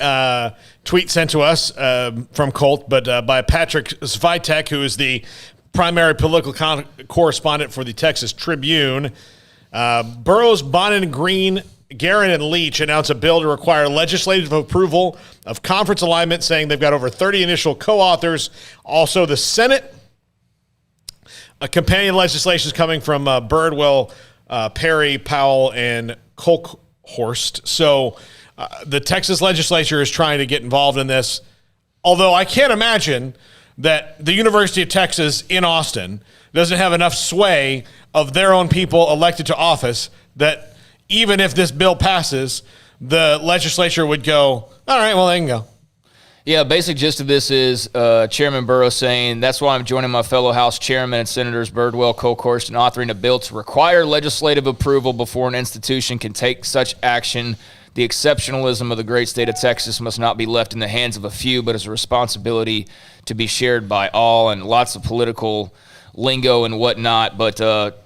tweet sent to us from Colt, but by Patrick Svitek, who is the primary political correspondent for the Texas Tribune. Burrows, Bonin, Green, Guerin, and Leach announced a bill to require legislative approval of conference alignment, saying they've got over 30 initial co-authors. Also, the Senate. A companion legislation is coming from Birdwell, Perry, Powell, and Kolkhorst. So the Texas legislature is trying to get involved in this, although I can't imagine that the University of Texas in Austin doesn't have enough sway of their own people elected to office that even if this bill passes, the legislature would go, all right, well, they can go. Yeah, basic gist of this is Chairman Burrows saying, that's why I'm joining my fellow House Chairman and Senators Birdwell, Kolkhorst in authoring a bill to require legislative approval before an institution can take such action. The exceptionalism of the great state of Texas must not be left in the hands of a few, but is a responsibility to be shared by all, and lots of political lingo and whatnot. But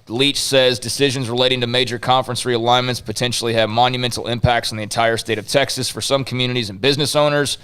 Leach says decisions relating to major conference realignments potentially have monumental impacts on the entire state of Texas for some communities and business owners.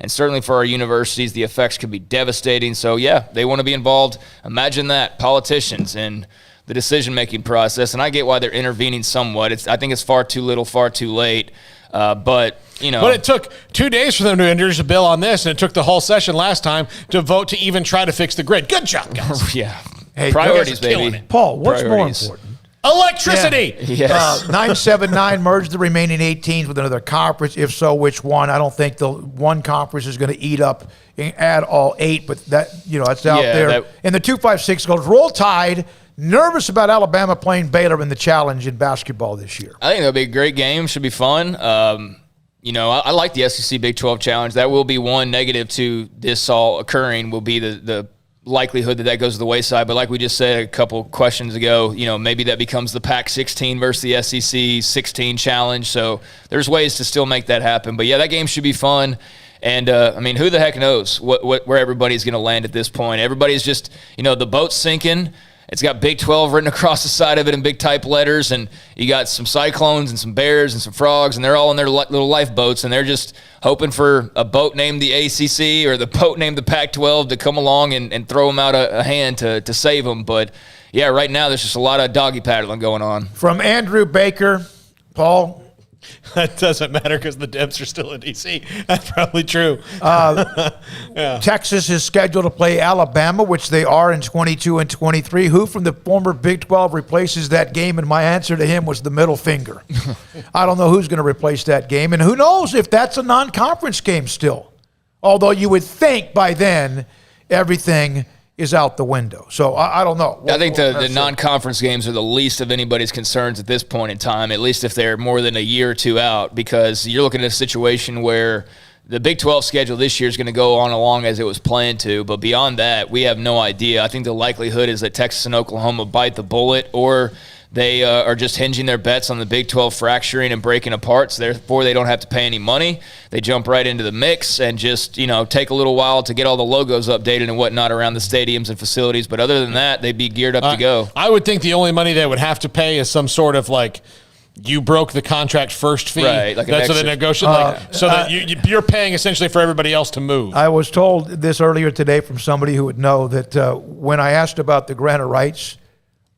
And certainly for our universities, the effects could be devastating. So, yeah, they want to be involved. Imagine that, politicians in the decision-making process. And I get why they're intervening somewhat. I think it's far too little, far too late. But it took 2 days for them to introduce a bill on this, and it took the whole session last time to vote to even try to fix the grid. Good job, guys. Yeah. Hey, priorities, baby. Paul, what's more important? Electricity. Yeah. Yes. 979 merge the remaining 8 teams with another conference. If so, which one? I don't think the one conference is going to eat up and add all 8, but that it's out there. And the 256 goes Roll Tide. Nervous about Alabama playing Baylor in the challenge in basketball this year. I think that'll be a great game. Should be fun. I like the SEC Big 12 challenge. That will be one negative to this all occurring. Will be the likelihood that goes to the wayside. But like we just said a couple questions ago, maybe that becomes the Pac-16 versus the SEC 16 challenge. So there's ways to still make that happen. But yeah, that game should be fun. And who the heck knows where everybody's going to land at this point? Everybody's just, the boat's sinking. It's got Big 12 written across the side of it in big type letters, and you got some Cyclones and some Bears and some Frogs, and they're all in their little lifeboats, and they're just hoping for a boat named the ACC or the boat named the Pac-12 to come along and throw them out a hand to save them. But, yeah, right now there's just a lot of doggy paddling going on. From Andrew Baker, Paul. That doesn't matter because the Debs are still in D.C. That's probably true. Yeah. Texas is scheduled to play Alabama, which they are in 22 and 23. Who from the former Big 12 replaces that game? And my answer to him was the middle finger. I don't know who's going to replace that game. And who knows if that's a non-conference game still. Although you would think by then everything is out the window. So I don't know. I think the non-conference games are the least of anybody's concerns at this point in time, at least if they're more than a year or two out, because you're looking at a situation where the Big 12 schedule this year is going to go on along as it was planned to, but beyond that, we have no idea. I think the likelihood is that Texas and Oklahoma bite the bullet, or they are just hinging their bets on the Big 12 fracturing and breaking apart, so therefore they don't have to pay any money. They jump right into the mix and just, take a little while to get all the logos updated and whatnot around the stadiums and facilities. But other than that, they'd be geared up to go. I would think the only money they would have to pay is some sort of you broke the contract first fee. Right, that's what they negotiate. So that you're paying essentially for everybody else to move. I was told this earlier today from somebody who would know that when I asked about the grant of rights,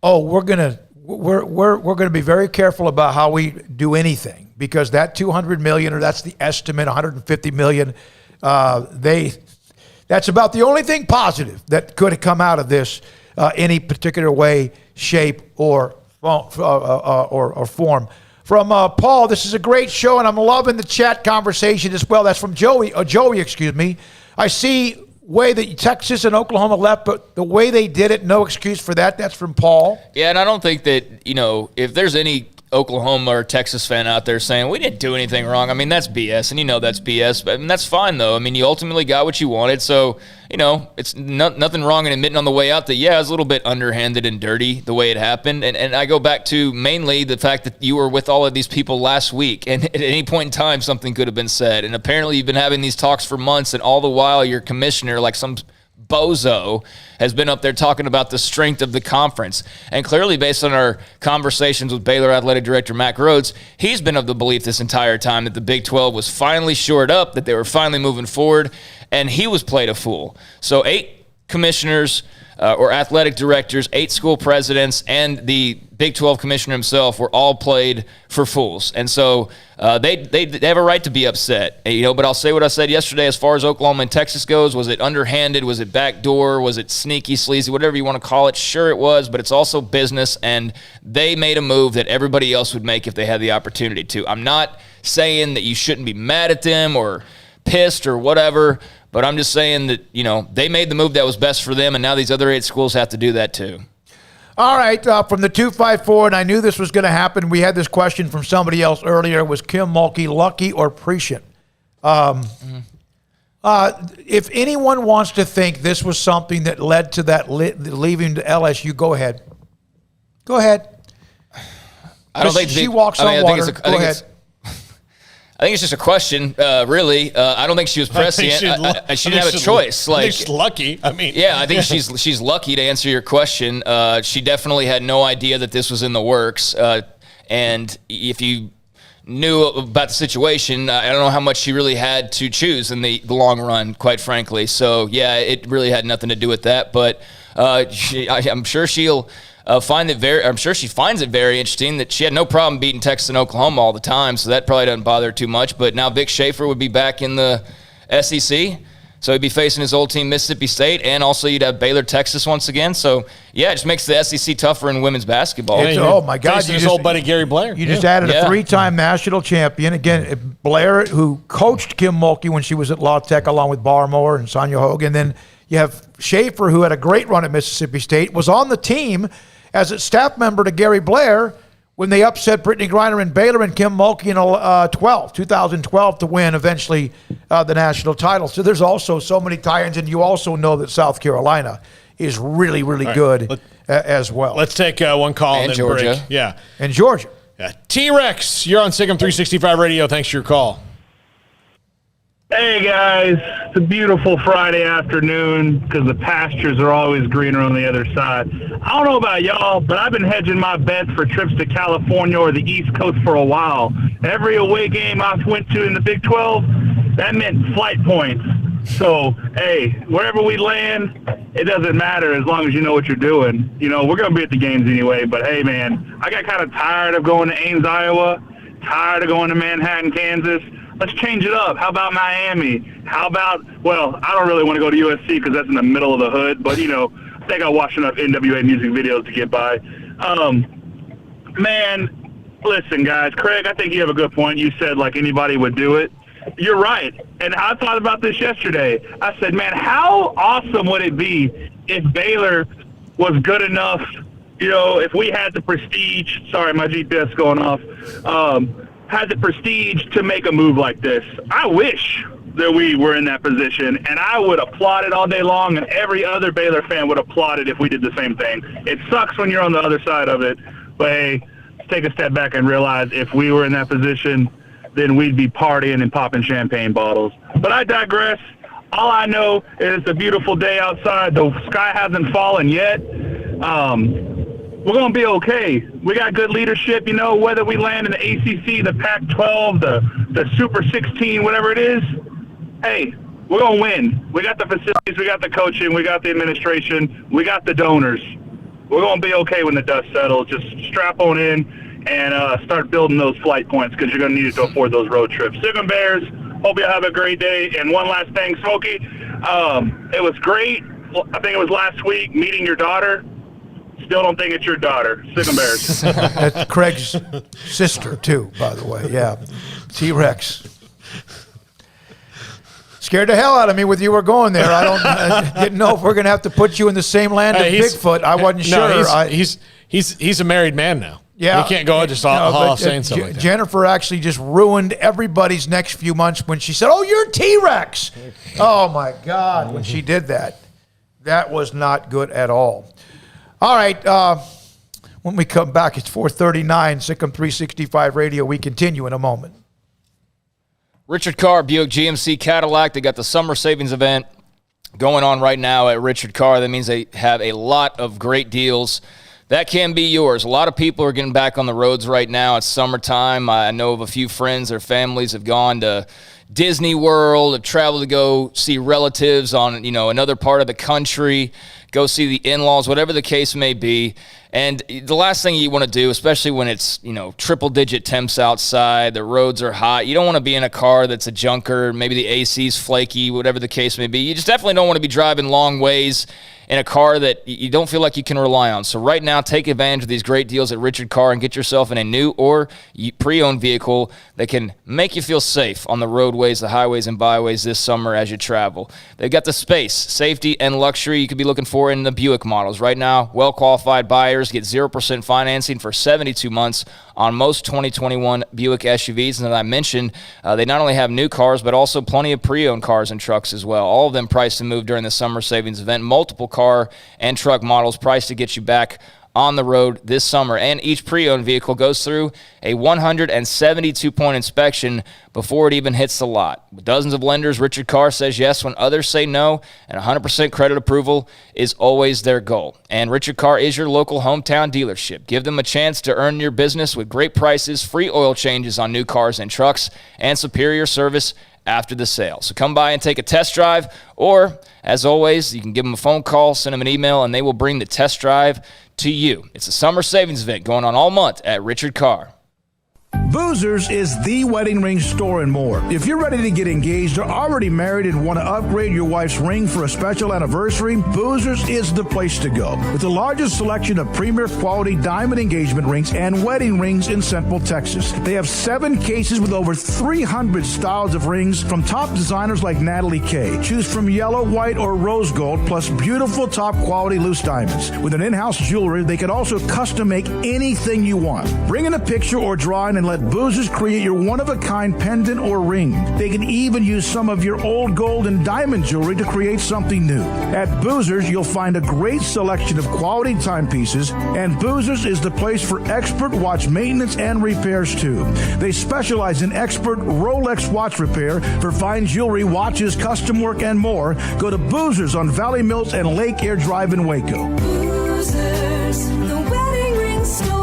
we're gonna be very careful about how we do anything, because that $200 million, or that's the estimate, $150 million, that's about the only thing positive that could have come out of this any particular way, shape, or form. From Paul, this is a great show, and I'm loving the chat conversation as well. That's from Joey, excuse me. I see way that Texas and Oklahoma left, but the way they did it, no excuse for that. That's from Paul. Yeah, and I don't think that, if there's any Oklahoma or Texas fan out there saying we didn't do anything wrong, I mean, that's BS, and that's BS. But that's fine, though. I mean, you ultimately got what you wanted, so it's nothing wrong in admitting on the way out that, it was a little bit underhanded and dirty the way it happened. And I go back to mainly the fact that you were with all of these people last week, and at any point in time something could have been said. And apparently you've been having these talks for months, and all the while your commissioner, like some bozo, has been up there talking about the strength of the conference. And clearly, based on our conversations with Baylor Athletic Director Mack Rhoades, he's been of the belief this entire time that the Big 12 was finally shored up, that they were finally moving forward, and he was played a fool. So 8 commissioners or athletic directors, 8 school presidents, and the Big 12 commissioner himself were all played for fools. And so they have a right to be upset. But I'll say what I said yesterday as far as Oklahoma and Texas goes. Was it underhanded? Was it backdoor? Was it sneaky, sleazy? Whatever you want to call it. Sure it was, but it's also business, and they made a move that everybody else would make if they had the opportunity to. I'm not saying that you shouldn't be mad at them or pissed or whatever, but I'm just saying that, they made the move that was best for them, and now these other 8 schools have to do that too. All right, from the 254, and I knew this was going to happen. We had this question from somebody else earlier. Was Kim Mulkey lucky or prescient? If anyone wants to think this was something that led to that leaving to LSU, go ahead. Go ahead. I don't think she walks on water. Go ahead. I think it's just a question, really. I don't think she was prescient. She didn't have a choice. She's lucky. I think she's lucky, to answer your question. She definitely had no idea that this was in the works. And if you knew about the situation, I don't know how much she really had to choose in the long run, quite frankly. So, it really had nothing to do with that. But I'm sure she'll I'm sure she finds it very interesting that she had no problem beating Texas and Oklahoma all the time, so that probably doesn't bother her too much. But now Vic Schaefer would be back in the SEC, so he'd be facing his old team Mississippi State, and also you'd have Baylor, Texas once again. So, it just makes the SEC tougher in women's basketball. Oh, my God. His old buddy Gary Blair. You just added a 3-time national champion. Again, Blair, who coached Kim Mulkey when she was at La Tech, along with Barmore and Sonia Hogan. Then you have Schaefer, who had a great run at Mississippi State, was on the team as a staff member to Gary Blair when they upset Brittany Griner and Baylor and Kim Mulkey in 2012 to win eventually the national title. So there's also so many tie-ins, and you also know that South Carolina is really, really good as well. Let's take one call and then Georgia. break. Yeah. And Georgia. Yeah. T-Rex, you're on SicEm365 Radio. Thanks for your call. Hey, guys. It's a beautiful Friday afternoon because the pastures are always greener on the other side. I don't know about y'all, but I've been hedging my bets for trips to California or the East Coast for a while. Every away game I went to in the Big 12, that meant flight points. So, hey, wherever we land, it doesn't matter as long as you know what you're doing. We're going to be at the games anyway, but, hey, man, I got kind of tired of going to Ames, Iowa, tired of going to Manhattan, Kansas. Let's change it up. How about Miami? How about, I don't really want to go to USC because that's in the middle of the hood, but, I think I watched enough NWA music videos to get by. Man, listen, guys, Craig, I think you have a good point. You said, anybody would do it. You're right. And I thought about this yesterday. I said, man, how awesome would it be if Baylor was good enough, if we had the prestige, sorry, my GPS going off, had the prestige to make a move like this. I wish that we were in that position, and I would applaud it all day long, and every other Baylor fan would applaud it if we did the same thing. It sucks when you're on the other side of it, But hey, take a step back and realize if we were in that position, then we'd be partying and popping champagne bottles. But I digress. All I know is it's a beautiful day outside. The sky hasn't fallen yet. We're going to be okay. We got good leadership, you know, whether we land in the ACC, the Pac-12, the Super 16, whatever it is. Hey, we're going to win. We got the facilities, we got the coaching, we got the administration, we got the donors. We're going to be okay when the dust settles. Just strap on in and start building those flight points because you're going to need it to afford those road trips. Sic'em Bears, hope you have a great day. And one last thing, Smokey, it was great. I think it was last week, meeting your daughter. Still don't think it's your daughter. Sic'em Bears. That's Craig's sister, too, by the way. Yeah. T-Rex. Scared the hell out of me with you were going there. I didn't know if we're going to have to put you in the same land as Bigfoot. I wasn't sure. He's a married man now. Yeah. He can't go just all saying something like that. Jennifer actually just ruined everybody's next few months when she said, "Oh, you're T-Rex." Oh, my God, when she did that. That was not good at all. All right, when we come back, it's 4:39, SicEm365 Radio. We continue in a moment. Richard Carr, Buick GMC Cadillac, they got the summer savings event going on right now at Richard Carr. That means they have a lot of great deals. That can be yours. A lot of people are getting back on the roads right now. It's summertime. I know of a few friends, their families have gone to Disney World, have traveled to go see relatives on, another part of the country, go see the in-laws, whatever the case may be. And the last thing you want to do, especially when it's, triple-digit temps outside, the roads are hot, you don't want to be in a car that's a junker, maybe the AC's flaky, whatever the case may be. You just definitely don't want to be driving long ways in a car that you don't feel like you can rely on. So right now, take advantage of these great deals at Richard Carr and get yourself in a new or pre-owned vehicle that can make you feel safe on the roadways, the highways, and byways this summer as you travel. They've got the space, safety, and luxury you could be looking for in the Buick models. Right now, well-qualified buyers get 0% financing for 72 months on most 2021 Buick SUVs. And as I mentioned, they not only have new cars, but also plenty of pre-owned cars and trucks as well. All of them priced and moved during the summer savings event. Multiple car and truck models priced to get you back on the road this summer. And each pre-owned vehicle goes through a 172-point inspection before it even hits the lot. With dozens of lenders, Richard Carr says yes when others say no, and 100% credit approval is always their goal. And Richard Carr is your local hometown dealership. Give them a chance to earn your business with great prices, free oil changes on new cars and trucks, and superior service after the sale. So come by and take a test drive, or, as always, you can give them a phone call, send them an email, and they will bring the test drive to you. It's a summer savings event going on all month at Richard Carr. Boozers is the wedding ring store and more. If you're ready to get engaged or already married and want to upgrade your wife's ring for a special anniversary, Boozers is the place to go. With the largest selection of premier quality diamond engagement rings and wedding rings in Central Texas. They have 7 cases with over 300 styles of rings from top designers like Natalie Kay. Choose from yellow, white, or rose gold, plus beautiful top quality loose diamonds. With an in-house jewelry, they can also custom make anything you want. Bring in a picture or drawing and let Boozers create your one-of-a-kind pendant or ring. They can even use some of your old gold and diamond jewelry to create something new. At Boozers, you'll find a great selection of quality timepieces, and Boozers is the place for expert watch maintenance and repairs, too. They specialize in expert Rolex watch repair for fine jewelry, watches, custom work, and more. Go to Boozers on Valley Mills and Lake Air Drive in Waco. Boozers, the wedding ring store.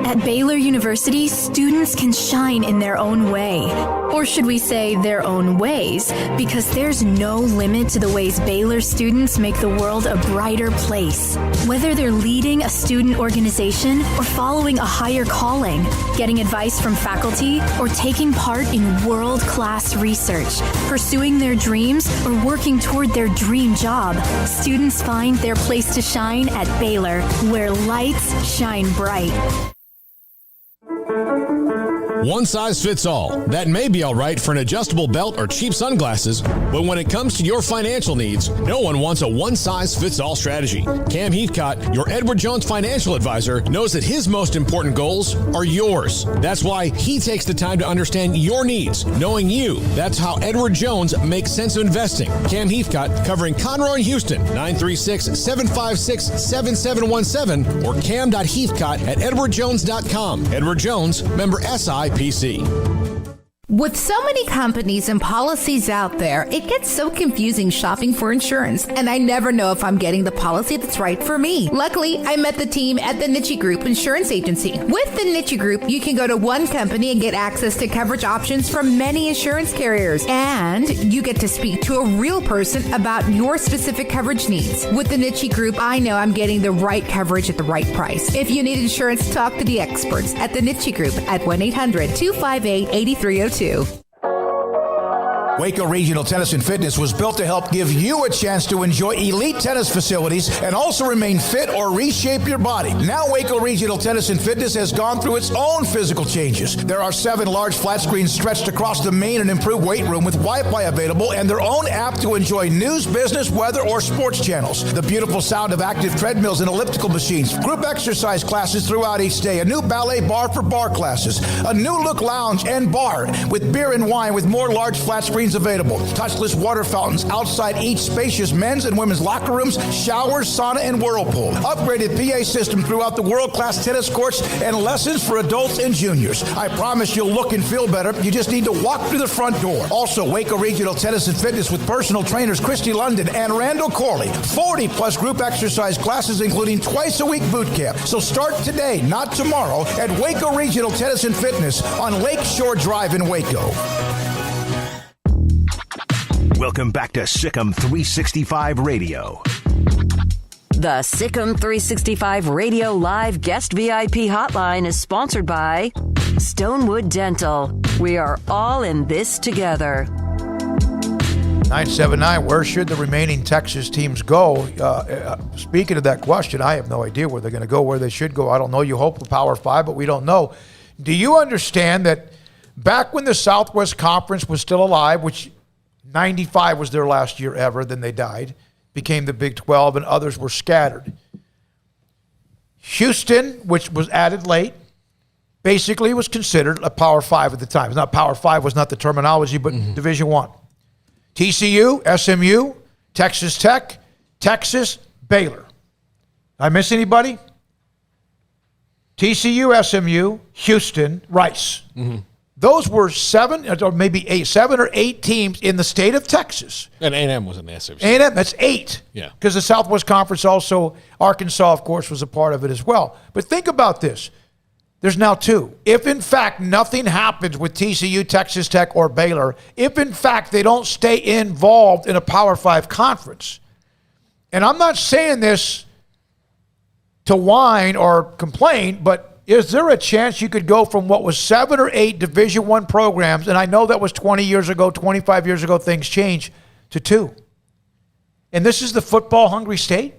At Baylor University, students can shine in their own way. Or should we say their own ways? Because there's no limit to the ways Baylor students make the world a brighter place. Whether they're leading a student organization or following a higher calling, getting advice from faculty, or taking part in world-class research, pursuing their dreams, or working toward their dream job, students find their place to shine at Baylor, where lights shine bright. One size fits all. That may be all right for an adjustable belt or cheap sunglasses, but when it comes to your financial needs, no one wants a one-size-fits-all strategy. Cam Heathcott, your Edward Jones financial advisor, knows that his most important goals are yours. That's why he takes the time to understand your needs, knowing you. That's how Edward Jones makes sense of investing. Cam Heathcott, covering Conroe and Houston, 936-756-7717 or cam.heathcott@edwardjones.com. Edward Jones, member SIPC. With so many companies and policies out there, it gets so confusing shopping for insurance, and I never know if I'm getting the policy that's right for me. Luckily, I met the team at the Niche Group Insurance Agency. With the Niche Group, you can go to one company and get access to coverage options from many insurance carriers, and you get to speak to a real person about your specific coverage needs. With the Niche Group, I know I'm getting the right coverage at the right price. If you need insurance, talk to the experts at the Niche Group at 1-800-258-8302. Waco Regional Tennis and Fitness was built to help give you a chance to enjoy elite tennis facilities and also remain fit or reshape your body. Now Waco Regional Tennis and Fitness has gone through its own physical changes. There are 7 large flat screens stretched across the main and improved weight room with Wi-Fi available and their own app to enjoy news, business, weather, or sports channels. The beautiful sound of active treadmills and elliptical machines, group exercise classes throughout each day, a new ballet bar for bar classes, a new look lounge and bar with beer and wine with more large flat screens available. Touchless water fountains outside each spacious men's and women's locker rooms, showers, sauna, and whirlpool. Upgraded PA system throughout the world-class tennis courts and lessons for adults and juniors. I promise you'll look and feel better. You just need to walk through the front door. Also, Waco Regional Tennis and Fitness with personal trainers Christy London and Randall Corley. 40-plus group exercise classes, including twice-a-week boot camp. So start today, not tomorrow, at Waco Regional Tennis and Fitness on Lakeshore Drive in Waco. Welcome back to SicEm365 Radio. The SicEm365 Radio Live Guest VIP Hotline is sponsored by Stonewood Dental. We are all in this together. 979, where should the remaining Texas teams go? Speaking of that question, I have no idea where they're going to go, where they should go. I don't know. You hope for Power 5, but we don't know. Do you understand that back when the Southwest Conference was still alive, which 95 was their last year ever, then they died, became the Big 12, and others were scattered. Houston, which was added late, basically was considered a Power 5 at the time. It's not Power 5 was not the terminology, but Division I. TCU, SMU, Texas Tech, Texas, Baylor. Did I miss anybody? TCU, SMU, Houston, Rice. Those were 7 or 8 teams in the state of Texas. And A&M was in the SEC. A&M, that's 8. Yeah. Because the Southwest Conference also, Arkansas, of course, was a part of it as well. But think about this. There's now 2. If, in fact, nothing happens with TCU, Texas Tech, or Baylor, if, in fact, they don't stay involved in a Power 5 conference, and I'm not saying this to whine or complain, but is there a chance you could go from what was 7 or 8 Division I programs, and I know that was 20 years ago, 25 years ago, things changed, to 2? And this is the football-hungry state?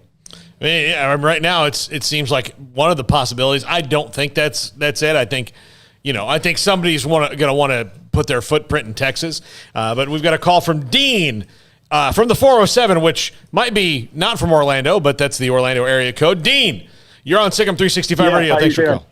I mean, yeah, right now it seems like one of the possibilities. I don't think that's it. I think, I think somebody's going to want to put their footprint in Texas. But we've got a call from Dean from the 407, which might be not from Orlando, but that's the Orlando area code. Dean, you're on SicEm365 Radio. Thanks for calling.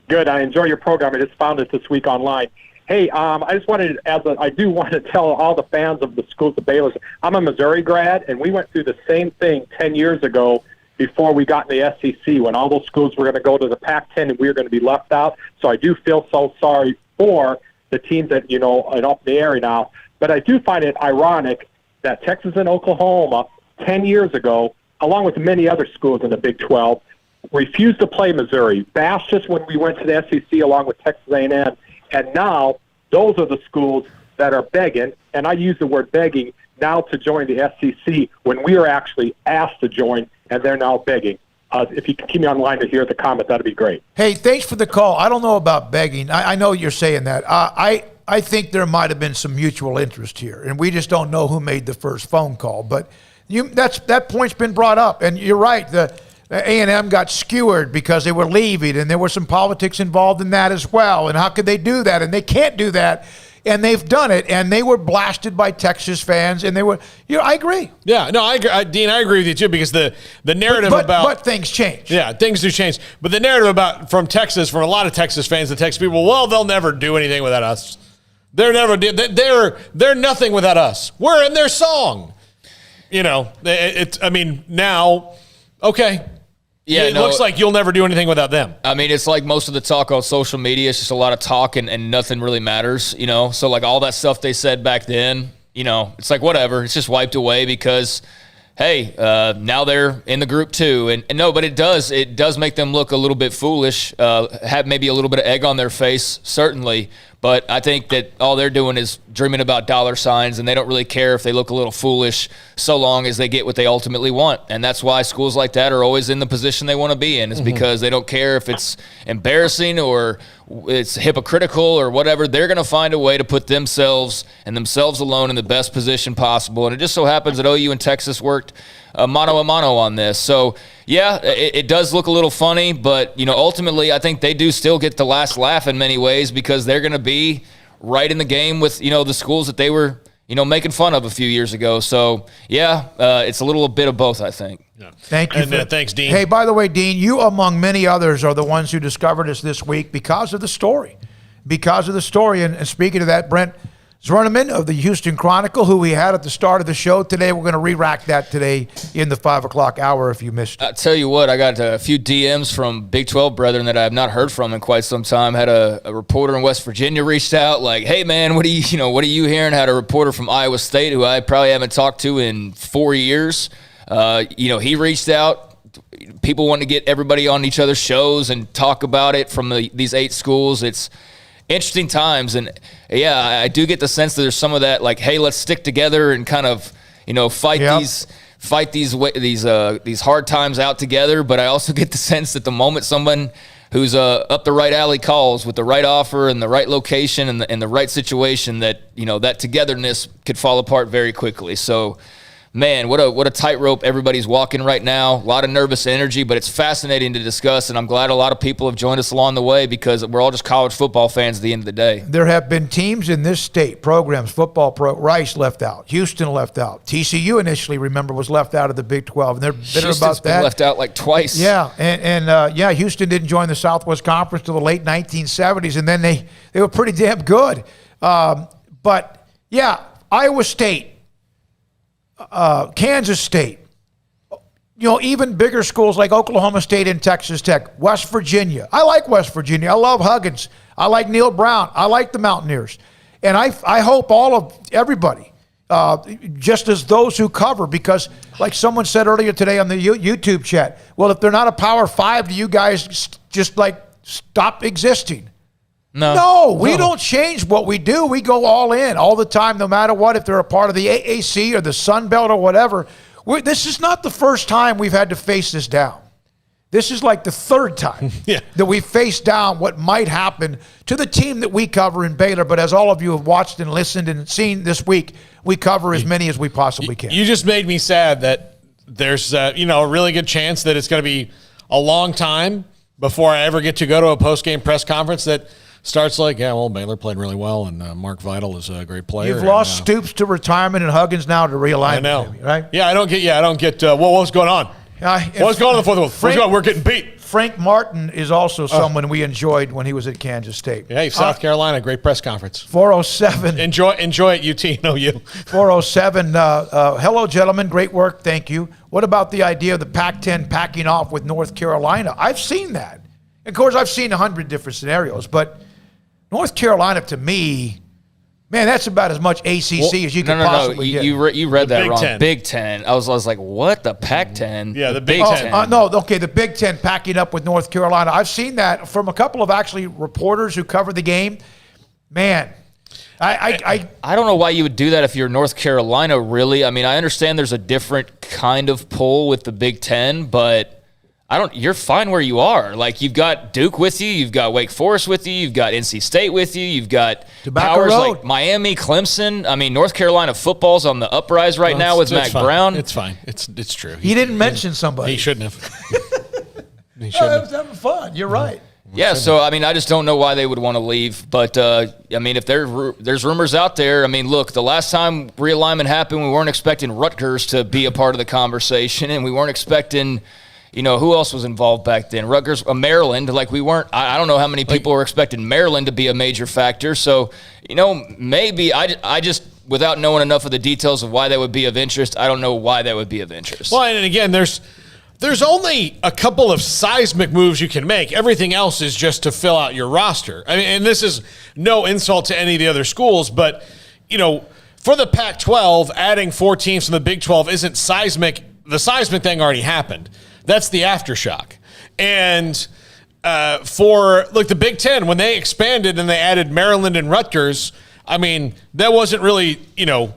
Good. I enjoy your program. I just found it this week online. Hey, I just wanted, I do want to tell all the fans of the schools of Baylor, I'm a Missouri grad, and we went through the same thing 10 years ago before we got in the SEC, when all those schools were going to go to the Pac-10 and we were going to be left out. So I do feel so sorry for the teams that, are up in the area now. But I do find it ironic that Texas and Oklahoma 10 years ago, along with many other schools in the Big 12, refused to play Missouri, bashed us when we went to the SEC along with Texas A&M, and now those are the schools that are begging, and I use the word begging, now to join the SEC when we are actually asked to join, and they're now begging. If you can keep me online to hear the comment, that'd be great. Hey, thanks for the call. I don't know about begging. I know you're saying that. I think there might have been some mutual interest here, and we just don't know who made the first phone call. But that point's been brought up, and you're right. A&M got skewered because they were leaving, and there was some politics involved in that as well. And how could they do that? And they can't do that. And they've done it, and they were blasted by Texas fans, and they were, I agree. Yeah, no, I agree. Dean, I agree with you too, because the narrative but things change. Yeah, things do change. But the narrative from a lot of Texas fans, the Texas people, well, they'll never do anything without us. They're nothing without us. We're in their song. Now, okay. Yeah, it looks like you'll never do anything without them. I mean, it's like most of the talk on social media. It's just a lot of talk and nothing really matters, So, like, all that stuff they said back then, it's like whatever. It's just wiped away because, hey, now they're in the group too. And no, but it does make them look a little bit foolish, have maybe a little bit of egg on their face, certainly. But I think that all they're doing is dreaming about dollar signs, and they don't really care if they look a little foolish so long as they get what they ultimately want. And that's why schools like that are always in the position they want to be in, is because they don't care if it's embarrassing or it's hypocritical or whatever. They're going to find a way to put themselves and themselves alone in the best position possible. And it just so happens that OU and Texas worked mano a mano on this. So, yeah, it does look a little funny, but, ultimately I think they do still get the last laugh in many ways because they're going to be right in the game with, the schools that they were, making fun of a few years ago. So, yeah, it's a little bit of both, I think. Yeah. Thank you. Thanks, Dean. Hey, by the way, Dean, you, among many others, are the ones who discovered us this week because of the story. And speaking of that, Brent Zwerneman of the Houston Chronicle, who we had at the start of the show today. We're going to re-rack that today in the 5 o'clock hour if you missed it. I tell you what, I got a few DMs from Big 12 brethren that I have not heard from in quite some time. Had a reporter in West Virginia reached out like, hey, man, what are you hearing? Had a reporter from Iowa State who I probably haven't talked to in 4 years. He reached out. People want to get everybody on each other's shows and talk about it from these 8 schools. It's interesting times, and yeah, I do get the sense that there's some of that, like, hey, let's stick together and kind of, fight these hard times out together. But I also get the sense that the moment someone who's up the right alley calls with the right offer and the right location and the right situation, that that togetherness could fall apart very quickly. So, man, what a tightrope everybody's walking right now. A lot of nervous energy, but it's fascinating to discuss, and I'm glad a lot of people have joined us along the way because we're all just college football fans at the end of the day. There have been teams in this state, programs, Rice left out, Houston left out. TCU initially, remember, was left out of the Big 12, and they're bitter about that. Been left out like twice. Yeah, and Houston didn't join the Southwest Conference till the late 1970s, and then they were pretty damn good. But, yeah, Iowa State, Kansas State, even bigger schools like Oklahoma State and Texas Tech, West Virginia. I like West Virginia. I love Huggins. I like Neil Brown. I like the Mountaineers. And I hope everybody, just as those who cover, because like someone said earlier today on the YouTube chat, well, if they're not a Power 5, do you guys just like stop existing? No, we don't change what we do. We go all in all the time, no matter what, if they're a part of the AAC or the Sun Belt or whatever. This is not the first time we've had to face this down. This is like the third time that we faced down what might happen to the team that we cover in Baylor. But as all of you have watched and listened and seen this week, we cover as many as we possibly can. You just made me sad that there's a really good chance that it's going to be a long time before I ever get to go to a post-game press conference that starts like, Baylor played really well, and Mark Vital is a great player. You've lost Stoops to retirement and Huggins now to realignment. I know, maybe, right? Yeah, I don't get. What's going on? What's going on in the fourth quarter? What's going on? We're getting beat. Frank Martin is also someone we enjoyed when he was at Kansas State. Yeah, South Carolina, great press conference. 407. Enjoy it, UT, no you. 407. Hello, gentlemen. Great work. Thank you. What about the idea of the Pac-10 packing off with North Carolina? I've seen that. Of course, I've seen 100 different scenarios, but North Carolina, to me, man, that's about as much ACC as you can possibly get. You read that wrong. 10. Big Ten. I was like, what? The Pac-10? Yeah, the Big Ten. The Big Ten packing up with North Carolina. I've seen that from a couple of actually reporters who cover the game. Man, I don't know why you would do that if you're North Carolina, really. I mean, I understand there's a different kind of pull with the Big Ten, but you're fine where you are. Like, you've got Duke with you, you've got Wake Forest with you, you've got NC State with you, you've got powers like Miami, Clemson. I mean, North Carolina football's on the uprise right now with Mac Brown. It's fine. It's true. He didn't mention somebody. He shouldn't have. It was having fun. You're right. Yeah, so, I mean, I just don't know why they would want to leave. But, I mean, if there's rumors out there, I mean, look, the last time realignment happened, we weren't expecting Rutgers to be a part of the conversation, and we weren't expecting, who else was involved back then? Rutgers, Maryland. Like, we weren't – I don't know how many people were expecting Maryland to be a major factor. So, maybe I just – without knowing enough of the details of why that would be of interest, I don't know why that would be of interest. Well, and again, there's only a couple of seismic moves you can make. Everything else is just to fill out your roster. I mean, and this is no insult to any of the other schools, but, for the Pac-12, adding 4 teams from the Big 12 isn't seismic. The seismic thing already happened. That's the aftershock. And for the Big 10, when they expanded and they added Maryland and Rutgers, I mean, that wasn't really,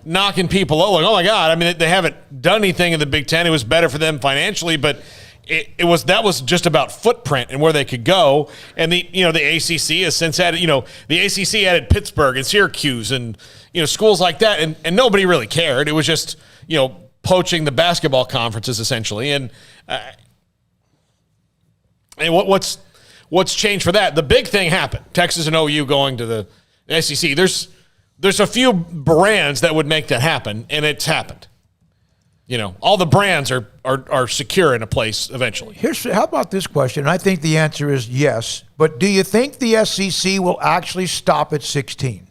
knocking people out like, oh my God. I mean, they haven't done anything in the Big Ten. It was better for them financially, but that was just about footprint and where they could go. And the ACC has since added, the ACC added Pittsburgh and Syracuse and, schools like that. And nobody really cared. It was just, poaching the basketball conferences essentially. And what's changed for that? The big thing happened. Texas and OU going to the SEC. There's a few brands that would make that happen, and it's happened. All the brands are secure in a place eventually. How about this question? I think the answer is yes, but do you think the SEC will actually stop at 16?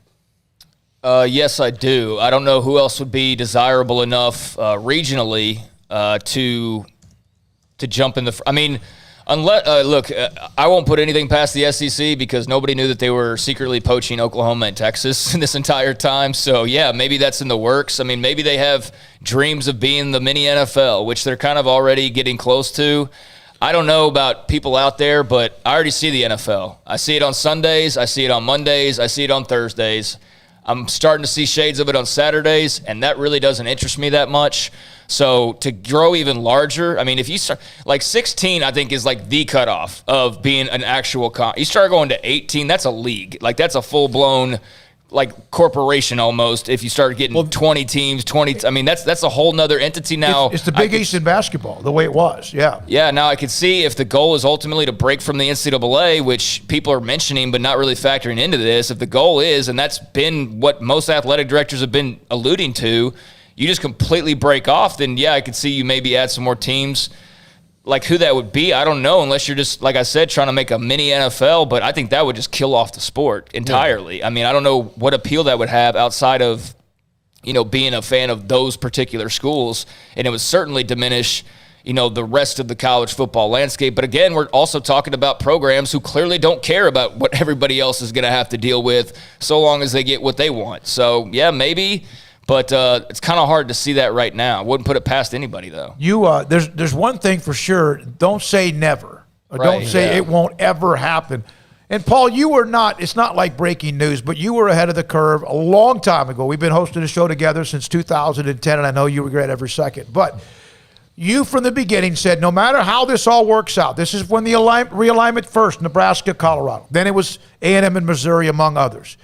Yes, I do. I don't know who else would be desirable enough regionally to jump in the. I mean, unless look, I won't put anything past the SEC because nobody knew that they were secretly poaching Oklahoma and Texas this entire time. So yeah, maybe that's in the works. I mean, maybe they have dreams of being the mini NFL, which they're kind of already getting close to. I don't know about people out there, but I already see the NFL. I see it on Sundays. I see it on Mondays. I see it on Thursdays. I'm starting to see shades of it on Saturdays, and that really doesn't interest me that much. So to grow even larger, I mean, if you start, 16, I think is the cutoff of being an actual you start going to 18, that's a league. That's a full-blown, corporation almost. If you start getting 20 teams, I mean, that's a whole nother entity now. It's the Big East in basketball, the way it was, yeah. Yeah, now I could see if the goal is ultimately to break from the NCAA, which people are mentioning but not really factoring into this, if the goal is, and that's been what most athletic directors have been alluding to, you just completely break off, then yeah, I could see you maybe add some more teams. Who that would be, I don't know, unless you're just, like I said, trying to make a mini NFL, but I think that would just kill off the sport entirely. Yeah. I mean, I don't know what appeal that would have outside of, being a fan of those particular schools, and it would certainly diminish, the rest of the college football landscape. But again, we're also talking about programs who clearly don't care about what everybody else is going to have to deal with so long as they get what they want. So, yeah, maybe. But it's kind of hard to see that right now. I wouldn't put it past anybody, though. There's one thing for sure. Don't say never. Or don't say it won't ever happen. And, Paul, you were not – it's not like breaking news, but you were ahead of the curve a long time ago. We've been hosting a show together since 2010, and I know you regret every second. But you, from the beginning, said no matter how this all works out, this is when the realignment first, Nebraska, Colorado. Then it was A&M and Missouri, among others.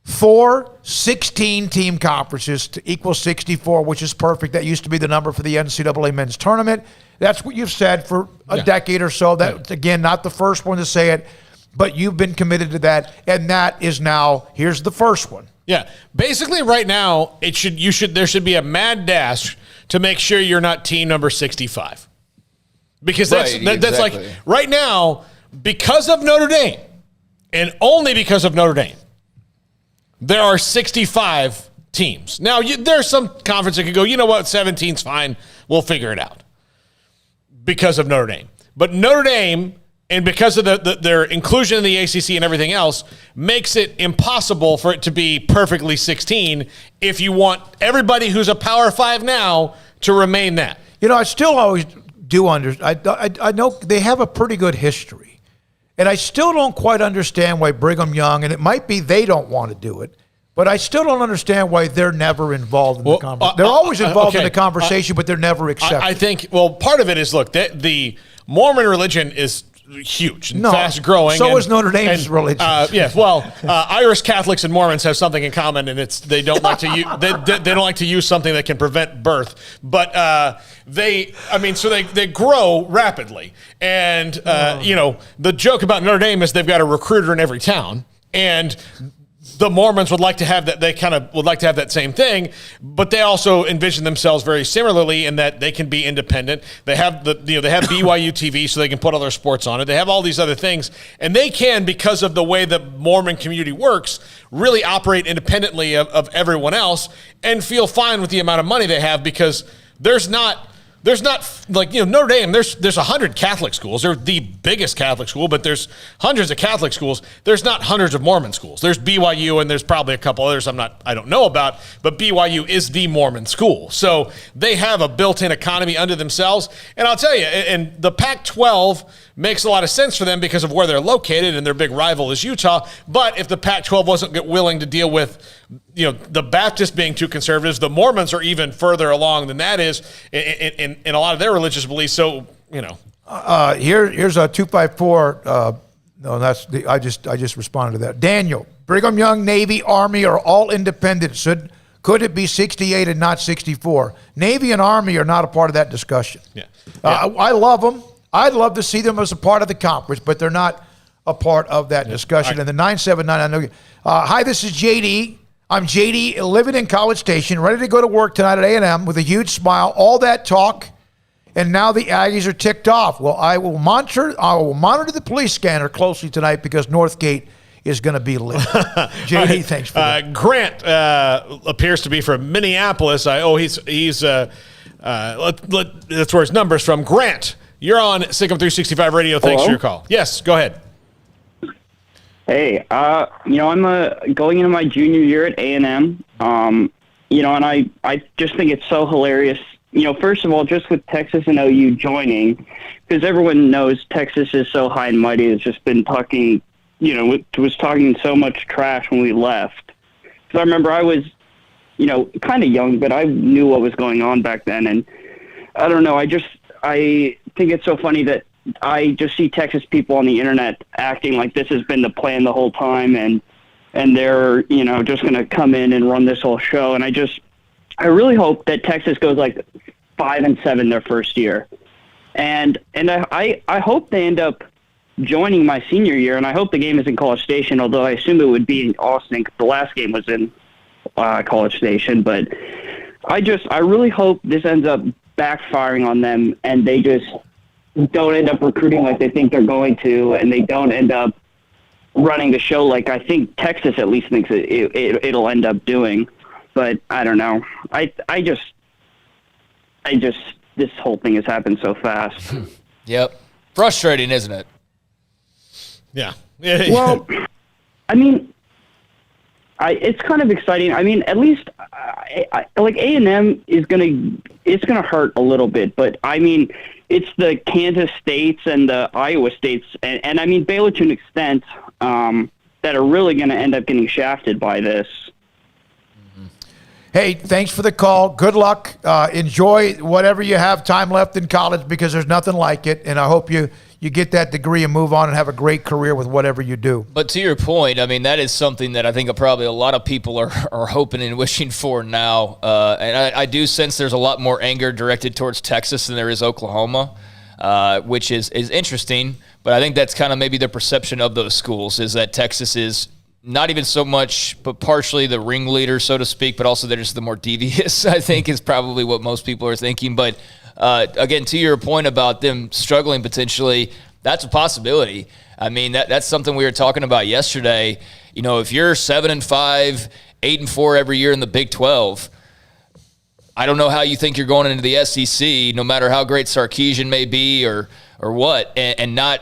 4 16-team conferences to equal 64, which is perfect. That used to be the number for the NCAA men's tournament. That's what you've said for a decade or so. That's, again, not the first one to say it, but you've been committed to that, and that is now, here's the first one. Yeah. Basically, right now, there should be a mad dash to make sure you're not team number 65. Because that's right now, because of Notre Dame, and only because of Notre Dame, there are 65 teams. Now, there's some conference that could go, you know what, 17's fine. We'll figure it out because of Notre Dame. But Notre Dame, and because of their inclusion in the ACC and everything else, makes it impossible for it to be perfectly 16 if you want everybody who's a Power 5 now to remain that. I still always do understand. I know they have a pretty good history. And I still don't quite understand why Brigham Young, and it might be they don't want to do it, but I still don't understand why they're never involved in the conversation. They're always involved in the conversation, but they're never accepted. I think, part of it is, look, the Mormon religion is huge and No, fast growing. so is Notre Dame's religion. Yes, well, Irish Catholics and Mormons have something in common, and it's they don't like to use they don't like to use something that can prevent birth. But they grow rapidly, and the joke about Notre Dame is they've got a recruiter in every town, and the Mormons would like to have that. They kind of would like to have that same thing, but they also envision themselves very similarly in that they can be independent. They have they have BYU TV, so they can put all their sports on it. They have all these other things, and they can, because of the way the Mormon community works, really operate independently of everyone else and feel fine with the amount of money they have, because there's not like, Notre Dame, there's 100 Catholic schools. They're the biggest Catholic school, but there's hundreds of Catholic schools. There's not hundreds of Mormon schools. There's BYU, and there's probably a couple others I don't know about, but BYU is the Mormon school. So they have a built-in economy unto themselves. And I'll tell you, and the Pac-12 makes a lot of sense for them because of where they're located, and their big rival is Utah. But if the Pac-12 wasn't willing to deal with the Baptists being too conservatives, the Mormons are even further along than that is in a lot of their religious beliefs. So, here's a 254. I just responded to that. Daniel, Brigham Young, Navy, Army are all independent. Could it be 68 and not 64? Navy and Army are not a part of that discussion. Yeah. I love them. I'd love to see them as a part of the conference, but they're not a part of that discussion. And the 979, I know. Hi, this is JD. I'm JD, living in College Station, ready to go to work tonight at A&M with a huge smile. All that talk, and now the Aggies are ticked off. Well, I will monitor the police scanner closely tonight because Northgate is going to be lit. JD, right. Thanks for that. Grant appears to be from Minneapolis. He's that's where his number's from. Grant, you're on SicEm365 Radio. Thanks for your call. Yes, go ahead. Hey, I'm going into my junior year at A&M, and I just think it's so hilarious. First of all, just with Texas and OU joining, because everyone knows Texas is so high and mighty. It's just been talking, was talking so much trash when we left. Because I remember I was, kind of young, but I knew what was going on back then. And I don't know, I think it's so funny that I just see Texas people on the internet acting like this has been the plan the whole time, and they're just going to come in and run this whole show. And I really hope that Texas goes like 5-7 their first year, and I hope they end up joining my senior year. And I hope the game is in College Station, although I assume it would be in Austin. The last game was in College Station, but I really hope this ends up backfiring on them, and they just don't end up recruiting like they think they're going to, and they don't end up running the show like I think Texas at least thinks it'll end up doing. But I don't know. I just this whole thing has happened so fast. Yep. Frustrating, isn't it? Yeah. Well, I mean, it's kind of exciting. I mean, at least like A&M is it's gonna hurt a little bit, but I mean, it's the Kansas States and the Iowa States, and I mean Baylor to an extent, that are really going to end up getting shafted by this. Hey, thanks for the call. Good luck. Enjoy whatever you have time left in college, because there's nothing like it, and I hope you get that degree and move on and have a great career with whatever you do. But to your point, I mean, that is something that I think probably a lot of people are hoping and wishing for now. And I do sense there's a lot more anger directed towards Texas than there is Oklahoma, which is interesting. But I think that's kind of maybe the perception of those schools, is that Texas is not even so much, but partially the ringleader, so to speak, but also they're just the more devious, I think, is probably what most people are thinking. But again, to your point about them struggling potentially, that's a possibility. I mean, that's something we were talking about yesterday. If you're 7-5, 8-4 every year in the Big 12, I don't know how you think you're going into the SEC, no matter how great Sarkisian may be or what, and not,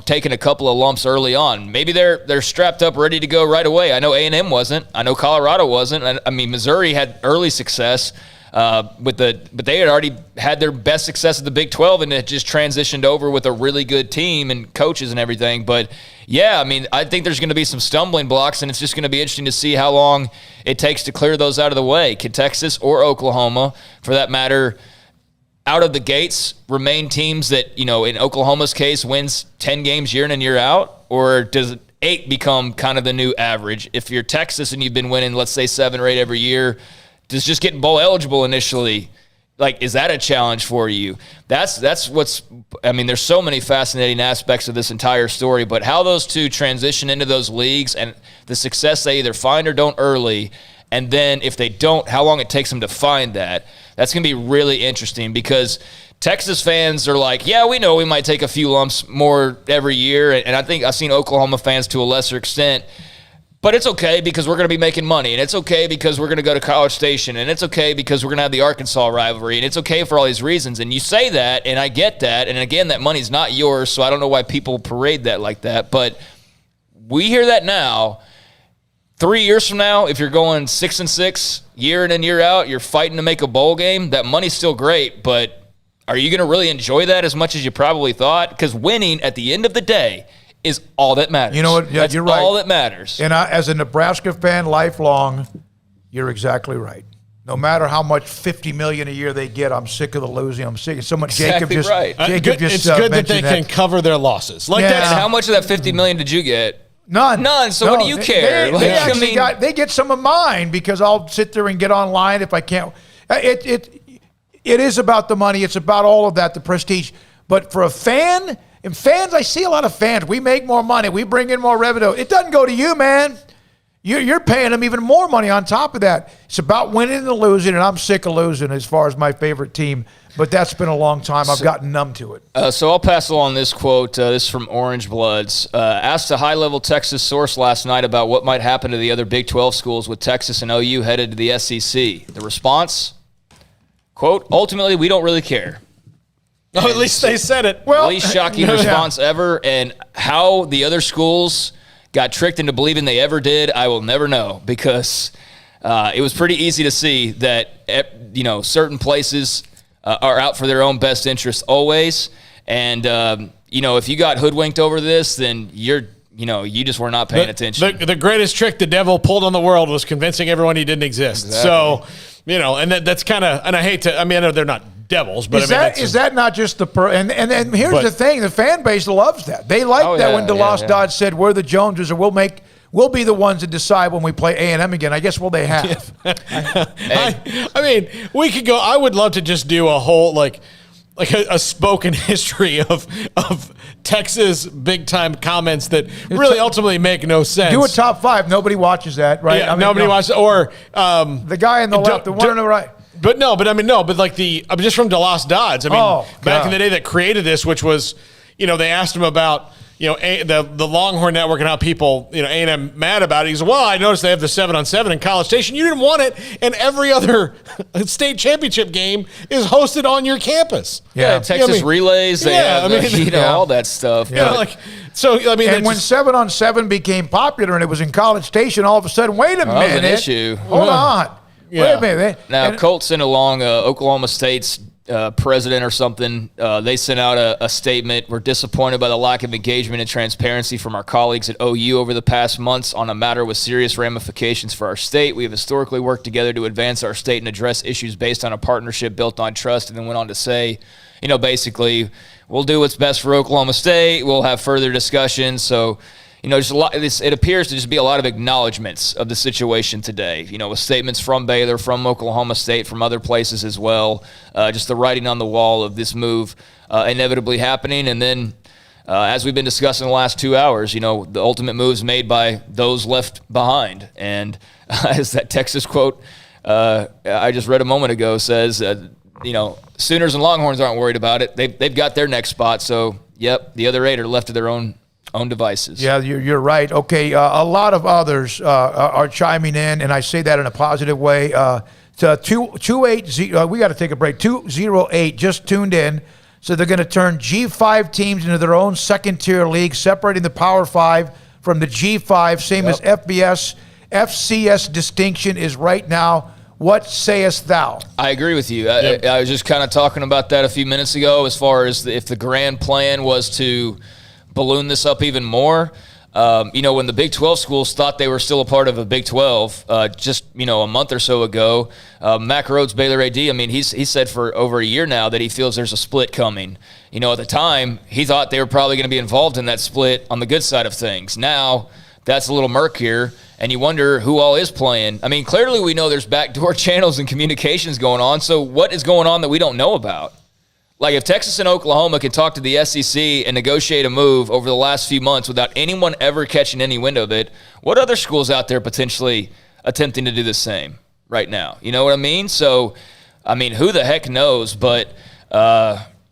taking a couple of lumps early on. Maybe they're strapped up, ready to go right away. I know A&M wasn't. I know Colorado wasn't. I mean, Missouri had early success, but they had already had their best success at the Big 12, and it just transitioned over with a really good team and coaches and everything. But yeah, I mean, I think there's going to be some stumbling blocks, and it's just going to be interesting to see how long it takes to clear those out of the way. Can Texas or Oklahoma, for that matter, out of the gates remain teams that, in Oklahoma's case, wins 10 games year in and year out? Or does 8 become kind of the new average? If you're Texas and you've been winning, let's say 7 or 8 every year, does just getting bowl eligible initially, is that a challenge for you? That's what's, there's so many fascinating aspects of this entire story, but how those two transition into those leagues and the success they either find or don't early, and then if they don't, how long it takes them to find that, that's going to be really interesting, because Texas fans are like, yeah, we know we might take a few lumps more every year, and I think I've seen Oklahoma fans to a lesser extent, but it's okay because we're going to be making money, and it's okay because we're going to go to College Station, and it's okay because we're going to have the Arkansas rivalry, and it's okay for all these reasons. And you say that, and I get that, and again, that money's not yours, so I don't know why people parade that like that, but we hear that now. 3 years from now, if you're going 6-6 year in and year out, you're fighting to make a bowl game, that money's still great, but are you going to really enjoy that as much as you probably thought? Because winning at the end of the day is all that matters. You know what? Yeah, That's you're right. all that matters. And as a Nebraska fan, lifelong, you're exactly right. No matter how much $50 million a year they get, I'm sick of the losing. I'm sick of someone. Exactly Jacob just. right. Jacob It's good that they can cover their losses. And how much of that $50 million did you get? None. So what do you care? They get some of mine because I'll sit there and get online if I can't. It is about the money. It's about all of that, the prestige. But for a fan. And fans, I see a lot of fans. We make more money. We bring in more revenue. It doesn't go to you, man. You're paying them even more money on top of that. It's about winning and losing, and I'm sick of losing as far as my favorite team. But that's been a long time. I've gotten numb to it. So I'll pass along this quote. This is from Orange Bloods. Asked a high-level Texas source last night about what might happen to the other Big 12 schools with Texas and OU headed to the SEC. The response, quote, ultimately, we don't really care. Oh, at least they said it. Well, least shocking response ever, and how the other schools got tricked into believing they ever did, I will never know, because it was pretty easy to see that certain places are out for their own best interest always, and if you got hoodwinked over this, then you just were not paying attention. The greatest trick the devil pulled on the world was convincing everyone he didn't exist. Exactly. So, and that's kind of, and I hate to, I know they're not devils, but is that not just the and here's the thing, the fan base loves that. They like that when DeLoss Dodge said we're the Joneses, or we'll be the ones that decide when we play A&M again. I guess they have. We could go. I would love to just do a whole a spoken history of Texas big time comments that really ultimately make no sense. Do a top 5. Nobody watches that, right? Yeah, nobody watches. Or the guy on the left, the one on the right. But just from DeLoss Dodds. Back in the day that created this, which was, they asked him about, the Longhorn Network and how people, A&M mad about it. He goes, well, I noticed they have the 7-on-7 in College Station. You didn't want it, and every other state championship game is hosted on your campus. Yeah, Texas relays, they have all that stuff. Yeah. And when 7-on-7 became popular and it was in College Station, all of a sudden, wait a minute. That was an issue. Hold on. Yeah. Wait a minute. Now, Colt sent along Oklahoma State's president or something. They sent out a statement. We're disappointed by the lack of engagement and transparency from our colleagues at OU over the past months on a matter with serious ramifications for our state. We have historically worked together to advance our state and address issues based on a partnership built on trust, and then went on to say, basically, we'll do what's best for Oklahoma State. We'll have further discussions. So, just a lot. It appears to just be a lot of acknowledgments of the situation today. With statements from Baylor, from Oklahoma State, from other places as well. Just the writing on the wall of this move inevitably happening. And then, as we've been discussing the last 2 hours, the ultimate moves made by those left behind. And as that Texas quote I just read a moment ago says, Sooners and Longhorns aren't worried about it. They've got their next spot. So, yep, the other 8 are left to their own devices. Yeah, you're right. Okay, a lot of others are chiming in, and I say that in a positive way. 280, we got to take a break. 208 just tuned in. So they're going to turn G5 teams into their own second-tier league, separating the Power 5 from the G5, same as FBS. FCS distinction is right now. What sayest thou? I agree with you. I was just kind of talking about that a few minutes ago as far as if the grand plan was to balloon this up even more. When the Big 12 schools thought they were still a part of a Big 12 just a month or so ago, Mack Rhodes, Baylor AD, he said for over a year now that he feels there's a split coming. At the time, he thought they were probably going to be involved in that split on the good side of things. Now, that's a little murkier, and you wonder who all is playing. Clearly we know there's backdoor channels and communications going on, so what is going on that we don't know about? Like, if Texas and Oklahoma can talk to the SEC and negotiate a move over the last few months without anyone ever catching any wind of it, what other schools out there potentially attempting to do the same right now? You know what I mean? So, who the heck knows? But,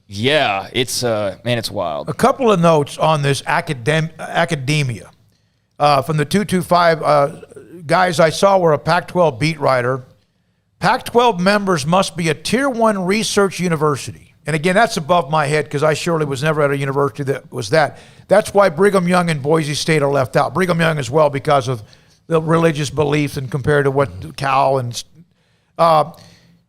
it's wild. A couple of notes on this academia. From the 225 guys I saw were a Pac-12 beat writer. Pac-12 members must be a Tier 1 research university. And again, that's above my head because I surely was never at a university that was that. That's why Brigham Young and Boise State are left out. Brigham Young as well because of the religious beliefs and compared to what Cal and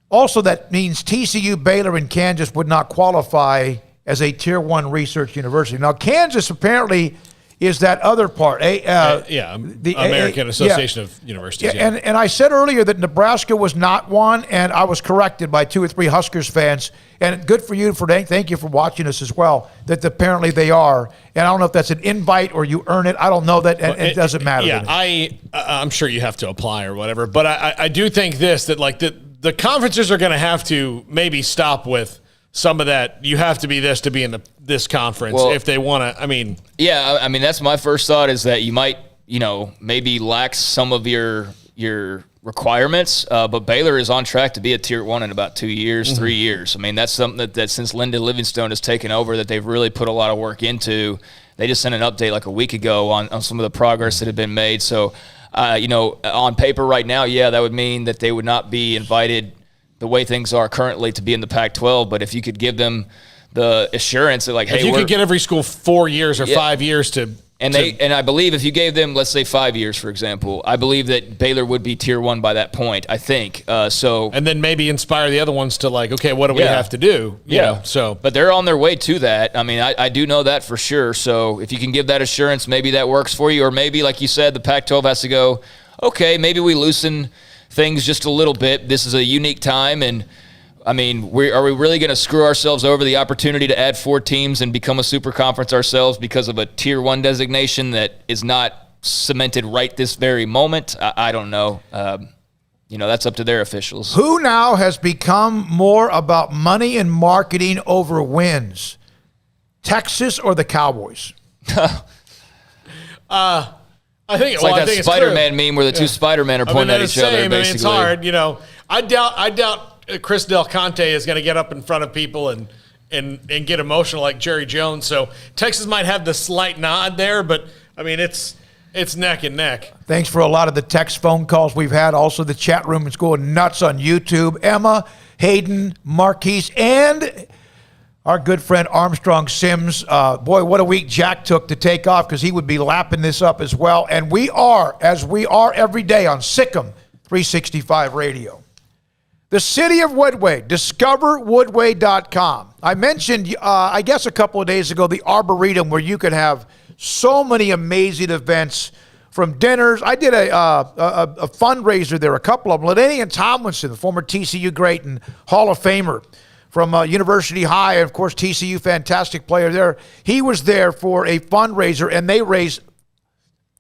also that means TCU, Baylor, and Kansas would not qualify as a Tier 1 research university. Now, Kansas apparently is that other part. The American Association of Universities. Yeah. And I said earlier that Nebraska was not one, and I was corrected by 2 or 3 Huskers fans. And good for you thank you for watching us as well, that apparently they are. And I don't know if that's an invite or you earn it. I don't know that, and it doesn't matter. Yeah, I'm sure you have to apply or whatever. But I do think this, that like the conferences are going to have to maybe stop with some of that. You have to be this to be in this conference if they want to. Yeah, that's my first thought is that you might, maybe lack some of your requirements, but Baylor is on track to be a Tier 1 in about 2 years, 3 years. That's something that since Linda Livingstone has taken over that they've really put a lot of work into. They just sent an update like a week ago on some of the progress that had been made. So, on paper right now, that would mean that they would not be invited the way things are currently to be in the Pac-12, but if you could give them the assurance that if you could get every school 4 years or 5 years to and I believe if you gave them, let's say 5 years, for example, I believe that Baylor would be Tier 1 by that point, I think. And then maybe inspire the other ones to what do we have to do? But they're on their way to that. I do know that for sure. So if you can give that assurance, maybe that works for you. Or maybe, like you said, the Pac-12 has to go, okay, maybe we loosen things just a little bit. This is a unique time, and are we really going to screw ourselves over the opportunity to add 4 teams and become a super conference ourselves because of a Tier 1 designation that is not cemented right this very moment? I don't know. That's up to their officials. Who now has become more about money and marketing over wins? Texas or the Cowboys? I think it's like that Spider-Man meme where the 2 Spider-Men are pointing at each other. Basically, it's hard. I doubt Chris Del Conte is going to get up in front of people and get emotional like Jerry Jones. So Texas might have the slight nod there, but it's neck and neck. Thanks for a lot of the text phone calls we've had. Also, the chat room is going nuts on YouTube. Emma, Hayden, Marquise, and our good friend Armstrong Sims. Boy, what a week Jack took to take off because he would be lapping this up as well. And we are, as we are every day on SicEm365 Radio. The City of Woodway, discoverwoodway.com. I mentioned, I guess a couple of days ago, the Arboretum where you could have so many amazing events from dinners. I did a fundraiser there, a couple of them. LaDainian Tomlinson, the former TCU great and Hall of Famer, from University High, and of course, TCU, fantastic player there. He was there for a fundraiser, and they raised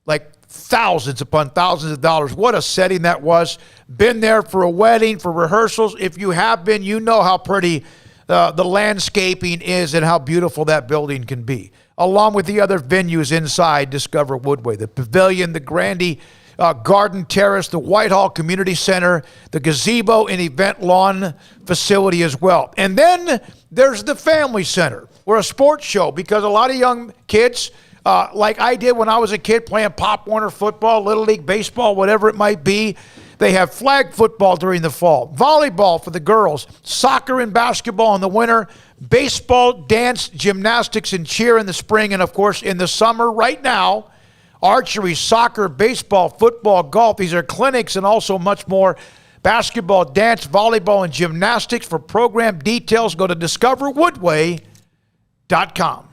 like thousands upon thousands of dollars. What a setting that was. Been there for a wedding, for rehearsals. If you have been, you know how pretty the landscaping is and how beautiful that building can be. Along with the other venues inside Discover Woodway, the Pavilion, the Grandy Garden Terrace, the Whitehall Community Center, the gazebo and event lawn facility as well. And then there's the Family Center, or a sports show, because a lot of young kids, like I did when I was a kid playing Pop Warner football, Little League baseball, whatever it might be, they have flag football during the fall, volleyball for the girls, soccer and basketball in the winter, baseball, dance, gymnastics, and cheer in the spring, and of course in the summer right now, archery, soccer, baseball, football, golf. These are clinics and also much more. Basketball, dance, volleyball, and gymnastics. For program details, go to discoverwoodway.com.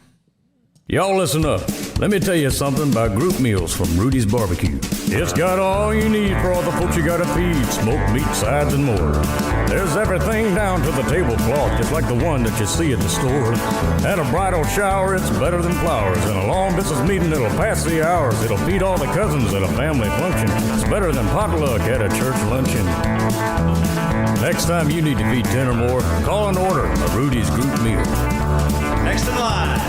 Y'all listen up. Let me tell you something about group meals from Rudy's Barbecue. It's got all you need for all the folks you gotta feed, smoked meat, sides, and more. There's everything down to the tablecloth, just like the one that you see at the store. At a bridal shower, it's better than flowers. And a long distance meeting, it'll pass the hours. It'll feed all the cousins at a family function. It's better than potluck at a church luncheon. Next time you need to feed 10 or more, call and order a Rudy's group meal. Next in line.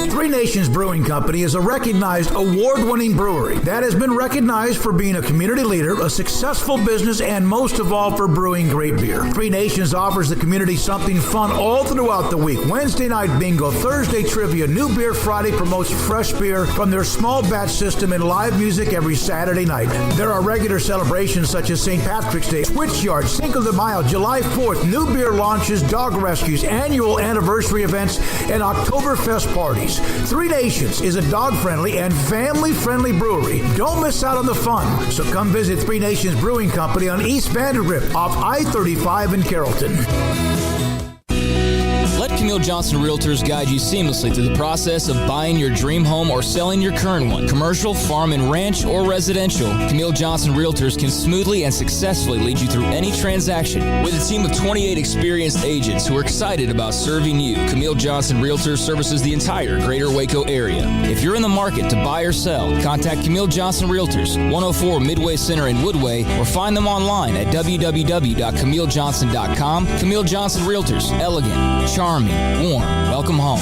Three Nations Brewing Company is a recognized award-winning brewery that has been recognized for being a community leader, a successful business, and most of all for brewing great beer. Three Nations offers the community something fun all throughout the week. Wednesday night bingo, Thursday trivia, New Beer Friday promotes fresh beer from their small batch system and live music every Saturday night. There are regular celebrations such as St. Patrick's Day, Switchyard, Cinco de Mayo, July 4th, new beer launches, dog rescues, annual anniversary events, and Oktoberfest parties. Three Nations is a dog-friendly and family-friendly brewery. Don't miss out on the fun. So come visit Three Nations Brewing Company on East Vandergrift off I-35 in Carrollton. Let Camille Johnson Realtors guide you seamlessly through the process of buying your dream home or selling your current one. Commercial, farm and ranch, or residential, Camille Johnson Realtors can smoothly and successfully lead you through any transaction. With a team of 28 experienced agents who are excited about serving you, Camille Johnson Realtors services the entire greater Waco area. If you're in the market to buy or sell, contact Camille Johnson Realtors, 104 Midway Center in Woodway, or find them online at www.camillejohnson.com. Camille Johnson Realtors, elegant, charming, warm. Welcome home.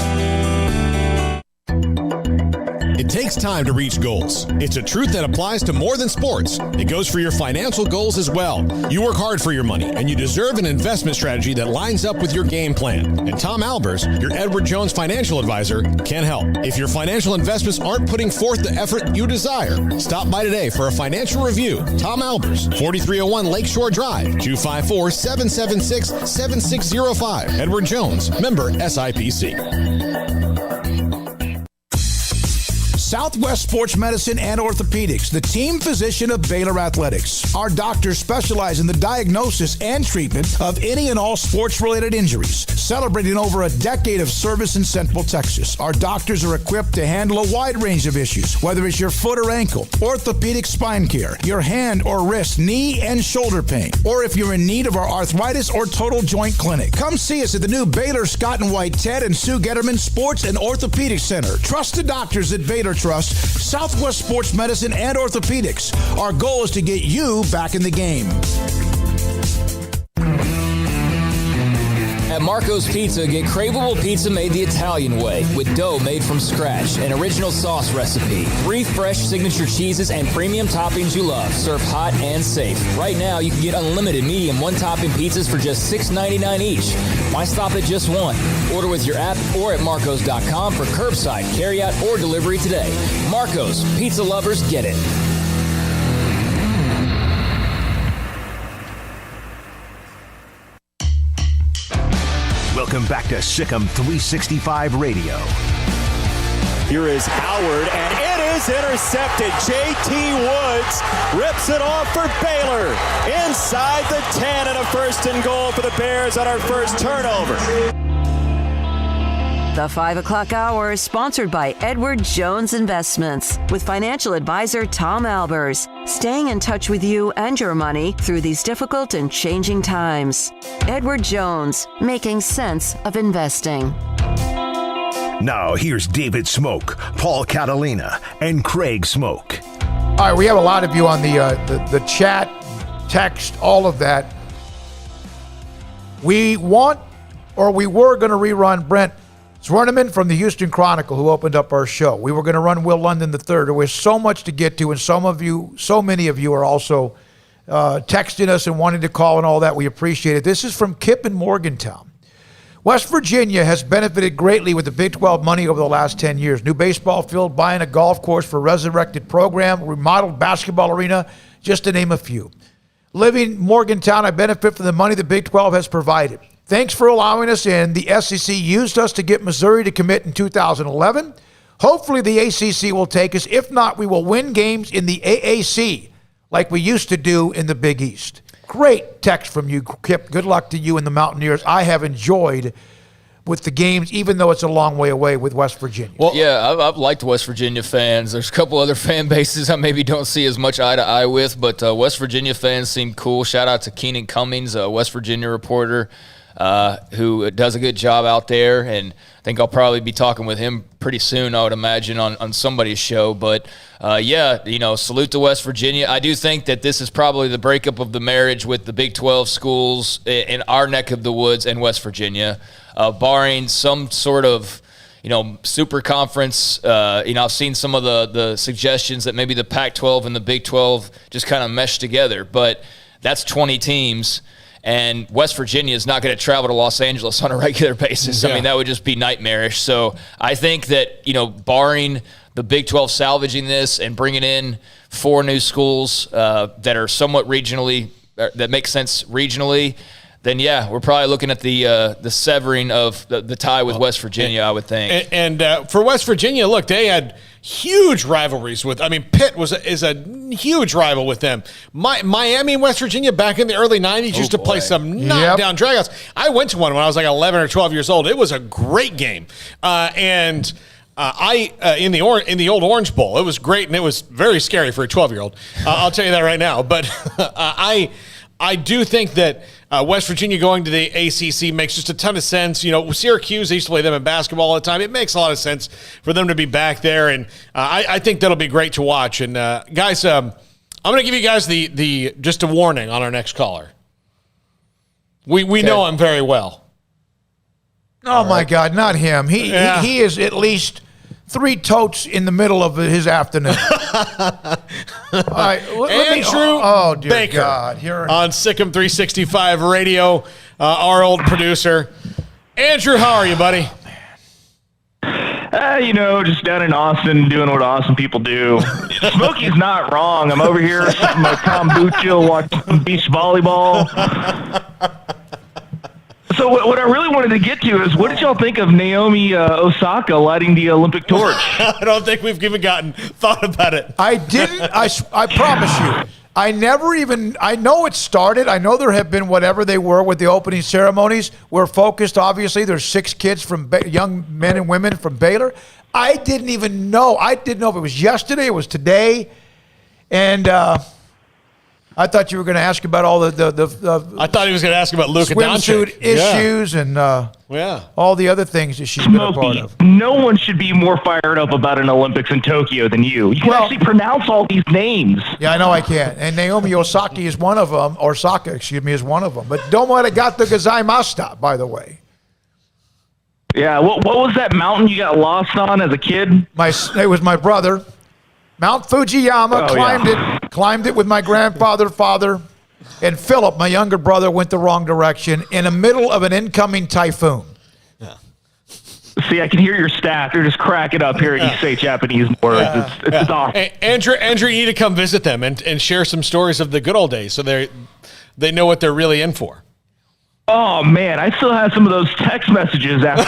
It takes time to reach goals. It's a truth that applies to more than sports. It goes for your financial goals as well. You work hard for your money, and you deserve an investment strategy that lines up with your game plan. And Tom Albers, your Edward Jones financial advisor, can help. If your financial investments aren't putting forth the effort you desire, stop by today for a financial review. Tom Albers, 4301 Lakeshore Drive, 254-776-7605. Edward Jones, member SIPC. Southwest Sports Medicine and Orthopedics, the team physician of Baylor Athletics. Our doctors specialize in the diagnosis and treatment of any and all sports-related injuries. Celebrating over a decade of service in Central Texas, our doctors are equipped to handle a wide range of issues, whether it's your foot or ankle, orthopedic spine care, your hand or wrist, knee and shoulder pain, or if you're in need of our arthritis or total joint clinic. Come see us at the new Baylor Scott and White Ted and Sue Getterman Sports and Orthopedic Center. Trusted doctors at Baylor Trust, Southwest Sports Medicine and Orthopedics. Our goal is to get you back in the game. At Marco's Pizza, get craveable pizza made the Italian way with dough made from scratch, an original sauce recipe, 3 fresh signature cheeses, and premium toppings you love. Serve hot and safe. Right now, you can get unlimited medium one-topping pizzas for just $6.99 each. Why stop at just one? Order with your app or at marcos.com for curbside, carryout, or delivery today. Marco's, pizza lovers get it. Welcome back to SicEm365 Radio. Here is Howard, and it is intercepted. J.T. Woods rips it off for Baylor. Inside the 10 and a first and goal for the Bears on our first turnover. The 5 o'clock hour is sponsored by Edward Jones Investments with financial advisor Tom Albers, staying in touch with you and your money through these difficult and changing times. Edward Jones, making sense of investing. Now here's David Smoak, Paul Catalina, and Craig Smoak. All right, we have a lot of you on the chat, text, all of that. We were going to rerun Brent Zwerneman from the Houston Chronicle, who opened up our show. We were going to run Will London III. There was so much to get to, and so many of you are also texting us and wanting to call and all that. We appreciate it. This is from Kip in Morgantown. West Virginia has benefited greatly with the Big 12 money over the last 10 years. New baseball field, buying a golf course for resurrected program, remodeled basketball arena, just to name a few. Living in Morgantown, I benefit from the money the Big 12 has provided. Thanks for allowing us in. The SEC used us to get Missouri to commit in 2011. Hopefully the ACC will take us. If not, we will win games in the AAC like we used to do in the Big East. Great text from you, Kip. Good luck to you and the Mountaineers. I have enjoyed with the games, even though it's a long way away with West Virginia. Well, yeah, I've liked West Virginia fans. There's a couple other fan bases I maybe don't see as much eye to eye with, but West Virginia fans seem cool. Shout out to Keenan Cummings, a West Virginia reporter who does a good job out there, and I think I'll probably be talking with him pretty soon, I would imagine, on somebody's show. But, salute to West Virginia. I do think that this is probably the breakup of the marriage with the Big 12 schools in our neck of the woods and West Virginia. Barring some sort of, super conference. I've seen some of the suggestions that maybe the Pac-12 and the Big 12 just kind of mesh together, but that's 20 teams, and West Virginia is not going to travel to Los Angeles on a regular basis. Yeah. I mean, that would just be nightmarish. So I think that, barring the Big 12 salvaging this and bringing in 4 new schools that are somewhat regionally, that make sense regionally, then, yeah, we're probably looking at the severing of the tie with West Virginia, I would think. And for West Virginia, look, they had huge rivalries with. I mean, Pitt is a huge rival with them. Miami and West Virginia back in the early 90s used to play some knockdown dragouts. I went to one when I was like 11 or 12 years old. It was a great game. In the old Orange Bowl, it was great, and it was very scary for a 12-year-old. I'll tell you that right now. But I do think that West Virginia going to the ACC makes just a ton of sense. Syracuse, they used to play them in basketball all the time. It makes a lot of sense for them to be back there, and I think that'll be great to watch. And guys, I'm going to give you guys the just a warning on our next caller. We know him very well. Oh my God, not him. He is at least 3 totes in the middle of his afternoon. All right, Andrew dear Baker God, on SicEm365 Radio, our old producer. Andrew, how are you, buddy? Just down in Austin doing what awesome people do. Smokey's not wrong. I'm over here sipping my kombucha, watching beach volleyball. So what I really wanted to get to is, what did y'all think of Naomi Osaka lighting the Olympic torch? I don't think we've even thought about it. I didn't. I promise you. I know it started. I know there have been whatever they were with the opening ceremonies. We're focused, obviously. There's 6 kids from young men and women from Baylor. I didn't even know. I didn't know if it was yesterday, it was today. And I thought you were going to ask about all the I thought he was going to ask about Luka Doncic. Swimsuit issues and all the other things that she's been a part of. No one should be more fired up about an Olympics in Tokyo than you. You can actually pronounce all these names. Yeah, I know I can. And Naomi Osaka is one of them, or Osaka, is one of them. But domo arigato gozaimashita, by the way. Yeah, what was that mountain you got lost on as a kid? It was my brother. Mount Fujiyama, climbed it with my father, and Philip, my younger brother, went the wrong direction in the middle of an incoming typhoon. Yeah. See, I can hear your staff. They're just cracking up hearing you say Japanese words. It's awesome. Hey, Andrew, you need to come visit them and share some stories of the good old days so they know what they're really in for. Oh, man, I still have some of those text messages after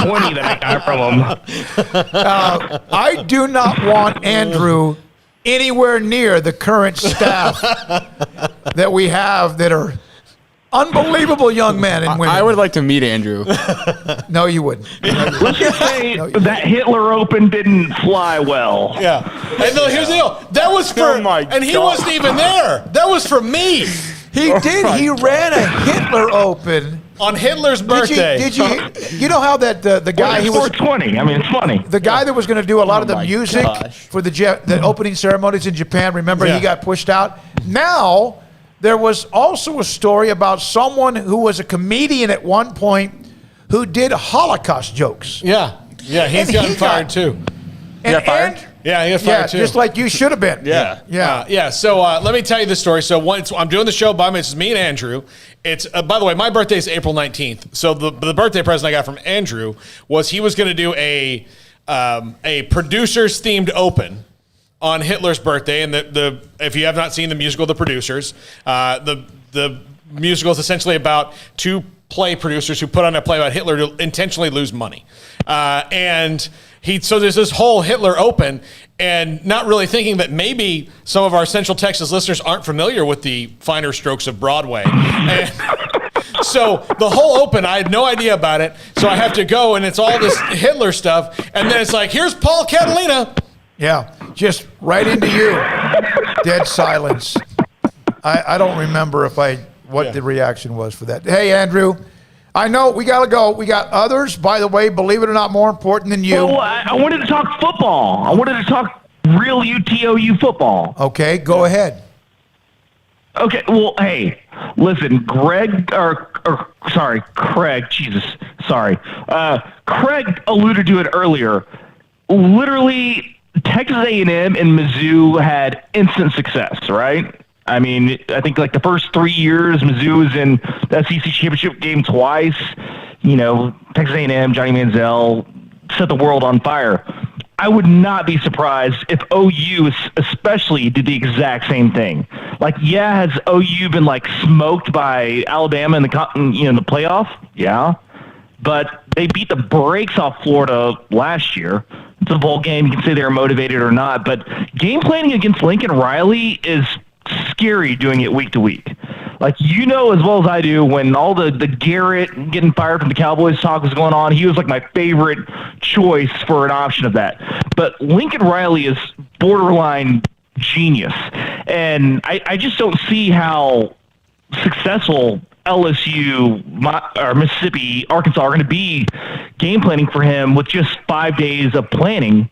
20 that I got from them. I do not want Andrew anywhere near the current staff that we have that are unbelievable young men and women. I would like to meet Andrew. No, you wouldn't. Let's just say that Hitler Open didn't fly well. Yeah. And here's the deal. That was for, and he wasn't even there. That was for me. He did. He ran a Hitler Open on Hitler's birthday. Did you know how that the guy he was 420? I mean, it's funny. The guy that was going to do a lot of the music for the opening ceremonies in Japan. Remember, he got pushed out. Now there was also a story about someone who was a comedian at one point who did Holocaust jokes. Yeah, he's gotten fired too. He got fired. Yeah, he got fired too. Just like you should have been. Yeah. So let me tell you the story. So I'm doing the show by me. It's me and Andrew. It's by the way, my birthday is April 19th. So the birthday present I got from Andrew was he was going to do a producers themed open on Hitler's birthday. And the if you have not seen the musical The Producers, the musical is essentially about 2 play producers who put on a play about Hitler to intentionally lose money, so there's this whole Hitler Open, and not really thinking that maybe some of our Central Texas listeners aren't familiar with the finer strokes of Broadway. And So the whole Open, I had no idea about it. So I have to go, and it's all this Hitler stuff. And then it's like, here's Paul Catalina. Yeah, just right into you. Dead silence. I don't remember what the reaction was for that. Hey, Andrew, I know we got to go. We got others, by the way, believe it or not, more important than you. Well, I wanted to talk football. I wanted to talk real UTOU football. Okay, go ahead. Okay, well, hey, listen, Craig, Jesus, sorry. Craig alluded to it earlier. Literally, Texas A&M and Mizzou had instant success, right? I mean, I think like the first 3 years, Mizzou was in the SEC championship game twice. You know, Texas A&M, Johnny Manziel set the world on fire. I would not be surprised if OU especially did the exact same thing. Like, yeah, has OU been like smoked by Alabama in the playoff? Yeah, but they beat the brakes off Florida last year. It's a bowl game. You can say they were motivated or not, but game planning against Lincoln Riley is scary doing it week to week. Like, you know as well as I do, when all the Garrett getting fired from the Cowboys talk was going on, he was like my favorite choice for an option of that. But Lincoln Riley is borderline genius. And I just don't see how successful LSU, or Mississippi, Arkansas are going to be game planning for him with just 5 days of planning.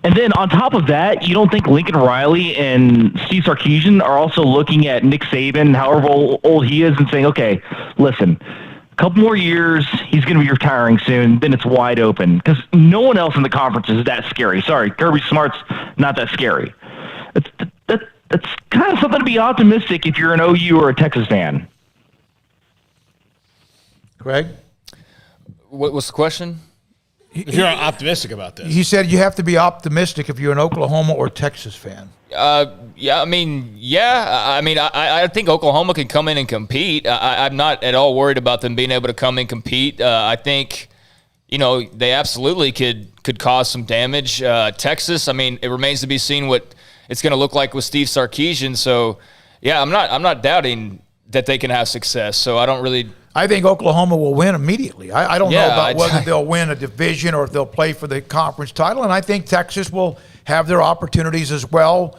And then on top of that, you don't think Lincoln Riley and Steve Sarkisian are also looking at Nick Saban, however old he is, and saying, okay, listen, a couple more years, he's going to be retiring soon, then it's wide open. Because no one else in the conference is that scary. Sorry, Kirby Smart's not that scary. It's kind of something to be optimistic if you're an OU or a Texas fan. Craig? What's the question? If you're optimistic about this. He said you have to be optimistic if you're an Oklahoma or Texas fan. I think Oklahoma can come in and compete. I'm not at all worried about them being able to come and compete. I think, they absolutely could cause some damage. Texas, it remains to be seen what it's going to look like with Steve Sarkisian. So, yeah, I'm not doubting that they can have success. So I think Oklahoma will win immediately. I don't know about whether they'll win a division or if they'll play for the conference title, and I think Texas will have their opportunities as well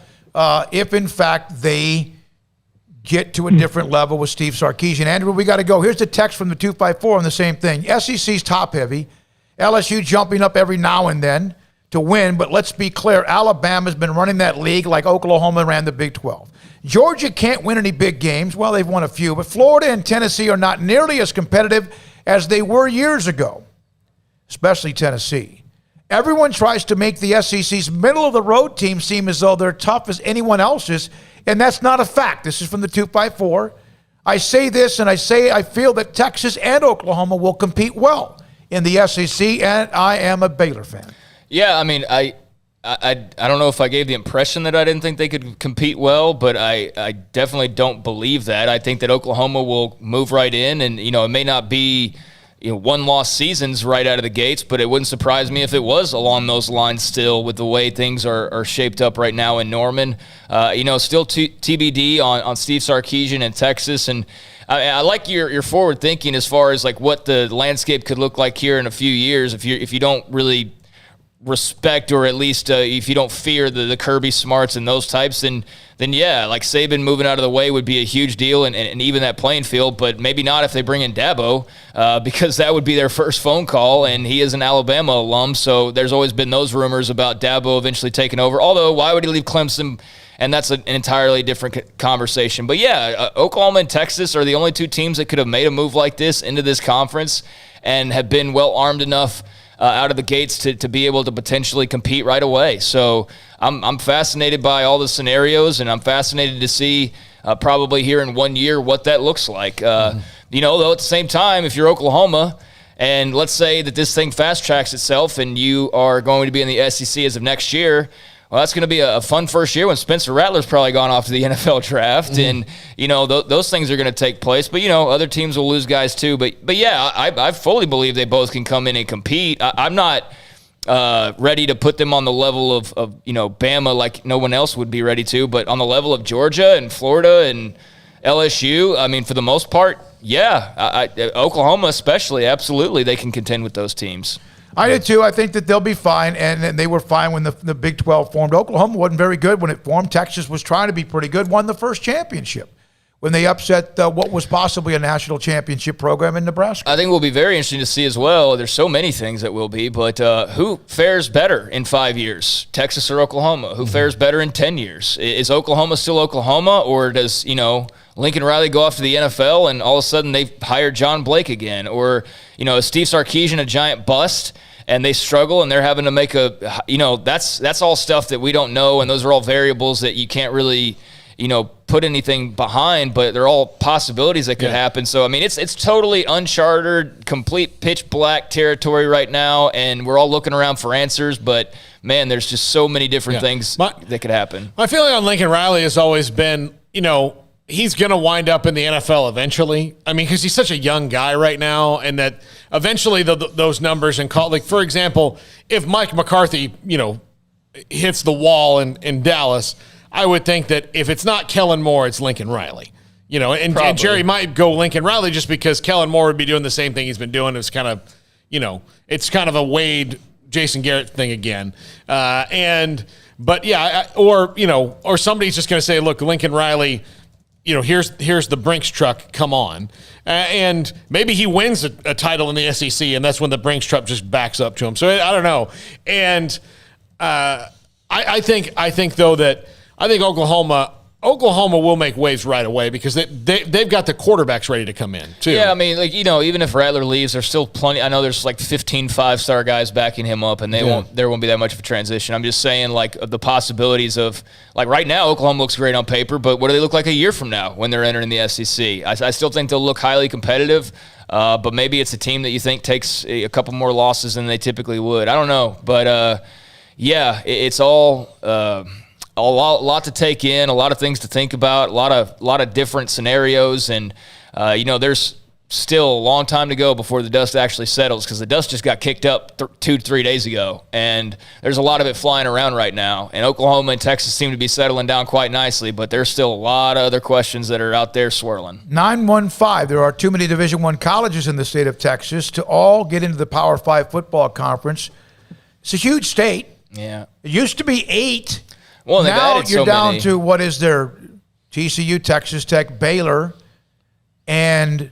if, in fact, they get to a different level with Steve Sarkisian. Andrew, we got to go. Here's the text from the 254 on the same thing. SEC's top-heavy. LSU jumping up every now and then to win, but let's be clear, Alabama's been running that league like Oklahoma ran the Big 12. Georgia can't win any big games. Well, they've won a few, but Florida and Tennessee are not nearly as competitive as they were years ago, especially Tennessee. Everyone tries to make the SEC's middle-of-the-road team seem as though they're tough as anyone else's, and that's not a fact. This is from the 254. I say this, and I feel that Texas and Oklahoma will compete well in the SEC, and I am a Baylor fan. Yeah, I don't know if I gave the impression that I didn't think they could compete well, but I definitely don't believe that. I think that Oklahoma will move right in, and it may not be one-loss seasons right out of the gates, but it wouldn't surprise me if it was along those lines still with the way things are shaped up right now in Norman. Still TBD on Steve Sarkisian in Texas, and I like your forward thinking as far as like what the landscape could look like here in a few years if you don't really respect, or at least if you don't fear the Kirby Smarts and those types, then yeah, like Saban moving out of the way would be a huge deal and even that playing field, but maybe not if they bring in Dabo, because that would be their first phone call, and he is an Alabama alum, so there's always been those rumors about Dabo eventually taking over, although why would he leave Clemson? And that's an entirely different conversation. But yeah, Oklahoma and Texas are the only two teams that could have made a move like this into this conference and have been well armed enough out of the gates to be able to potentially compete right away. So I'm fascinated by all the scenarios, and I'm fascinated to see probably here in 1 year what that looks like. Though at the same time, if you're Oklahoma, and let's say that this thing fast tracks itself and you are going to be in the SEC as of next year, well, that's going to be a fun first year when Spencer Rattler's probably gone off to the NFL draft, and those things are going to take place. But other teams will lose guys too. But yeah, I fully believe they both can come in and compete. I'm not ready to put them on the level of Bama like no one else would be ready to, but on the level of Georgia and Florida LSU, I mean, for the most part, yeah. Oklahoma especially, absolutely, they can contend with those teams. I did too. I think that they'll be fine, and they were fine when the Big 12 formed. Oklahoma wasn't very good when it formed. Texas was trying to be pretty good, won the first championship when they upset what was possibly a national championship program in Nebraska. I think it will be very interesting to see as well. There's so many things that will be, but who fares better in 5 years, Texas or Oklahoma? Who fares better in 10 years? Is Oklahoma still Oklahoma, or does, Lincoln Riley go off to the NFL and all of a sudden they've hired John Blake again? Or, is Steve Sarkisian a giant bust and they struggle and they're having to make that's all stuff that we don't know, and those are all variables that you can't really put anything behind, but they're all possibilities that could happen. So, I mean, it's totally uncharted, complete pitch black territory right now, and we're all looking around for answers, but, man, there's just so many different things that could happen. My feeling on Lincoln Riley has always been, he's going to wind up in the NFL eventually. I mean, because he's such a young guy right now, and that eventually those numbers and like, for example, if Mike McCarthy, hits the wall in Dallas, I would think that if it's not Kellen Moore, it's Lincoln Riley. And Jerry might go Lincoln Riley just because Kellen Moore would be doing the same thing he's been doing. It's kind of, it's kind of a Wade, Jason Garrett thing again. Or somebody's just going to say, look, Lincoln Riley, here's the Brinks truck, come on. And maybe he wins a title in the SEC, and that's when the Brinks truck just backs up to him. So I don't know. And I think though that I think Oklahoma will make waves right away because they've got the quarterbacks ready to come in too. Yeah, I mean, even if Rattler leaves, there's still plenty. I know there's like 15 5-star guys backing him up, and there won't be that much of a transition. I'm just saying, the possibilities of, right now, Oklahoma looks great on paper, but what do they look like a year from now when they're entering the SEC? I still think they'll look highly competitive, but maybe it's a team that you think takes a couple more losses than they typically would. I don't know, but it's all. A lot to take in, a lot of things to think about, a lot of different scenarios, and there's still a long time to go before the dust actually settles because the dust just got kicked up 2 to 3 days ago, and there's a lot of it flying around right now. And Oklahoma and Texas seem to be settling down quite nicely, but there's still a lot of other questions that are out there swirling. 915. There are too many Division I colleges in the state of Texas to all get into the Power 5 football conference. It's a huge state. Yeah, it used to be 8. Well, now you're down to what is there? TCU, Texas Tech, Baylor, and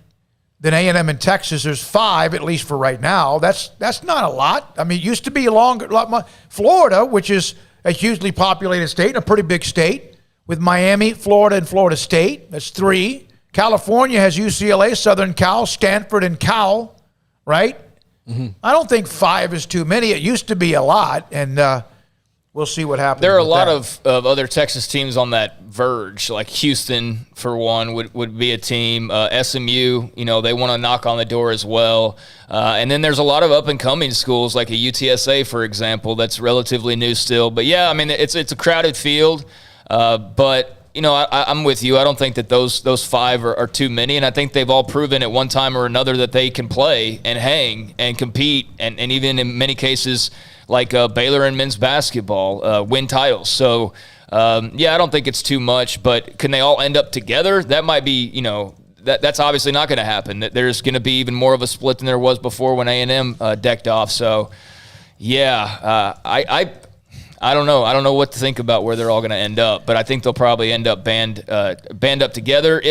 then A&M in Texas. There's 5, at least for right now. That's not a lot. I mean, it used to be a lot more. Florida, which is a hugely populated state, and a pretty big state, with Miami, Florida, and Florida State. That's 3. California has UCLA, Southern Cal, Stanford, and Cal, right? Mm-hmm. I don't think 5 is too many. It used to be a lot, and we'll see what happens. There are a lot of other Texas teams on that verge, like Houston, for one, would be a team. SMU, they want to knock on the door as well. And then there's a lot of up-and-coming schools, like a UTSA, for example, that's relatively new still. But, yeah, I mean, it's a crowded field. But, I'm with you. I don't think that those 5 are too many, and I think they've all proven at one time or another that they can play and hang and compete, and even in many cases – like Baylor and men's basketball, win titles. So, I don't think it's too much, but can they all end up together? That might be, that's obviously not going to happen. There's going to be even more of a split than there was before when A&M decked off. So, I don't know. I don't know what to think about where they're all going to end up, but I think they'll probably end up band up together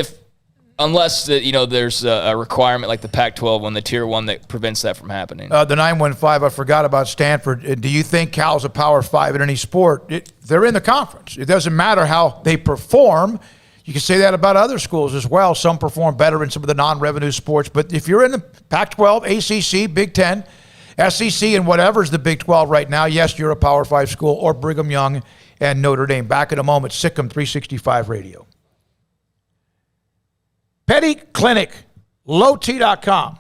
unless there's a requirement like the Pac-12 one, the Tier 1, that prevents that from happening. The 915, I forgot about Stanford. Do you think Cal's a Power 5 in any sport? They're in the conference. It doesn't matter how they perform. You can say that about other schools as well. Some perform better in some of the non-revenue sports. But if you're in the Pac-12, ACC, Big 10, SEC, and whatever's the Big 12 right now, yes, you're a Power 5 school, or Brigham Young and Notre Dame. Back in a moment, SicEm365 Radio. Petty Clinic, lowt.com.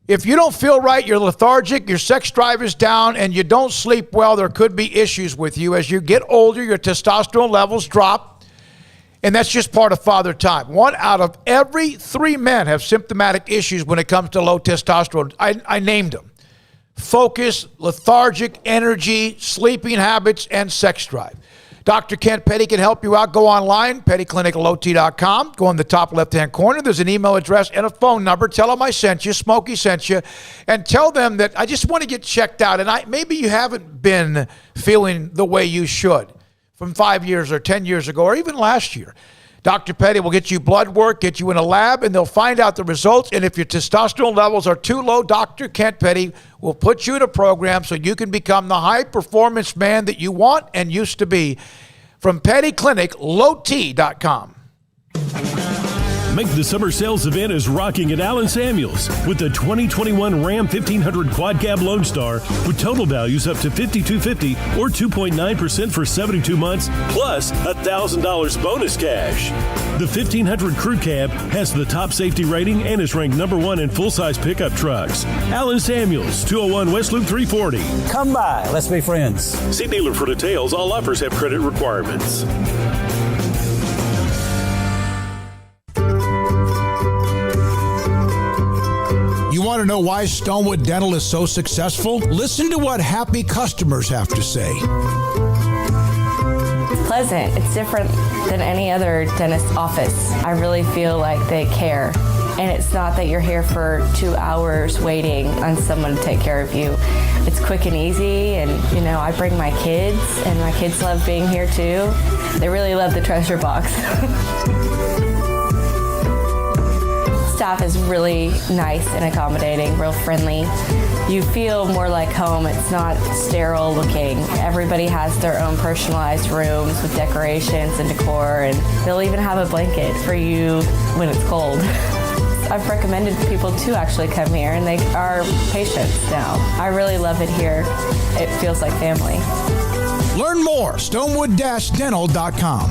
If you don't feel right, you're lethargic, your sex drive is down, and you don't sleep well, there could be issues with you. As you get older, your testosterone levels drop, and that's just part of father time. 1 out of every 3 men have symptomatic issues when it comes to low testosterone. I named them. Focus, lethargic, energy, sleeping habits, and sex drive. Dr. Kent Petty can help you out. Go online, pettycliniclot.com. Go in the top left-hand corner. There's an email address and a phone number. Tell them I sent you, Smokey sent you, and tell them that I just want to get checked out. And maybe you haven't been feeling the way you should from 5 years or 10 years ago or even last year. Dr. Petty will get you blood work, get you in a lab, and they'll find out the results. And if your testosterone levels are too low, Dr. Kent Petty will put you in a program so you can become the high-performance man that you want and used to be. From pettycliniclot.com. Make the summer sales event as rocking at Allen Samuels with the 2021 Ram 1500 Quad Cab Lone Star with total values up to $5,250 or 2.9% for 72 months plus $1,000 bonus cash. The 1500 Crew Cab has the top safety rating and is ranked number 1 in full-size pickup trucks. Allen Samuels, 201 West Loop 340. Come by. Let's be friends. See dealer for details. All offers have credit requirements. You want to know why Stonewood Dental is so successful? Listen to what happy customers have to say. Pleasant. It's different than any other dentist office. I really feel like they care. And it's not that you're here for 2 hours waiting on someone to take care of you. It's quick and easy, and I bring my kids, and my kids love being here too. They really love the treasure box. Staff is really nice and accommodating, real friendly. You feel more like home. It's not sterile looking. Everybody has their own personalized rooms with decorations and decor, and they'll even have a blanket for you when it's cold. I've recommended people to actually come here, and they are patients now. I really love it here. It feels like family. Learn more, stonewood-dental.com.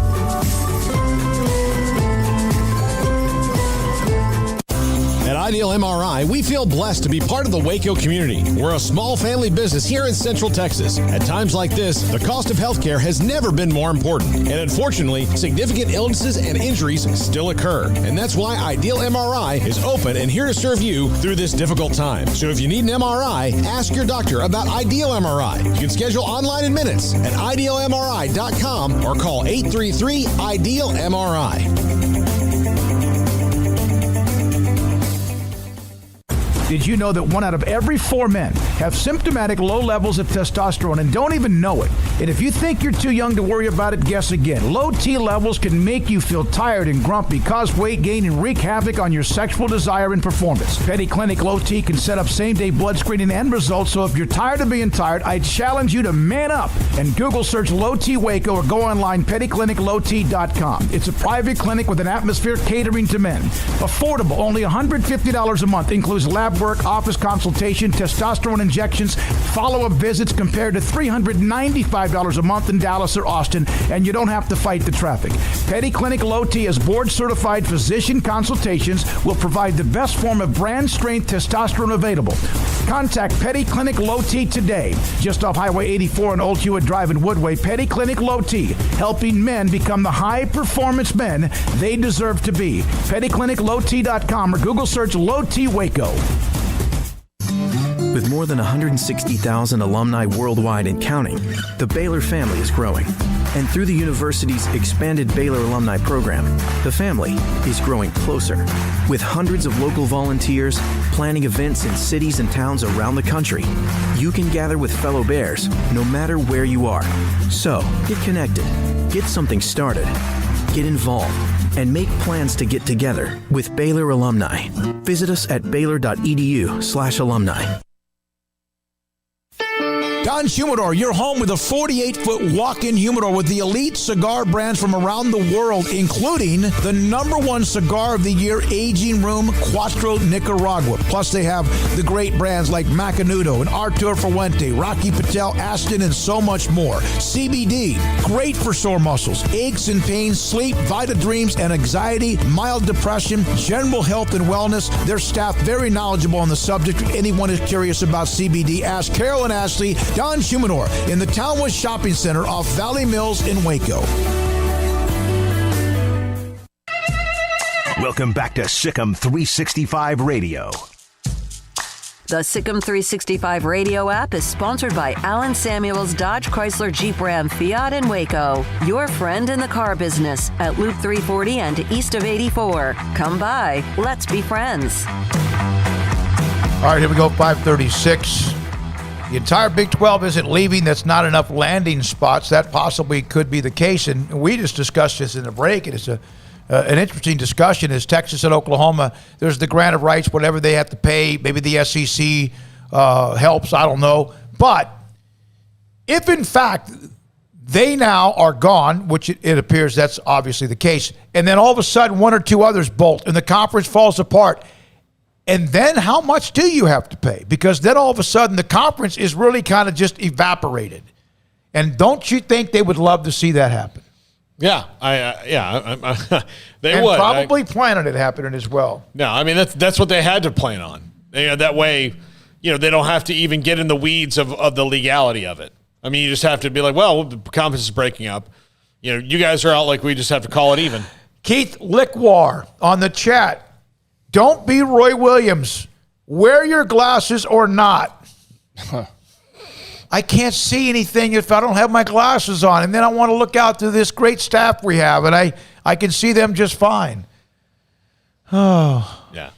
At Ideal MRI, we feel blessed to be part of the Waco community. We're a small family business here in Central Texas. At times like this, the cost of healthcare has never been more important. And unfortunately, significant illnesses and injuries still occur. And that's why Ideal MRI is open and here to serve you through this difficult time. So if you need an MRI, ask your doctor about Ideal MRI. You can schedule online in minutes at idealmri.com or call 833-IDEAL-MRI. Did you know that 1 out of every 4 men have symptomatic low levels of testosterone and don't even know it? And if you think you're too young to worry about it, guess again. Low T levels can make you feel tired and grumpy, cause weight gain, and wreak havoc on your sexual desire and performance. Petty Clinic Low T can set up same-day blood screening and results, so if you're tired of being tired, I challenge you to man up and Google search Low T Waco or go online, pettycliniclot.com. It's a private clinic with an atmosphere catering to men. Affordable, only $150 a month, includes lab work, office consultation, testosterone injections, follow-up visits compared to $395 a month in Dallas or Austin, and you don't have to fight the traffic. Petty Clinic Low T as board-certified physician consultations will provide the best form of brand-strength testosterone available. Contact Petty Clinic Low T today, just off Highway 84 and Old Hewitt Drive in Woodway. Petty Clinic Low T, helping men become the high-performance men they deserve to be. PettyClinicLowT.com or Google search Low T Waco. With more than 160,000 alumni worldwide and counting, the Baylor family is growing. And through the university's expanded Baylor alumni program, the family is growing closer. With hundreds of local volunteers planning events in cities and towns around the country, you can gather with fellow Bears no matter where you are. So, get connected, get something started, get involved, and make plans to get together with Baylor alumni. Visit us at baylor.edu/alumni. Don Humidor, your home with a 48-foot walk-in humidor with the elite cigar brands from around the world, including the #1 cigar of the year, Aging Room Cuatro Nicaragua. Plus, they have the great brands like Macanudo and Artur Fuente, Rocky Patel, Aston, and so much more. CBD, great for sore muscles, aches and pains, sleep, Vita Dreams, and anxiety, mild depression, general health and wellness. Their staff very knowledgeable on the subject. If anyone is curious about CBD, ask Carol and Ashley. Don Humidor in the Townwood Shopping Center off Valley Mills in Waco. Welcome back to SicEm365 Radio. The Sic'em365 Radio app is sponsored by Alan Samuels Dodge Chrysler Jeep Ram Fiat in Waco. Your friend in the car business at Loop 340 and east of 84. Come by. Let's be friends. All right, here we go, 5:36. The entire Big 12 isn't leaving. That's not enough landing spots. That possibly could be the case. And we just discussed this in the break. And it's an interesting discussion. Is Texas and Oklahoma, there's the grant of rights, whatever they have to pay. Maybe the SEC helps. I don't know. But if, in fact, they now are gone, which it appears that's obviously the case, and then all of a sudden one or two others bolt and the conference falls apart, and then how much do you have to pay? Because then all of a sudden the conference is really kind of just evaporated. And don't you think they would love to see that happen? Yeah, they and would. Probably planning it happening as well. No, I mean that's what they had to plan on. That way, they don't have to even get in the weeds of the legality of it. I mean, you just have to be like, well, the conference is breaking up. You guys are out. Like, we just have to call it even. Keith Lickwar on the chat. Don't be Roy Williams. Wear your glasses or not. I can't see anything if I don't have my glasses on. And then I want to look out to this great staff we have, and I can see them just fine. Oh. Yeah.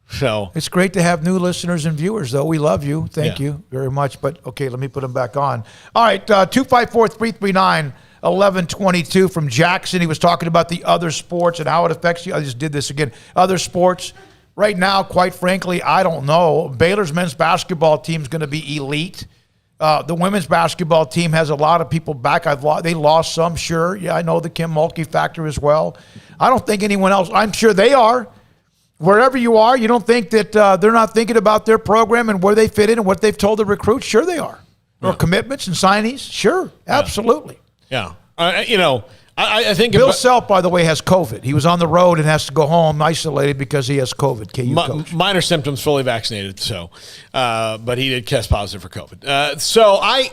So it's great to have new listeners and viewers, though. We love you. Thank you very much. But, okay, let me put them back on. All right, 254-339-1122 from Jackson. He was talking about the other sports and how it affects you. I just did this again. Other sports. Right now, quite frankly, I don't know. Baylor's men's basketball team is going to be elite. The women's basketball team has a lot of people back. They lost some, sure. Yeah, I know the Kim Mulkey factor as well. I don't think anyone else. I'm sure they are. Wherever you are, you don't think that they're not thinking about their program and where they fit in and what they've told the recruits? Sure they are. Or commitments and signees? Sure, absolutely. Yeah. I think Bill Self, by the way, has COVID. He was on the road and has to go home isolated because he has COVID. KU coach. Minor symptoms, fully vaccinated. So, but he did test positive for COVID. So I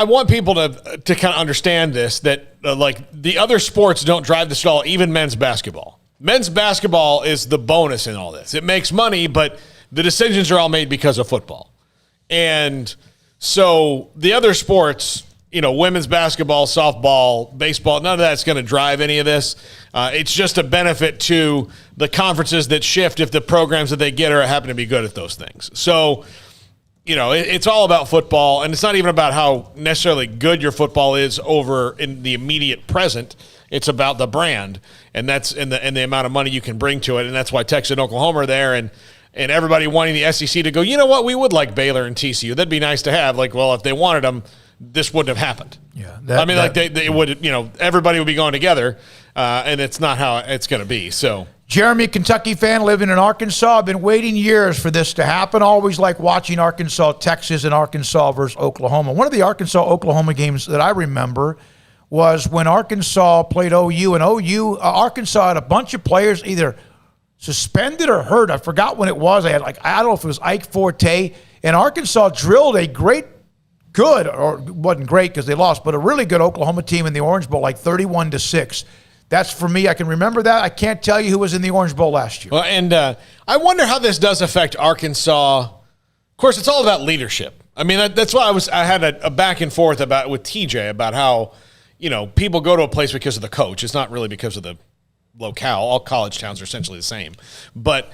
want people to kind of understand this, that like the other sports don't drive this at all, even men's basketball. Men's basketball is the bonus in all this. It makes money, but the decisions are all made because of football. And so the other sports, women's basketball, softball, baseball, none of that's going to drive any of this. It's just a benefit to the conferences that shift if the programs that they get happen to be good at those things. So, it's all about football, and it's not even about how necessarily good your football is over in the immediate present. It's about the brand, and that's and the amount of money you can bring to it, and that's why Texas and Oklahoma are there, and everybody wanting the SEC to go, you know what, we would like Baylor and TCU. That'd be nice to have. Like, well, if they wanted them, this wouldn't have happened. Yeah, they would, everybody would be going together, and it's not how it's going to be. So. Jeremy, Kentucky fan living in Arkansas. I've been waiting years for this to happen. Always like watching Arkansas, Texas, and Arkansas versus Oklahoma. One of the Arkansas-Oklahoma games that I remember was when Arkansas played OU, and Arkansas had a bunch of players either suspended or hurt. I forgot when it was. I don't know if it was Ike Forte, and Arkansas drilled a good, or wasn't great because they lost, but a really good Oklahoma team in the Orange Bowl, like 31-6. That's for me. I can remember that. I can't tell you who was in the Orange Bowl last year. Well, and I wonder how this does affect Arkansas. Of course, it's all about leadership. I mean, that's why I had a back and forth with TJ about how, people go to a place because of the coach. It's not really because of the locale. All college towns are essentially the same. But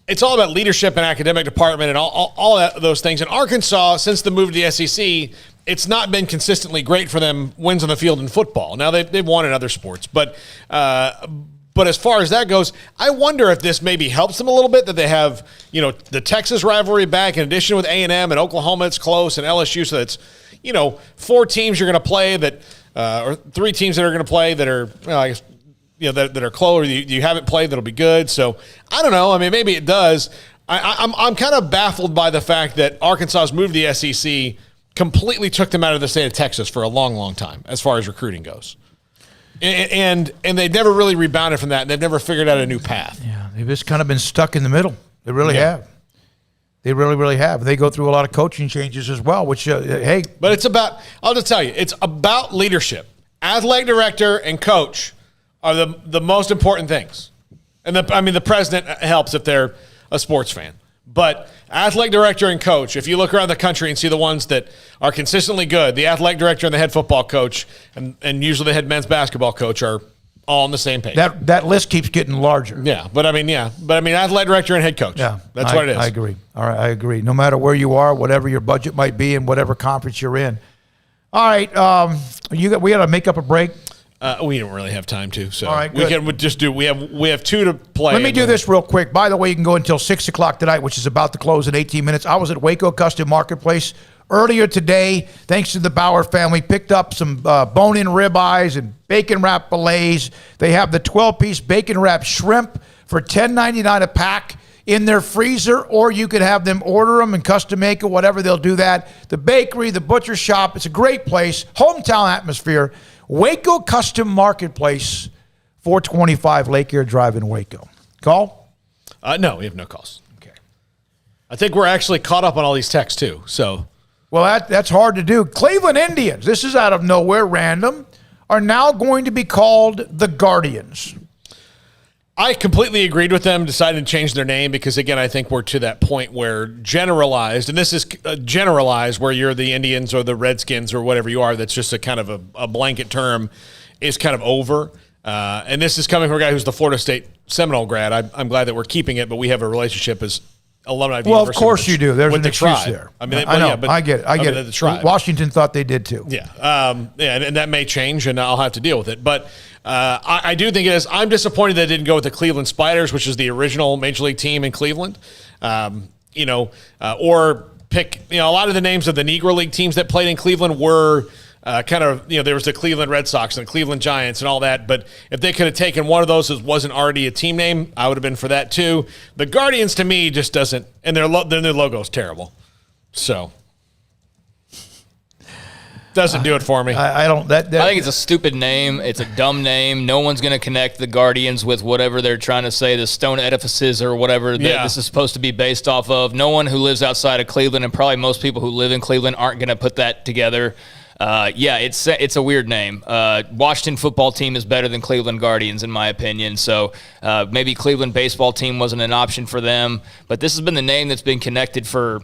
it's all about leadership and academic department and all those things. And Arkansas, since the move to the SEC, it's not been consistently great for them wins on the field in football. Now, they've won in other sports. But as far as that goes, I wonder if this maybe helps them a little bit, that they have, the Texas rivalry back in addition with A&M and Oklahoma, it's close, and LSU. So it's, 4 teams you're going to play that or 3 teams that are going to play that are, I guess, that are close, or you haven't played that'll be good. So I don't know. I mean, maybe it does. I'm kind of baffled by the fact that Arkansas's move to the SEC completely took them out of the state of Texas for a long, long time as far as recruiting goes. And they've never really rebounded from that. They've never figured out a new path. Yeah, they've just kind of been stuck in the middle. They really have. They really, really have. They go through a lot of coaching changes as well, which, hey. But it's about, I'll just tell you, it's about leadership. Athletic director and coach are the most important things. And the president helps if they're a sports fan. But athletic director and coach, if you look around the country and see the ones that are consistently good, the athletic director and the head football coach and usually the head men's basketball coach are all on the same page. That list keeps getting larger. Yeah, but athletic director and head coach. Yeah, that's what it is. I agree. All right, I agree. No matter where you are, whatever your budget might be, and whatever conference you're in. All right, we got to make up a break. We don't really have time to, so all right, we can just do. We have two to play. Let me do this real quick. By the way, you can go until 6 o'clock tonight, which is about to close in 18 minutes. I was at Waco Custom Marketplace earlier today, thanks to the Bauer family. Picked up some bone-in ribeyes and bacon wrap fillets. They have the 12-piece bacon wrap shrimp for $10.99 a pack in their freezer, or you could have them order them and custom make it, whatever, they'll do that. The bakery, the butcher shop, it's a great place, hometown atmosphere. Waco Custom Marketplace, 425 Lake Air Drive in Waco. Call? No, we have no calls. Okay. I think we're actually caught up on all these texts too. So, well, that's hard to do. Cleveland Indians, this is out of nowhere, random, are now going to be called the Guardians. I completely agreed with them deciding to change their name because, again, I think we're to that point where generalized, and this is generalized where you're the Indians or the Redskins or whatever you are, that's just a kind of a blanket term, is kind of over. And this is coming from a guy who's the Florida State Seminole grad. I'm glad that we're keeping it, but we have a relationship as alumni of the University. Well, of course you do. There's with an the excuse tribe. there. I mean, I know. Yeah, but, I get it. The tribe. Washington thought they did too. Yeah. And that may change, and I'll have to deal with it. But I do think it is. I'm disappointed that it didn't go with the Cleveland Spiders, which is the original Major League team in Cleveland. Or pick, a lot of the names of the Negro League teams that played in Cleveland were there was the Cleveland Red Sox and the Cleveland Giants and all that. But if they could have taken one of those that wasn't already a team name, I would have been for that too. The Guardians, to me, just doesn't, and their logo is terrible. So doesn't do it for me. I don't. I think it's a stupid name. It's a dumb name. No one's going to connect the Guardians with whatever they're trying to say, the stone edifices or whatever that this is supposed to be based off of. No one who lives outside of Cleveland, and probably most people who live in Cleveland, aren't going to put that together. It's a weird name. Washington football team is better than Cleveland Guardians, in my opinion. So maybe Cleveland baseball team wasn't an option for them. But this has been the name that's been connected for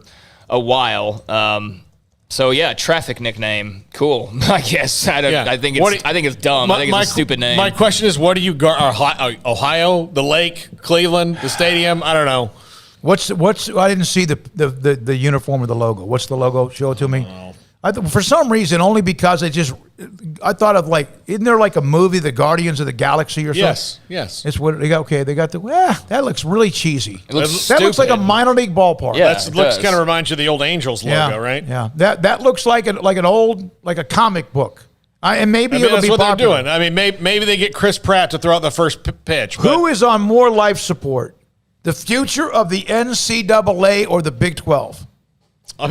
a while. Traffic nickname, cool. I guess I think it's dumb. I think it's a stupid name. My question is, what do you Ohio, the lake, Cleveland, the stadium? I don't know. What's? I didn't see the uniform or the logo. What's the logo? Show it to me. For some reason, only because I thought of isn't there like a movie, The Guardians of the Galaxy or something? Yes. It's what they got. Okay, they got that looks really cheesy. It looks that looks like a minor league ballpark. Yeah, that looks kind of reminds you of the old Angels logo, right? Yeah, that looks like an old a comic book. And maybe it'll that's be what popular. they're doing. I mean, maybe they get Chris Pratt to throw out the first pitch. Who is on more life support? The future of the NCAA or the Big 12? I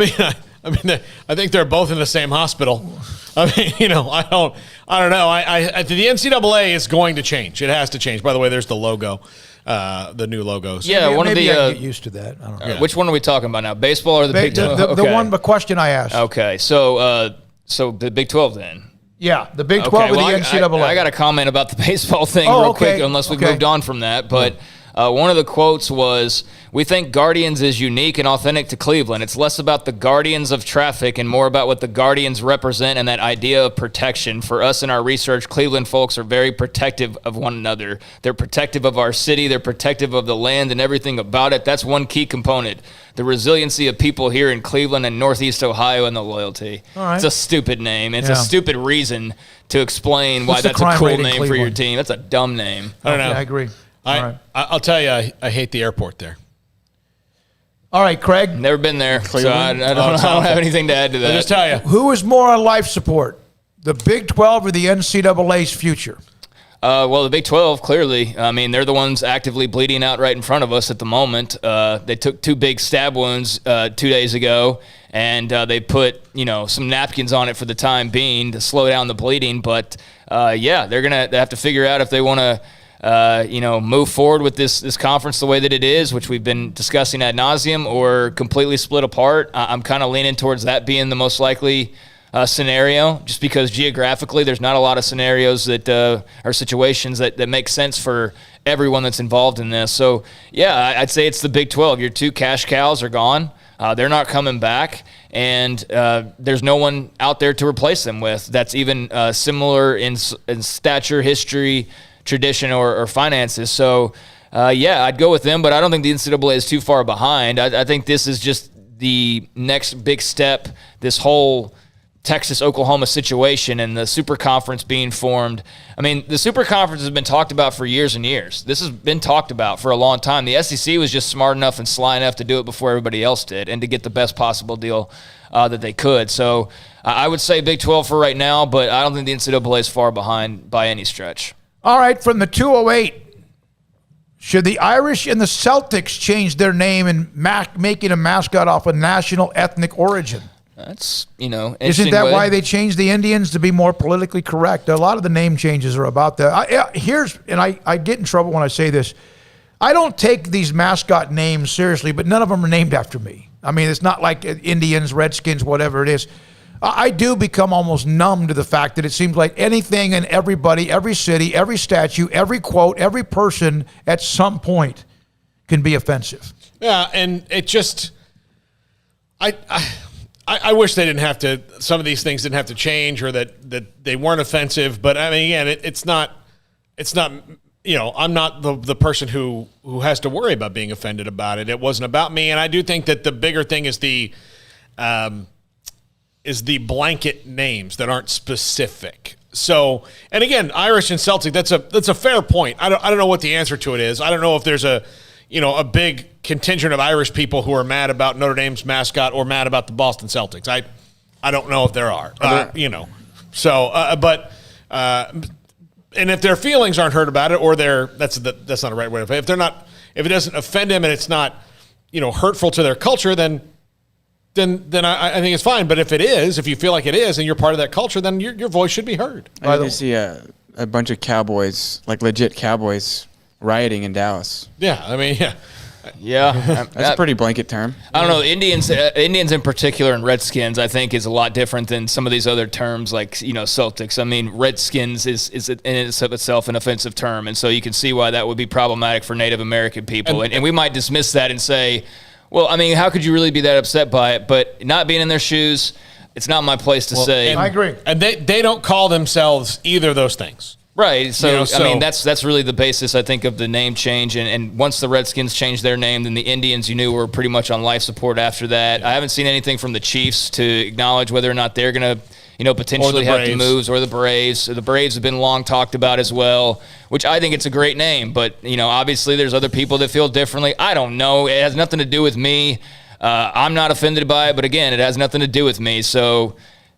think they're both in the same hospital. I don't know. The NCAA is going to change. It has to change. By the way, there's the logo, the new logos. Yeah, maybe I can get used to that. I don't know. Which one are we talking about now? Baseball or the Big 12? The question I asked. Okay, so the Big 12 then. Yeah, the Big 12 or the NCAA. I got a comment about the baseball thing real quick, unless we've moved on from that. But one of the quotes was, "We think Guardians is unique and authentic to Cleveland. It's less about the guardians of traffic and more about what the Guardians represent and that idea of protection. For us in our research, Cleveland folks are very protective of one another. They're protective of our city. They're protective of the land and everything about it. That's one key component. The resiliency of people here in Cleveland and Northeast Ohio and the loyalty." All right. It's a stupid name. It's a stupid reason to explain why that's a cool name for your team. That's a dumb name. I don't know. I agree. I'll tell you, I hate the airport there. All right, Craig. Never been there, so I don't have anything to add to that. I'll just tell you. Who is more on life support, the Big 12 or the NCAA's future? Well, the Big 12, clearly. I mean, they're the ones actively bleeding out right in front of us at the moment. They took 2 big stab wounds 2 days ago, and they put some napkins on it for the time being to slow down the bleeding. But, they're going to have to figure out if they want to move forward with this conference the way that it is, which we've been discussing ad nauseum, or completely split apart. I'm kind of leaning towards that being the most likely scenario, just because geographically there's not a lot of scenarios that are situations that make sense for everyone that's involved in this. So, yeah, I'd say it's the Big 12. Your 2 cash cows are gone. They're not coming back, and there's no one out there to replace them with that's even similar in stature, history, tradition, or finances. So, yeah, I'd go with them, but I don't think the NCAA is too far behind. I think this is just the next big step, this whole Texas-Oklahoma situation and the super conference being formed. I mean, the super conference has been talked about for years and years. This has been talked about for a long time. The SEC was just smart enough and sly enough to do it before everybody else did and to get the best possible deal that they could. So I would say Big 12 for right now, but I don't think the NCAA is far behind by any stretch. All right, from the 208, should the Irish and the Celtics change their name and making a mascot off of national ethnic origin? That's, Isn't that why they changed the Indians to be more politically correct? A lot of the name changes are about that. I get in trouble when I say this. I don't take these mascot names seriously, but none of them are named after me. I mean, it's not like Indians, Redskins, whatever it is. I do become almost numb to the fact that it seems like anything and everybody, every city, every statue, every quote, every person at some point can be offensive. Yeah, and it just, I wish they didn't have to, some of these things didn't have to change or that they weren't offensive. But I mean, again, it's not, I'm not the person who has to worry about being offended about it. It wasn't about me. And I do think that the bigger thing is the blanket names that aren't specific. So, and again, Irish and Celtic, that's a fair point. I don't know what the answer to it is. I don't know if there's a big contingent of Irish people who are mad about Notre Dame's mascot or mad about the Boston Celtics. I don't know if there are. And if their feelings aren't hurt about it, or that's not a right way to put it. If it doesn't offend them and it's not, hurtful to their culture, then I think it's fine. But if you feel like it is, and you're part of that culture, then your voice should be heard. I did see a bunch of Cowboys, like legit Cowboys, rioting in Dallas. Yeah, I mean, yeah. Yeah. That's a pretty blanket term. I don't know. Indians in particular and Redskins, I think, is a lot different than some of these other terms like, Celtics. I mean, Redskins is in itself an offensive term, and so you can see why that would be problematic for Native American people. And we might dismiss that and say, well, I mean, how could you really be that upset by it? But not being in their shoes, it's not my place to say. I agree. And they don't call themselves either of those things. Right. So, I mean, that's really the basis, I think, of the name change. And once the Redskins changed their name, then the Indians, were pretty much on life support after that. I haven't seen anything from the Chiefs to acknowledge whether or not they're going to, potentially have to move, or the Braves. The Braves have been long talked about as well, which I think it's a great name. But, obviously there's other people that feel differently. I don't know. It has nothing to do with me. I'm not offended by it. But, again, it has nothing to do with me. So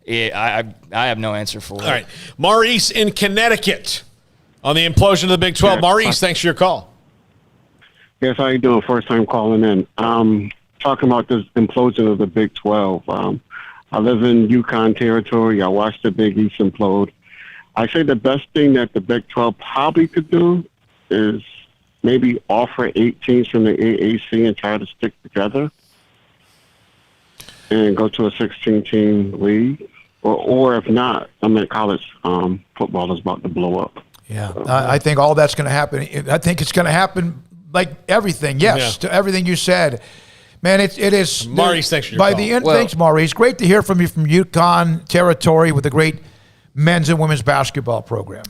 I have no answer for it. All right. Maurice in Connecticut on the implosion of the Big 12. Maurice, thanks for your call. Yes, how you doing? First time calling in. Talking about this implosion of the Big 12. I live in Yukon territory. I watched the Big East implode. I say the best thing that the Big 12 probably could do is maybe offer 8 teams from the AAC and try to stick together and go to a 16-team league. Or if not, college football is about to blow up. Yeah, I think all that's going to happen. I think it's going to happen like everything. Yes, to everything you said. Man, it is. Maurice, thanks for your call. Thanks, Maurice. Great to hear from you from Yukon territory with a great men's and women's basketball program.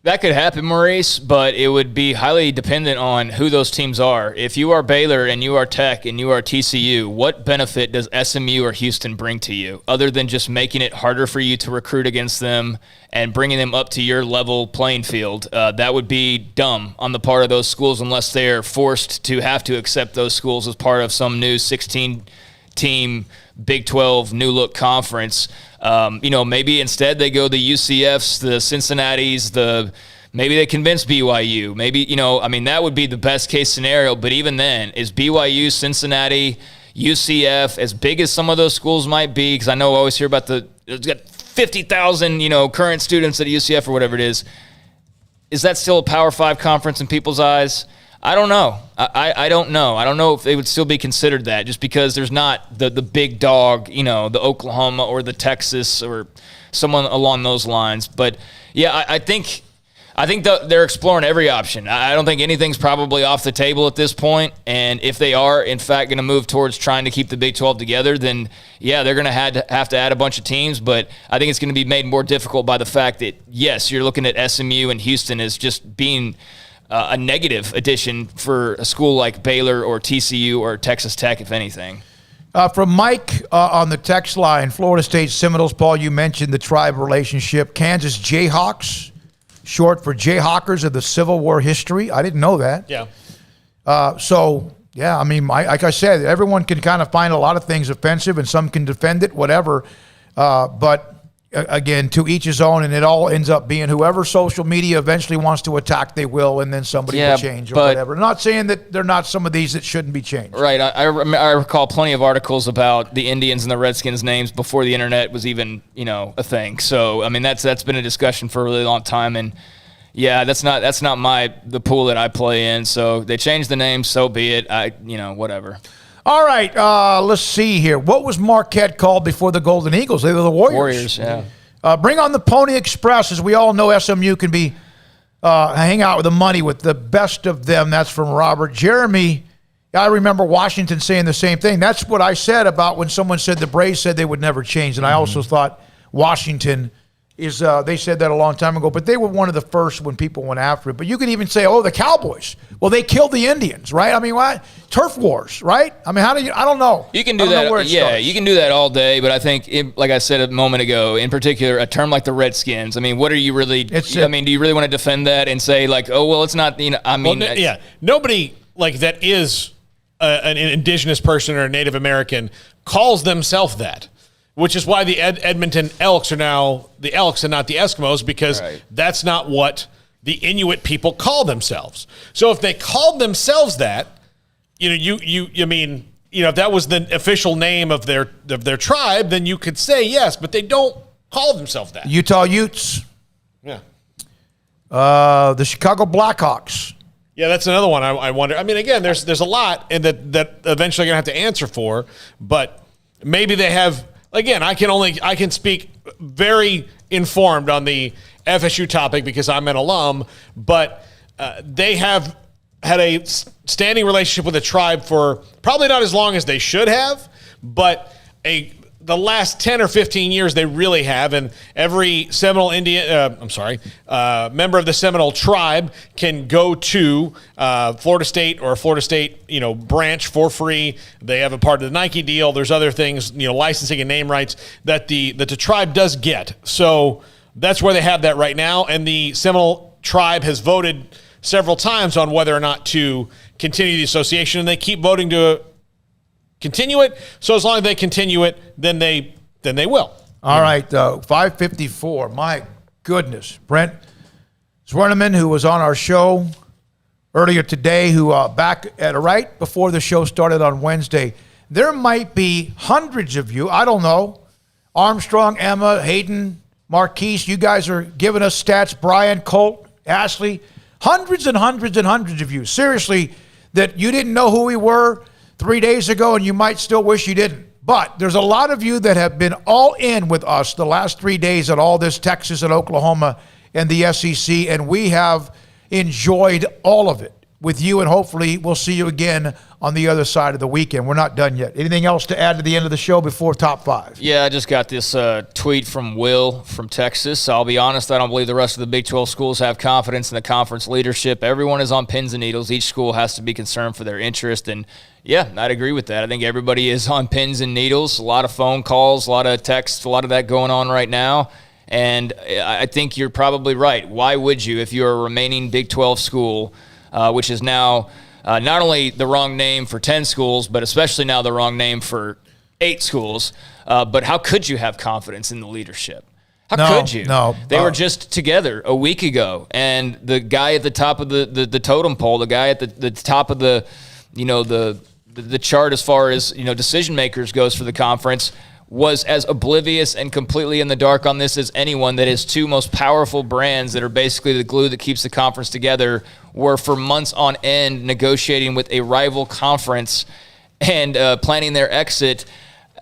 That could happen, Maurice, but it would be highly dependent on who those teams are. If you are Baylor and you are Tech and you are TCU, what benefit does SMU or Houston bring to you other than just making it harder for you to recruit against them and bringing them up to your level playing field? That would be dumb on the part of those schools unless they're forced to have to accept those schools as part of some new 16-team Big 12 new look conference. Maybe instead they go the UCFs, the Cincinnatis, maybe they convince BYU. Maybe, that would be the best case scenario. But even then, is BYU, Cincinnati, UCF, as big as some of those schools might be? Because I know I always hear about it's got 50,000, current students at UCF or whatever it is. Is that still a Power 5 conference in people's eyes? I don't know. I don't know. I don't know if they would still be considered that just because there's not the big dog, the Oklahoma or the Texas or someone along those lines. But, yeah, I think they're exploring every option. I don't think anything's probably off the table at this point. And if they are, in fact, going to move towards trying to keep the Big 12 together, then, yeah, they're going to have to add a bunch of teams. But I think it's going to be made more difficult by the fact that, yes, you're looking at SMU and Houston as just being a negative addition for a school like Baylor or TCU or Texas Tech, if anything. From Mike on the text line, Florida State Seminoles, Paul, you mentioned the tribe relationship. Kansas Jayhawks, short for Jayhawkers of the Civil War history. I didn't know that. Yeah. Yeah, I mean, like I said, everyone can kind of find a lot of things offensive and some can defend it, whatever. But again, to each his own, and it all ends up being whoever social media eventually wants to attack, they will, and then somebody will change or whatever. I'm not saying that they're not some of these that shouldn't be changed. Right. I recall plenty of articles about the Indians and the Redskins names before the internet was even, a thing. So, I mean, that's been a discussion for a really long time, and yeah, that's not the pool that I play in. So they changed the name, so be it. Whatever. All right, let's see here. What was Marquette called before the Golden Eagles? They were the Warriors. Yeah. Bring on the Pony Express. As we all know, SMU can be hang out with the money with the best of them. That's from Robert. Jeremy, I remember Washington saying the same thing. That's what I said about when someone said the Braves said they would never change. And I also thought Washington is, they said that a long time ago, but they were one of the first when people went after it. But you could even say, the Cowboys. Well, they killed the Indians, right? I mean, what? Turf wars, right? I mean, I don't know. You can do that. Yeah, you can do that all day. But I think, like I said a moment ago, in particular, a term like the Redskins, I mean, what are you really, do you really want to defend that and say, like, it's not, nobody like that is an indigenous person or a Native American calls themselves that. Which is why the Edmonton Elks are now the Elks and not the Eskimos, because that's not what the Inuit people call themselves. So if they called themselves that, if that was the official name of their tribe, then you could say yes, but they don't call themselves that. Utah Utes. Yeah. The Chicago Blackhawks. Yeah, that's another one I wonder. I mean, again, there's a lot and that eventually you're going to have to answer for, but maybe they have. Again, I can speak very informed on the FSU topic because I'm an alum, but they have had a standing relationship with the tribe for probably not as long as they should have, but the last 10 or 15 years they really have, and every Seminole member of the Seminole tribe can go to Florida State or a Florida State, branch for free. They have a part of the Nike deal. There's other things, licensing and name rights that the tribe does get. So that's where they have that right now, and the Seminole tribe has voted several times on whether or not to continue the association, and they keep voting to continue it. So as long as they continue it, then they will. All right, 5:54. My goodness, Brent Zwerneman, who was on our show earlier today, who back at right before the show started on Wednesday. There might be hundreds of you. I don't know. Armstrong, Emma, Hayden, Marquise. You guys are giving us stats. Brian, Colt, Ashley. Hundreds and hundreds and hundreds of you. Seriously, that you didn't know who we were 3 days ago, and you might still wish you didn't. But there's a lot of you that have been all in with us the last 3 days at all this Texas and Oklahoma and the SEC, and we have enjoyed all of it with you, and hopefully we'll see you again on the other side of the weekend. We're not done yet. Anything else to add to the end of the show before top five? Yeah, I just got this tweet from Will from Texas. I'll be honest, I don't believe the rest of the Big 12 schools have confidence in the conference leadership. Everyone is on pins and needles. Each school has to be concerned for their interest, and yeah, I'd agree with that. I think everybody is on pins and needles. A lot of phone calls, a lot of texts, a lot of that going on right now. And I think you're probably right. Why would you, if you're a remaining Big 12 school, which is now not only the wrong name for 10 schools, but especially now the wrong name for 8 schools, but how could you have confidence in the leadership? How could you? No. They were just together a week ago, and the guy at the top of the totem pole, the guy at the top of the chart as far as decision makers goes for the conference was as oblivious and completely in the dark on this as anyone, that his two most powerful brands that are basically the glue that keeps the conference together were for months on end negotiating with a rival conference and planning their exit.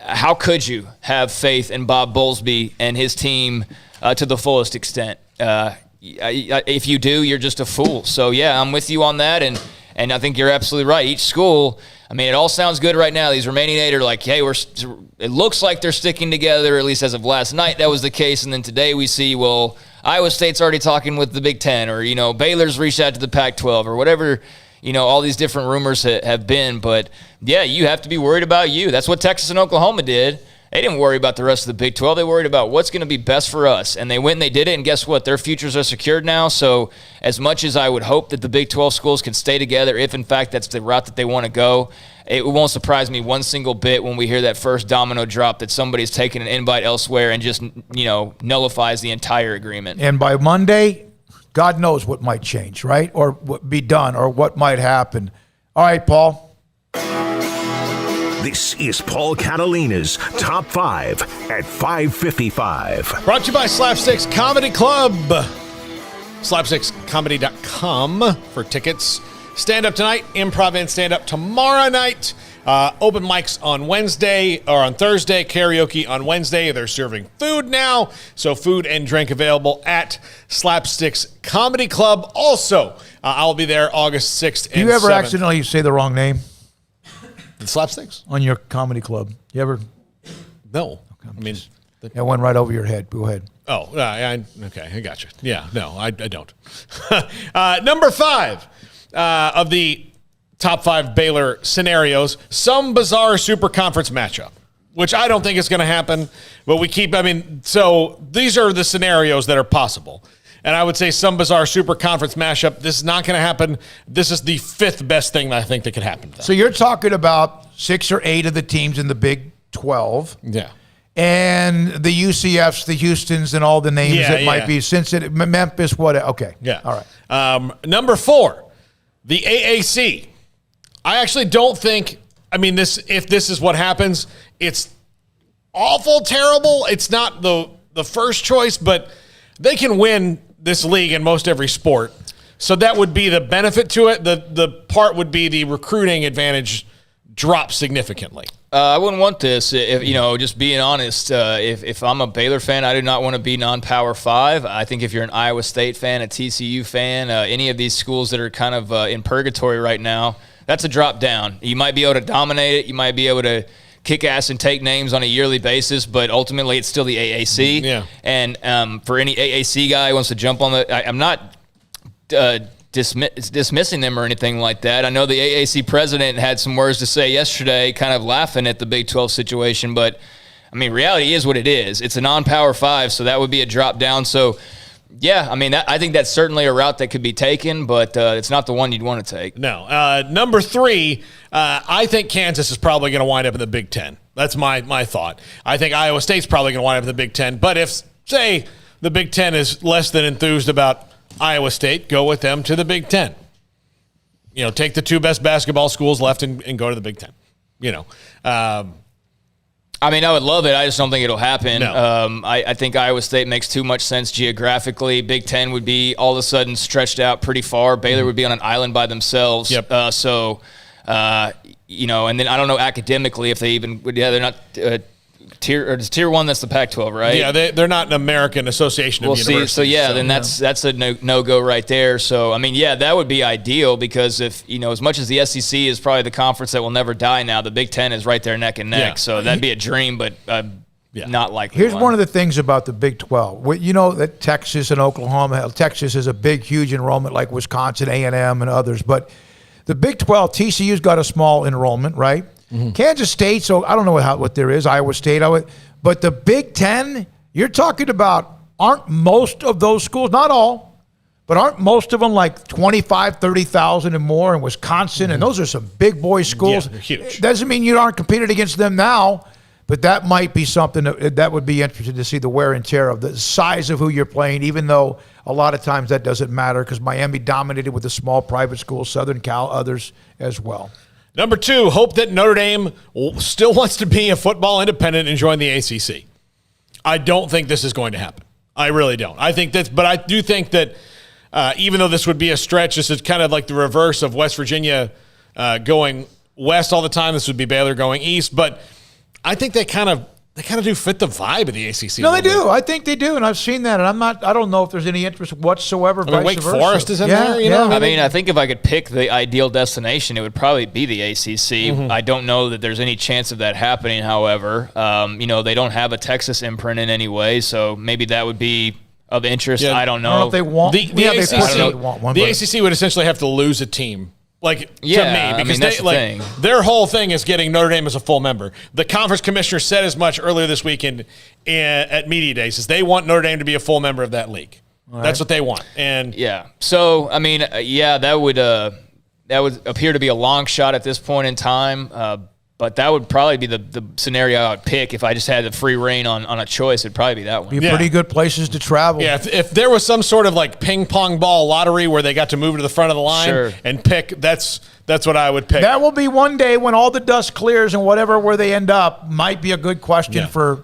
How could you have faith in Bob Bowlesby and his team to the fullest extent? If you do, you're just a fool. So, yeah, I'm with you on that, and I think you're absolutely right. Each school, I mean, it all sounds good right now. These remaining 8 are like, hey, it looks like they're sticking together, at least as of last night that was the case. And then today we see, well, Iowa State's already talking with the Big Ten, or, Baylor's reached out to the Pac-12 or whatever, all these different rumors have been. But, yeah, you have to be worried about you. That's what Texas and Oklahoma did. They didn't worry about the rest of the Big 12. They worried about what's going to be best for us. And they went and they did it, and guess what? Their futures are secured now. So as much as I would hope that the Big 12 schools can stay together, if in fact that's the route that they want to go, it won't surprise me one single bit when we hear that first domino drop that somebody's taken an invite elsewhere and just, nullifies the entire agreement. And by Monday, God knows what might change, right? Or what be done, or what might happen. All right, Paul. This is Paul Catalina's Top 5 at 5:55. Brought to you by Slapsticks Comedy Club. Slapstickscomedy.com for tickets. Stand-up tonight, improv and stand-up tomorrow night. Open mics on Wednesday, or on Thursday, karaoke on Wednesday. They're serving food now, so food and drink available at Slapsticks Comedy Club. Also, I'll be there August 6th and 7th. Do you ever accidentally say the wrong name? The Slapsticks? On your comedy club. You ever? No. Okay, it went right over your head. Go ahead. Oh, okay. I got you. Yeah, no, I don't. Number 5 of the top 5 Baylor scenarios, some bizarre super conference matchup, which I don't think is going to happen, but so these are the scenarios that are possible. And I would say some bizarre super conference mashup. This is not going to happen. This is the 5th best thing that I think that could happen to them. So you're talking about 6 or 8 of the teams in the Big 12. Yeah. And the UCFs, the Houstons, and all the names might be. Cincinnati, Memphis, what? Okay. Yeah. All right. Number 4, the AAC. I actually don't think, if this is what happens, it's awful terrible. It's not the first choice, but they can win this league in most every sport. So that would be the benefit to it. The part would be the recruiting advantage drops significantly. I wouldn't want this. If just being honest, if I'm a Baylor fan, I do not want to be non-Power 5. I think if you're an Iowa State fan, a TCU fan, any of these schools that are kind of in purgatory right now, that's a drop down. You might be able to dominate it. You might be able to kick ass and take names on a yearly basis, but ultimately it's still the AAC. Yeah. And for any AAC guy who wants to jump on I'm not dismissing them or anything like that. I know the AAC president had some words to say yesterday, kind of laughing at the Big 12 situation, but reality is what it is. It's a non-Power 5, so that would be a drop down. So, yeah, I think that's certainly a route that could be taken, but it's not the one you'd want to take. No. Number 3, I think Kansas is probably going to wind up in the Big Ten. That's my thought. I think Iowa State's probably going to wind up in the Big Ten. But if, say, the Big Ten is less than enthused about Iowa State, go with them to the Big Ten. Take the 2 best basketball schools left and go to the Big Ten. I would love it. I just don't think it'll happen. No. I think Iowa State makes too much sense geographically. Big Ten would be all of a sudden stretched out pretty far. Baylor would be on an island by themselves. Yep. And then I don't know academically if they even would. Yeah, they're not tier 1. That's the Pac-12, right? Yeah, they're not an American Association of Universities. So then that's a no-go right there. So that would be ideal because if as much as the SEC is probably the conference that will never die now, the Big Ten is right there neck and neck. Yeah. So that'd be a dream, but not likely. Here's one of the things about the Big 12. You know that Texas and Oklahoma, Texas is a big, huge enrollment like Wisconsin, A&M, and others. But the Big 12, TCU's got a small enrollment, right? Mm-hmm. Kansas State, so I don't know what there is, Iowa State. But the Big Ten, you're talking about, aren't most of those schools, not all, but aren't most of them like 25, 30,000 and more in Wisconsin? And those are some big boy schools. Yeah, they're huge. Doesn't mean you aren't competing against them now, but that might be something that would be interesting to see, the wear and tear of the size of who you're playing, even though a lot of times that doesn't matter because Miami dominated with the small private schools, Southern Cal, others as well. Number 2, hope that Notre Dame still wants to be a football independent and join the ACC. I don't think this is going to happen. I really don't. But I do think that even though this would be a stretch, this is kind of like the reverse of West Virginia going west all the time. This would be Baylor going east. But I think they kind of do fit the vibe of the ACC. No, they do. I think they do, and I've seen that. And I don't know if there's any interest whatsoever. Wake Forest is in there. You know? I mean, I think if I could pick the ideal destination, it would probably be the ACC. Mm-hmm. I don't know that there's any chance of that happening. However, they don't have a Texas imprint in any way, so maybe that would be of interest. Yeah. I don't know. I don't know if they want the ACC would essentially have to lose a team. To me, because that's the thing. Their whole thing is getting Notre Dame as a full member. The conference commissioner said as much earlier this weekend at Media Days, is they want Notre Dame to be a full member of that league. That's what they want. And so I mean, that would appear to be a long shot at this point in time. But that would probably be the scenario I would pick if I just had the free reign on a choice. It'd probably be that one. Be pretty good places to travel. Yeah, if there was some sort of like ping pong ball lottery where they got to move to the front of the line and pick, that's what I would pick. That will be one day when all the dust clears and where they end up might be a good question for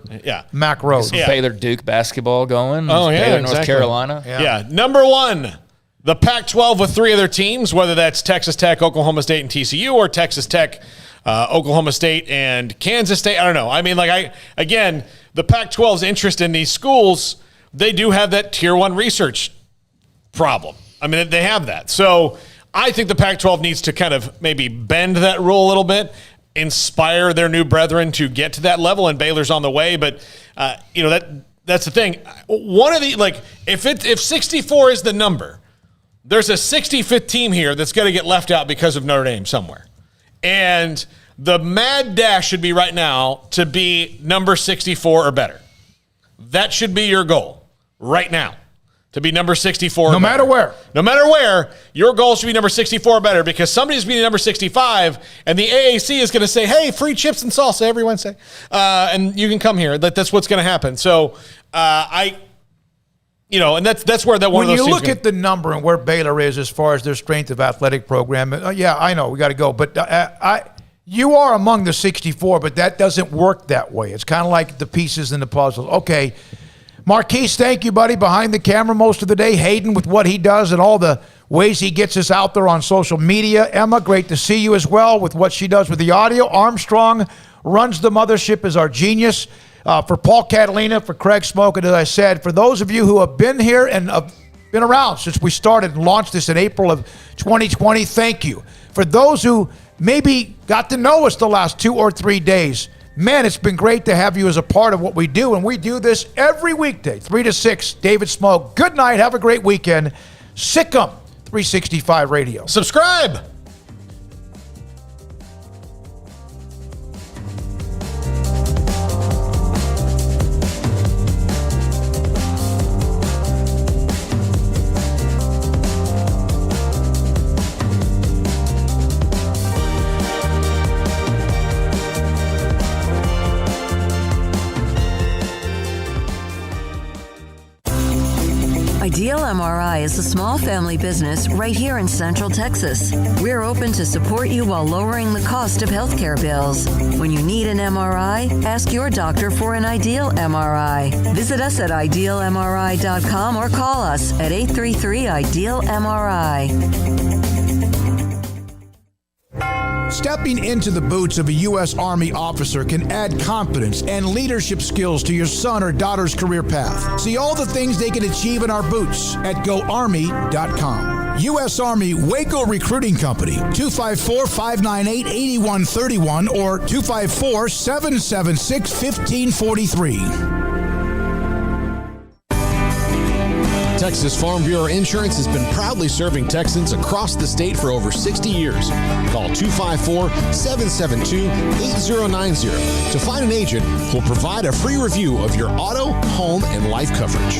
Mac Rose. Some Baylor Duke basketball going. Baylor, North Carolina. Yeah. Number 1. The Pac-12 with 3 other teams, whether that's Texas Tech, Oklahoma State, and TCU, or Texas Tech, Oklahoma State, and Kansas State. I don't know. I mean, the Pac-12's interest in these schools, they do have that Tier 1 research problem. I mean, they have that. So I think the Pac-12 needs to kind of maybe bend that rule a little bit, inspire their new brethren to get to that level, and Baylor's on the way. But, that's the thing. One of the, if 64 is the number, there's a 65th team here that's going to get left out because of Notre Dame somewhere. And the mad dash should be right now to be number 64 or better. That should be your goal right now, to be number 64 No matter where. No matter where, your goal should be number 64 or better, because somebody's being number 65, and the AAC is going to say, hey, free chips and salsa every Wednesday, and you can come here. That's what's going to happen. So and that's where that one when of those you teams look at the number and where Baylor is as far as their strength of athletic program, I know we got to go, but you are among the 64, but that doesn't work that way. It's kind of like the pieces in the puzzle. Okay, Marquise, thank you, buddy, behind the camera most of the day. Hayden with what he does and all the ways he gets us out there on social media. Emma, great to see you as well with what she does with the audio. Armstrong runs the mothership, is our genius. For Paul Catalina, for Craig Smoak, and as I said, for those of you who have been here and been around since we started and launched this in April of 2020, thank you. For those who maybe got to know us the last 2 or 3 days, man, it's been great to have you as a part of what we do, and we do this every weekday, 3 to 6. David Smoak, good night, have a great weekend. Sic'em365 Radio. Subscribe. Ideal MRI is a small family business right here in Central Texas. We're open to support you while lowering the cost of healthcare bills. When you need an MRI, ask your doctor for an Ideal MRI. Visit us at idealmri.com or call us at 833-IDEAL-MRI. Stepping into the boots of a U.S. Army officer can add confidence and leadership skills to your son or daughter's career path. See all the things they can achieve in our boots at GoArmy.com. U.S. Army Waco Recruiting Company, 254-598-8131 or 254-776-1543. Texas Farm Bureau Insurance has been proudly serving Texans across the state for over 60 years. Call 254-772-8090 to find an agent who will provide a free review of your auto, home, and life coverage.